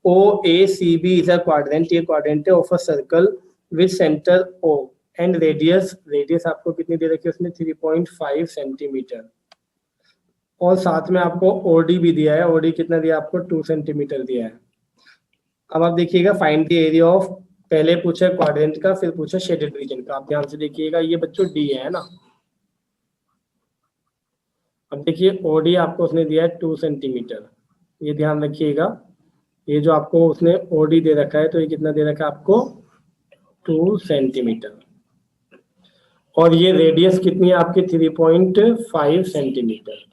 O A C B is a quadrant, ये क्वाड्रेंट है of a circle with centre O and radius आपको कितनी दे रखी है उसने, 3.5 सेंटीमीटर। और साथ में आपको ओडी भी दिया है, ओडी कितना दिया आपको, 2 सेंटीमीटर दिया है। अब आप देखिएगा फाइंड द एरिया ऑफ, पहले पूछा क्वाड्रेंट का, फिर पूछा शेडेड रीजन का। आप ध्यान से देखिएगा, ये बच्चों डी है ना। अब देखिए ओडी आपको उसने दिया है 2 सेंटीमीटर, ये ध्यान रखिएगा। ये जो आपको उसने ओडी दे रखा है, तो ये कितना दे रखा है आपको, 2 सेंटीमीटर। और ये रेडियस कितनी है आपकी, 3.5 सेंटीमीटर।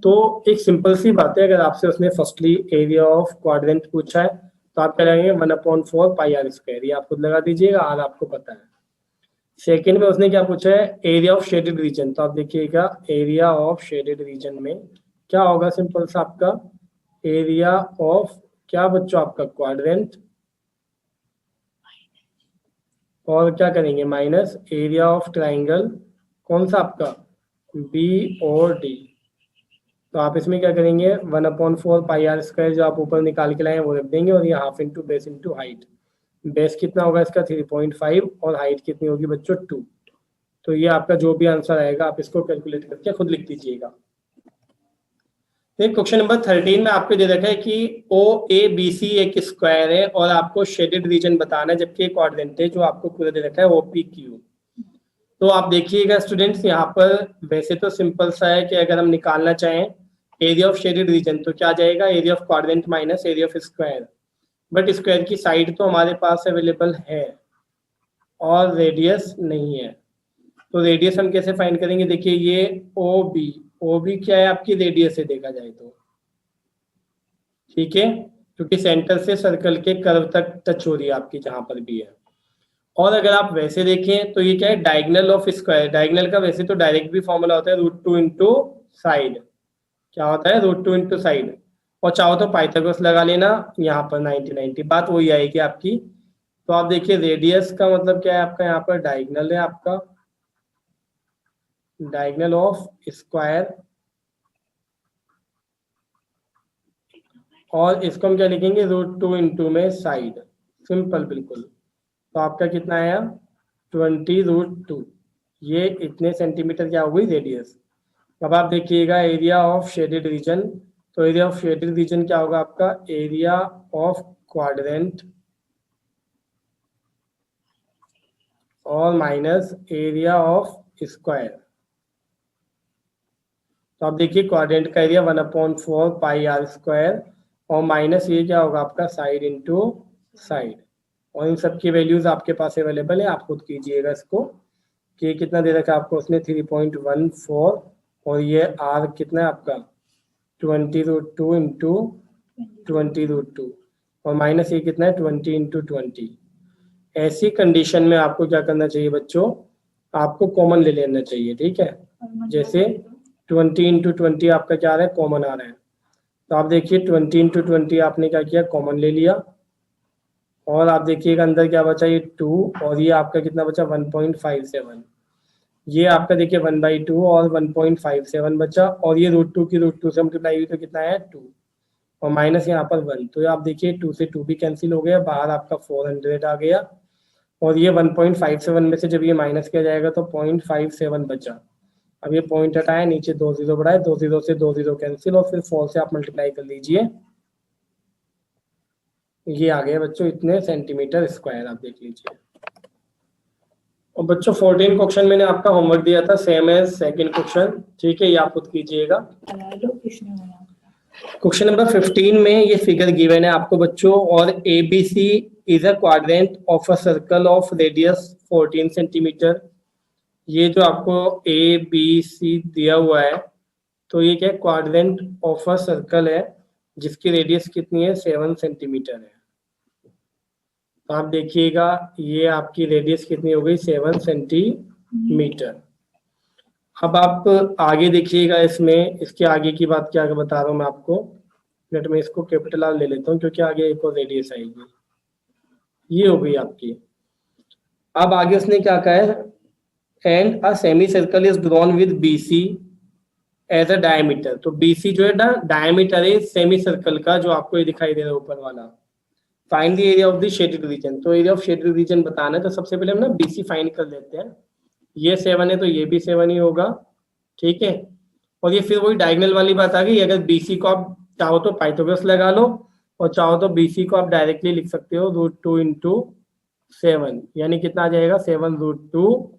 तो एक सिंपल सी बात है, अगर आपसे उसने फर्स्टली एरिया ऑफ क्वाड्रेंट पूछा है, तो आप क्या लगाएंगे, 1/4 पाई आर स्क्वायर, ये आप खुद लगा दीजिएगा, आर आपको पता है। सेकेंड में उसने क्या पूछा है, एरिया ऑफ शेडेड रीजन, तो आप देखिएगा एरिया ऑफ शेडेड रीजन में क्या होगा, सिंपल सा आपका एरिया ऑफ क्या बच्चों आपका क्वाड्रेंट, और क्या करेंगे माइनस एरिया ऑफ ट्राइंगल, कौन सा आपका, बी और डी। तो आप इसमें क्या करेंगे, 1/4 पाई आर स्क्वायर जो आप ऊपर निकाल के लाए वो रख देंगे, और ये half into base into height. Base कितना होगा इसका 3.5, और हाइट कितनी होगी बच्चों 2। तो ये आपका जो भी आंसर आएगा आप इसको कैलकुलेट करके खुद लिख दीजिएगा। क्वेश्चन नंबर 13 में आपको दे रखा है कि ओ ए बी सी एक स्क्वायर है और आपको शेडेड रीजन बताना है, जबकि एक क्वाड्रेंट है जो आपको पूरा दे रखा है ओ पी क्यू। तो आप देखिएगा स्टूडेंट्स, यहाँ पर वैसे तो सिंपल सा है कि अगर हम निकालना चाहें एरिया ऑफ शेडेड रीजन, तो क्या जाएगा, area of quadrant minus area of square. But square की साइड तो हमारे पास अवेलेबल है और रेडियस नहीं है, तो रेडियस हम कैसे फाइंड करेंगे। देखिए ये ओ बी क्या है आपकी रेडियस है देखा जाए तो, ठीक है, क्योंकि सेंटर से सर्कल के कर्व तक टच हो रही है आपकी जहां पर भी है। और अगर आप वैसे देखें तो ये क्या है, डायगोनल ऑफ स्क्वायर। डायगोनल का वैसे तो डायरेक्ट भी फॉर्मूला होता है √2 इंटू साइड, क्या होता है √2 इंटू साइड। और चाहो तो पाइथागोरस लगा लेना, यहाँ पर 90 बात वही आएगी आपकी। तो आप देखिए रेडियस का मतलब क्या है आपका, यहाँ पर डायगोनल है आपका, डायगोनल ऑफ स्क्वायर, और इसको हम क्या लिखेंगे √2 इंटू में साइड, सिंपल बिल्कुल। तो आपका कितना आया 20√2, ये इतने सेंटीमीटर क्या हो गई रेडियस। अब आप देखिएगा एरिया ऑफ शेडेड रीजन, तो एरिया ऑफ शेडेड रीजन क्या होगा आपका, एरिया ऑफ क्वाड्रेंट और माइनस एरिया ऑफ स्क्वायर। तो आप देखिए क्वाड्रेंट का एरिया 1/4 पाई आर स्क्वायर और माइनस ये क्या होगा आपका साइड इंटू साइड, और इन सब की वैल्यूज आपके पास अवेलेबल है, आप खुद कीजिएगा इसको कि कितना दे रखा है आपको उसने 3.14, और ये आर कितना है आपका 20√2 इंटू 20√2 और माइनस ये कितना है 20 इंटू 20। ऐसी कंडीशन में आपको क्या करना चाहिए बच्चों, आपको कॉमन ले लेना चाहिए, ठीक है। जैसे 20 इंटू 20 आपका क्या आ रहा है, कॉमन आ रहा है, तो आप देखिए 20 इंटू 20 आपने क्या किया, कॉमन ले लिया, और आप देखिएगा अंदर क्या बचा, ये 2 और ये आपका कितना बचा 1.57, ये आपका देखिए 1/2 और 1.57 बचा, और ये √2 की √2 से मल्टीप्लाई हुई तो कितना है 2 और माइनस यहाँ पर 1, तो आप देखिए 2 से 2 भी कैंसिल हो गया, बाहर आपका 400 आ गया, और ये 1.57 में से जब ये माइनस किया जाएगा तो 0.57 बचा। अब ये पॉइंट हटाया, नीचे 2 0 बढ़ाए, 2 0 से 2 0 कैंसिल, और फिर 4 से आप मल्टीप्लाई कर लीजिए, ये आ गया बच्चों इतने सेंटीमीटर स्क्वायर, आप देख लीजिए। और बच्चों 14 क्वेश्चन मैंने आपका होमवर्क दिया था, सेम एज सेकंड क्वेश्चन, ठीक है, ये आप खुद कीजिएगा। क्वेश्चन नंबर 15 में ये फिगर गिवन है आपको बच्चों, और ABC is a quadrant of a circle of radius 14 centimetre. ये जो आपको ABC दिया हुआ है, तो ये क्या क्वाड्रेंट ऑफ अ सर्कल है जिसकी रेडियस कितनी है 7 सेंटीमीटर है। तो आप देखिएगा ये आपकी रेडियस कितनी हो गई 7 सेंटीमीटर। अब आप आगे देखिएगा, इसमें इसके आगे की बात क्या बता रहा हूँ मैं आपको, मिनट में इसको कैपिटल आर ले लेता हूँ क्योंकि आगे एक और रेडियस आएगी, ये हो गई आपकी। अब आगे उसने क्या कहा है, and a semi circle is drawn with BC as a diameter. तो BC जो है ना डायमीटर है सेमी सर्कल का, जो आपको ये दिखाई दे रहा है ऊपर वाला। Find the area of the shaded reason, तो एरिया ऑफ शेडेड रीजन बताना है, तो सबसे पहले हम ना BC फाइंड कर लेते हैं। ये 7 है तो ये भी 7 ही होगा, ठीक है। और ये फिर वही डायगोनल वाली बात आ गई, अगर BC को आप चाहो तो पाइथागोरस लगा लो, और चाहो तो BC को आप डायरेक्टली लिख सकते हो √2 इंटू 7, यानी कितना आ जाएगा 7√2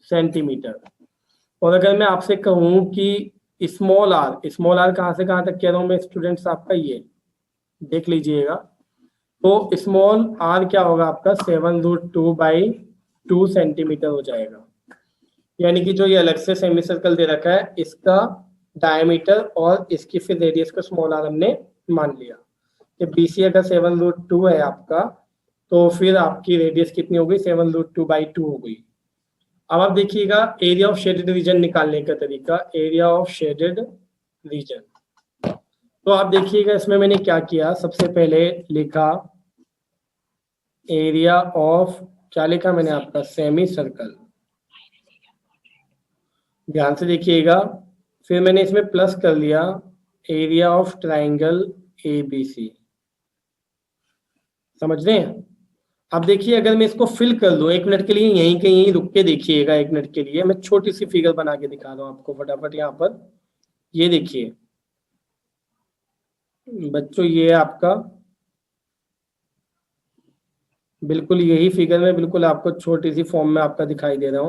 सेंटीमीटर। और अगर मैं आपसे कहूँ कि स्मॉल आर कहाँ से कहाँ तक कह रहा हूँ मैं स्टूडेंट्स आपका, ये देख लीजिएगा, तो स्मॉल आर क्या होगा आपका 7√2/2 सेंटीमीटर हो जाएगा। यानी कि जो ये अलग से सेमी सर्कल दे रखा है इसका डायमीटर और इसकी फिर रेडियस को स्मॉल आर हमने मान लिया कि BC अगर 7√2 है आपका, तो फिर आपकी रेडियस कितनी हो गई 7√2/2 हो गई। अब आप देखिएगा एरिया ऑफ शेडेड रीजन निकालने का तरीका, एरिया ऑफ शेडेड रीजन। तो आप देखिएगा इसमें मैंने क्या किया, सबसे पहले लिखा एरिया ऑफ, क्या लिखा मैंने आपका सेमी सर्कल, ध्यान से देखिएगा, फिर मैंने इसमें प्लस कर लिया एरिया ऑफ ट्राइंगल ABC, समझ रहे हैं। अब देखिए अगर मैं इसको फिल कर लूँ, 1 मिनट के लिए यहीं के यहीं रुक के देखिएगा, 1 मिनट के लिए मैं छोटी सी फिगर बना के दिखा रहा हूँ आपको फटाफट। यहाँ पर ये देखिए बच्चों, ये आपका बिल्कुल यही फिगर में बिल्कुल आपको छोटी सी फॉर्म में आपका दिखा रहा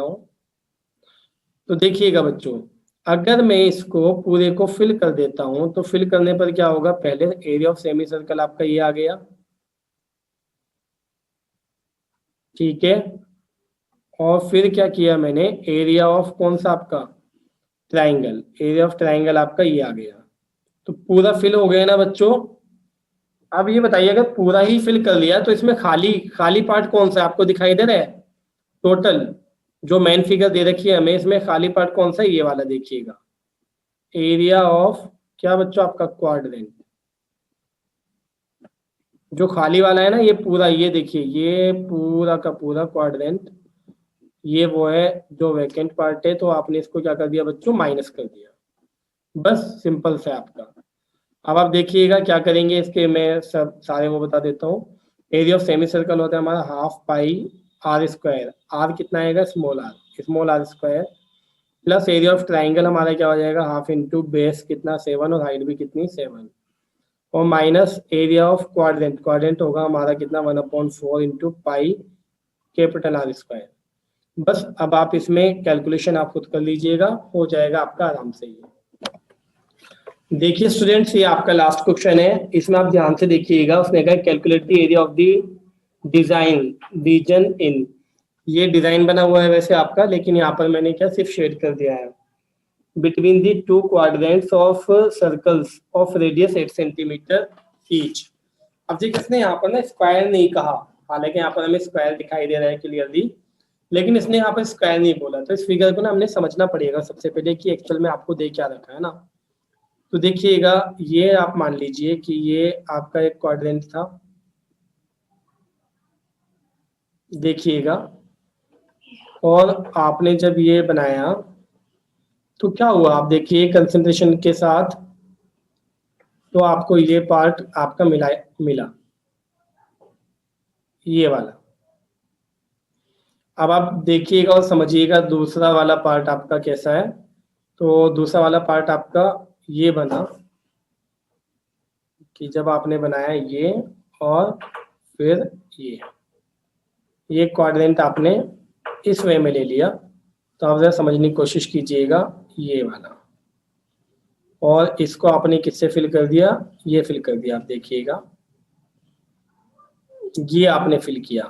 हूँ। तो देखिएगा बच्चों, अगर मैं इसको पूरे को फिल कर देता हूं, तो फिल करने पर क्या होगा, पहले एरिया ऑफ सेमी सर्कल आपका ये आ गया, ठीक है। और फिर क्या किया मैंने, एरिया ऑफ कौन सा आपका ट्राइंगल, एरिया ऑफ ट्राइंगल आपका ये आ गया। तो पूरा फिल हो गया ना बच्चों। अब ये बताइए अगर पूरा ही फिल कर लिया तो इसमें खाली पार्ट कौन सा आपको दिखाई दे रहा है, टोटल जो मेन फिगर दे रखी है हमें, इसमें खाली पार्ट कौन सा है, ये वाला देखिएगा, एरिया ऑफ क्या बच्चों आपका क्वाड्रेंट, जो खाली वाला है ना ये पूरा, ये देखिए ये पूरा का पूरा क्वाड्रेंट, ये वो है जो वैकेंट पार्ट है। तो आपने इसको क्या कर दिया बच्चों, माइनस कर दिया, बस सिंपल से आपका। अब आप देखिएगा क्या करेंगे इसके, मैं सब सारे वो बता देता हूँ। एरिया ऑफ सेमी सर्कल होता है हमारा 1/2 पाई आर स्क्वायर, आर कितना आएगा small are square, plus area of triangle हमारा क्या हो जाएगा हाफ इंटू बेस कितना 7 और हाइट भी कितनी 7, और minus area of quadrant, quadrant होगा हमारा कितना 1/4 into pi capital R square. बस अब आप इसमें कैलकुलेशन आप खुद कर लीजिएगा, हो जाएगा आपका आराम से। ये देखिए स्टूडेंट्स, ये आपका लास्ट क्वेश्चन है, इसमें आप ध्यान से देखिएगा। उसने कहा calculate the area of the design region in, ये डिजाइन बना हुआ है वैसे आपका, लेकिन यहाँ पर मैंने क्या सिर्फ शेड कर दिया है, between the two quadrants of circles of radius 8 centimetre each. अब देखिए इसने यहाँ पर ना स्क्वायर नहीं कहा, हालांकि यहाँ पर हमें स्क्वायर दिखाई दे रहा है क्लियरली, लेकिन इसने यहाँ पर स्क्वायर नहीं बोला। तो इस फिगर को ना हमने समझना पड़ेगा सबसे पहले कि एक्चुअल में आपको दे क्या रखा है ना। तो देखिएगा, ये आप मान लीजिए कि ये आपका एक क्वाड्रेंट था, देखिएगा, और आपने जब ये बनाया तो क्या हुआ, आप देखिए कंसंट्रेशन के साथ, तो आपको ये पार्ट आपका मिला ये वाला। अब आप देखिएगा और समझिएगा दूसरा वाला पार्ट आपका कैसा है। तो दूसरा वाला पार्ट आपका ये बना कि जब आपने बनाया ये और फिर ये क्वाड्रेंट आपने इस वे में ले लिया, तो आप जरा समझने की कोशिश कीजिएगा ये वाला, और इसको आपने किससे फिल कर दिया, ये फिल कर दिया। आप देखिएगा ये आपने फिल किया।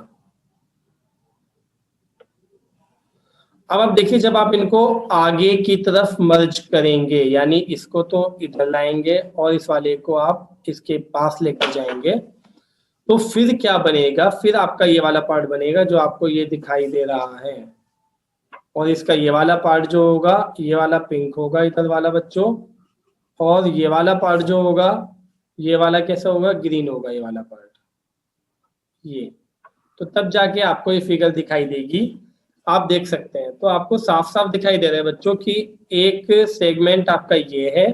अब आप देखिए जब आप इनको आगे की तरफ मर्ज करेंगे, यानी इसको तो इधर लाएंगे और इस वाले को आप इसके पास लेकर जाएंगे, तो फिर क्या बनेगा, फिर आपका ये वाला पार्ट बनेगा जो आपको ये दिखाई दे रहा है, और इसका ये वाला पार्ट जो होगा ये वाला पिंक होगा इधर वाला बच्चों, और ये वाला पार्ट जो होगा ये वाला कैसा होगा, ग्रीन होगा ये वाला पार्ट। ये तो तब जाके आपको ये फिगर दिखाई देगी, आप देख सकते हैं। तो आपको साफ साफ दिखाई दे रहा है बच्चों कि एक सेगमेंट आपका ये है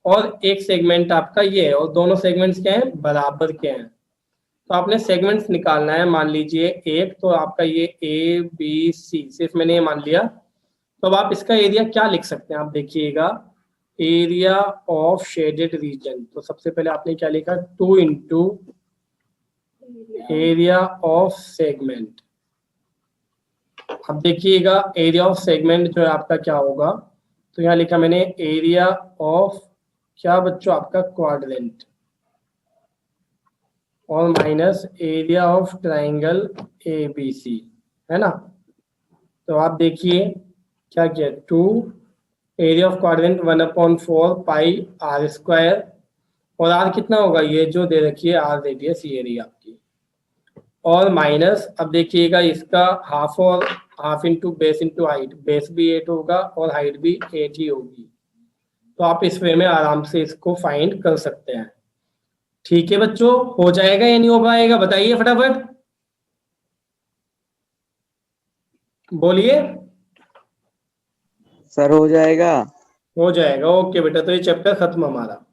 और एक सेगमेंट आपका ये है, और दोनों सेगमेंट्स क्या हैं, बराबर के हैं। तो आपने सेगमेंट्स निकालना है, मान लीजिए एक, तो आपका ये ए बी सी, सिर्फ मैंने ये मान लिया। तो अब आप इसका एरिया क्या लिख सकते हैं, आप देखिएगा एरिया ऑफ शेडेड रीजन। तो सबसे पहले आपने क्या लिखा, 2 इंटू एरिया ऑफ सेगमेंट। अब देखिएगा एरिया ऑफ सेगमेंट जो है आपका क्या होगा, तो यहाँ लिखा मैंने एरिया ऑफ क्या बच्चों आपका क्वाड्रेंट, और minus area of triangle ABC, है ना। तो आप देखिए क्या किया, 2 area of quadrant 1/4 pi are square, और आर कितना होगा, ये जो दे रखी है आर रेडियस ये एरिया आपकी, और माइनस अब देखिएगा इसका हाफ, और half into base into height, base भी 8 होगा और हाइट भी 8 ही होगी। तो आप इस वे में आराम से इसको फाइंड कर सकते हैं। ठीक है बच्चों, हो जाएगा या नहीं हो पाएगा, बताइए फटाफट बोलिए। सर हो जाएगा। हो जाएगा, ओके बेटा। तो ये चैप्टर खत्म हमारा।